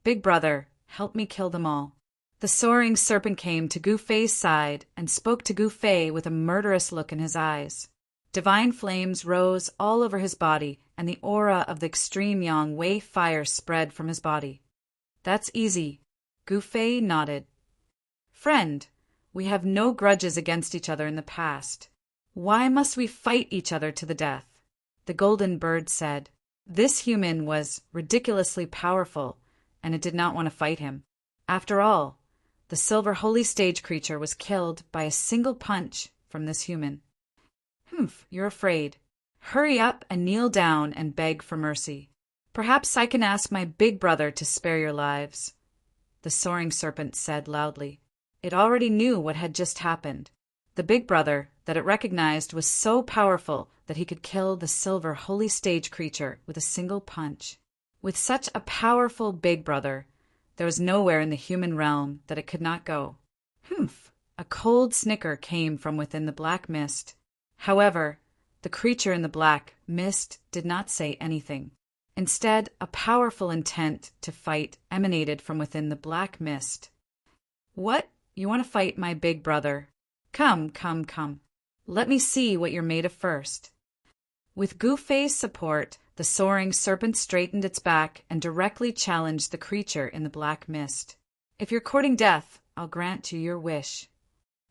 Big brother, help me kill them all. The soaring serpent came to Gufei's side and spoke to Gufei with a murderous look in his eyes. Divine flames rose all over his body, and the aura of the extreme yang wei fire spread from his body. That's easy. Gufei nodded. Friend, we have no grudges against each other in the past. Why must we fight each other to the death? The golden bird said. This human was ridiculously powerful, and it did not want to fight him. After all, the silver holy stage creature was killed by a single punch from this human. Humph, you're afraid. Hurry up and kneel down and beg for mercy. Perhaps I can ask my big brother to spare your lives, the soaring serpent said loudly. It already knew what had just happened. The big brother that it recognized was so powerful that he could kill the silver holy stage creature with a single punch. With such a powerful big brother, there was nowhere in the human realm that it could not go. Humph! A cold snicker came from within the black mist. However, the creature in the black mist did not say anything. Instead, a powerful intent to fight emanated from within the black mist. What? You want to fight my big brother? Come, come, come. Let me see what you're made of first. With Gu-Fei's support, the soaring serpent straightened its back and directly challenged the creature in the black mist. If you're courting death, I'll grant you your wish.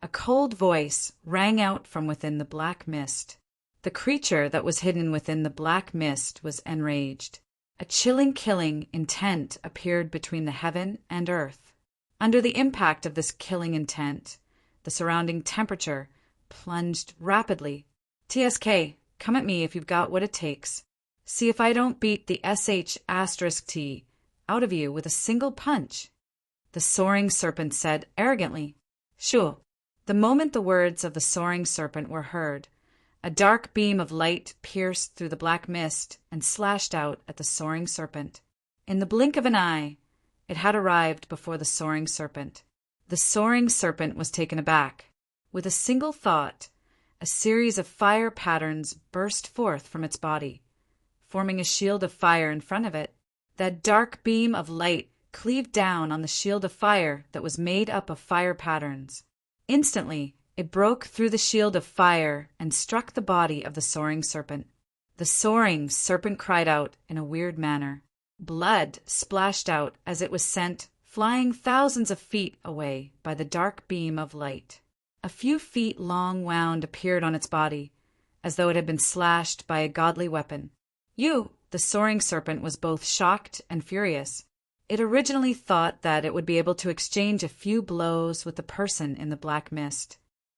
A cold voice rang out from within the black mist. The creature that was hidden within the black mist was enraged. A chilling killing intent appeared between the heaven and earth. Under the impact of this killing intent, the surrounding temperature plunged rapidly. TSK, come at me if you've got what it takes. See if I don't beat the SH*T out of you with a single punch. The soaring serpent said arrogantly. Sure. The moment the words of the soaring serpent were heard, a dark beam of light pierced through the black mist and slashed out at the soaring serpent. In the blink of an eye, it had arrived before the soaring serpent. The soaring serpent was taken aback. With a single thought, a series of fire patterns burst forth from its body, forming a shield of fire in front of it. That dark beam of light cleaved down on the shield of fire that was made up of fire patterns. Instantly, it broke through the shield of fire and struck the body of the soaring serpent. The soaring serpent cried out in a weird manner. Blood splashed out as it was sent flying thousands of feet away by the dark beam of light. A few feet long wound appeared on its body, as though it had been slashed by a godly weapon. The soaring serpent was both shocked and furious. It originally thought that it would be able to exchange a few blows with the person in the black mist.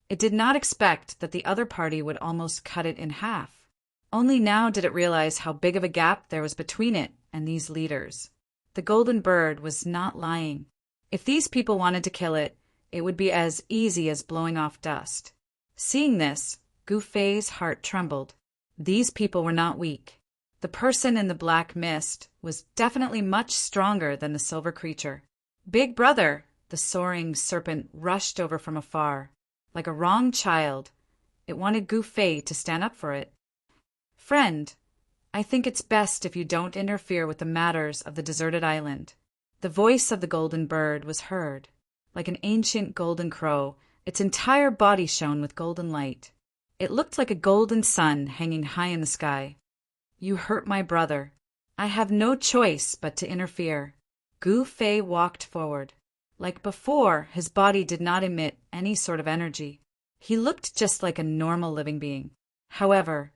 It did not expect that the other party would almost cut it in half. Only now did it realize how big of a gap there was between it and these leaders. The golden bird was not lying. If these people wanted to kill it, it would be as easy as blowing off dust. Seeing this, Gu-Fei's heart trembled. These people were not weak. The person in the black mist was definitely much stronger than the silver creature. Big brother, the soaring serpent rushed over from afar. Like a wronged child, it wanted Gu-Fei to stand up for it. Friend, I think it's best if you don't interfere with the matters of the deserted island. The voice of the golden bird was heard. Like an ancient golden crow, its entire body shone with golden light. It looked like a golden sun hanging high in the sky. You hurt my brother. I have no choice but to interfere. Gu-Fei walked forward. Like before, his body did not emit any sort of energy. He looked just like a normal living being. However,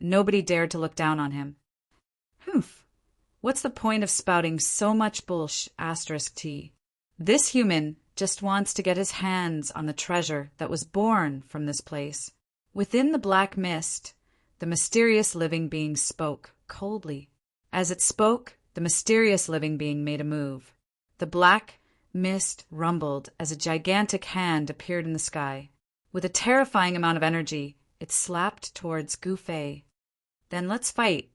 nobody dared to look down on him. Humph. What's the point of spouting so much bullsh*T? This human just wants to get his hands on the treasure that was born from this place. Within the black mist, the mysterious living being spoke coldly. As it spoke, the mysterious living being made a move. The black mist rumbled as a gigantic hand appeared in the sky. With a terrifying amount of energy, it slapped towards Gu-Fei. Then let's fight,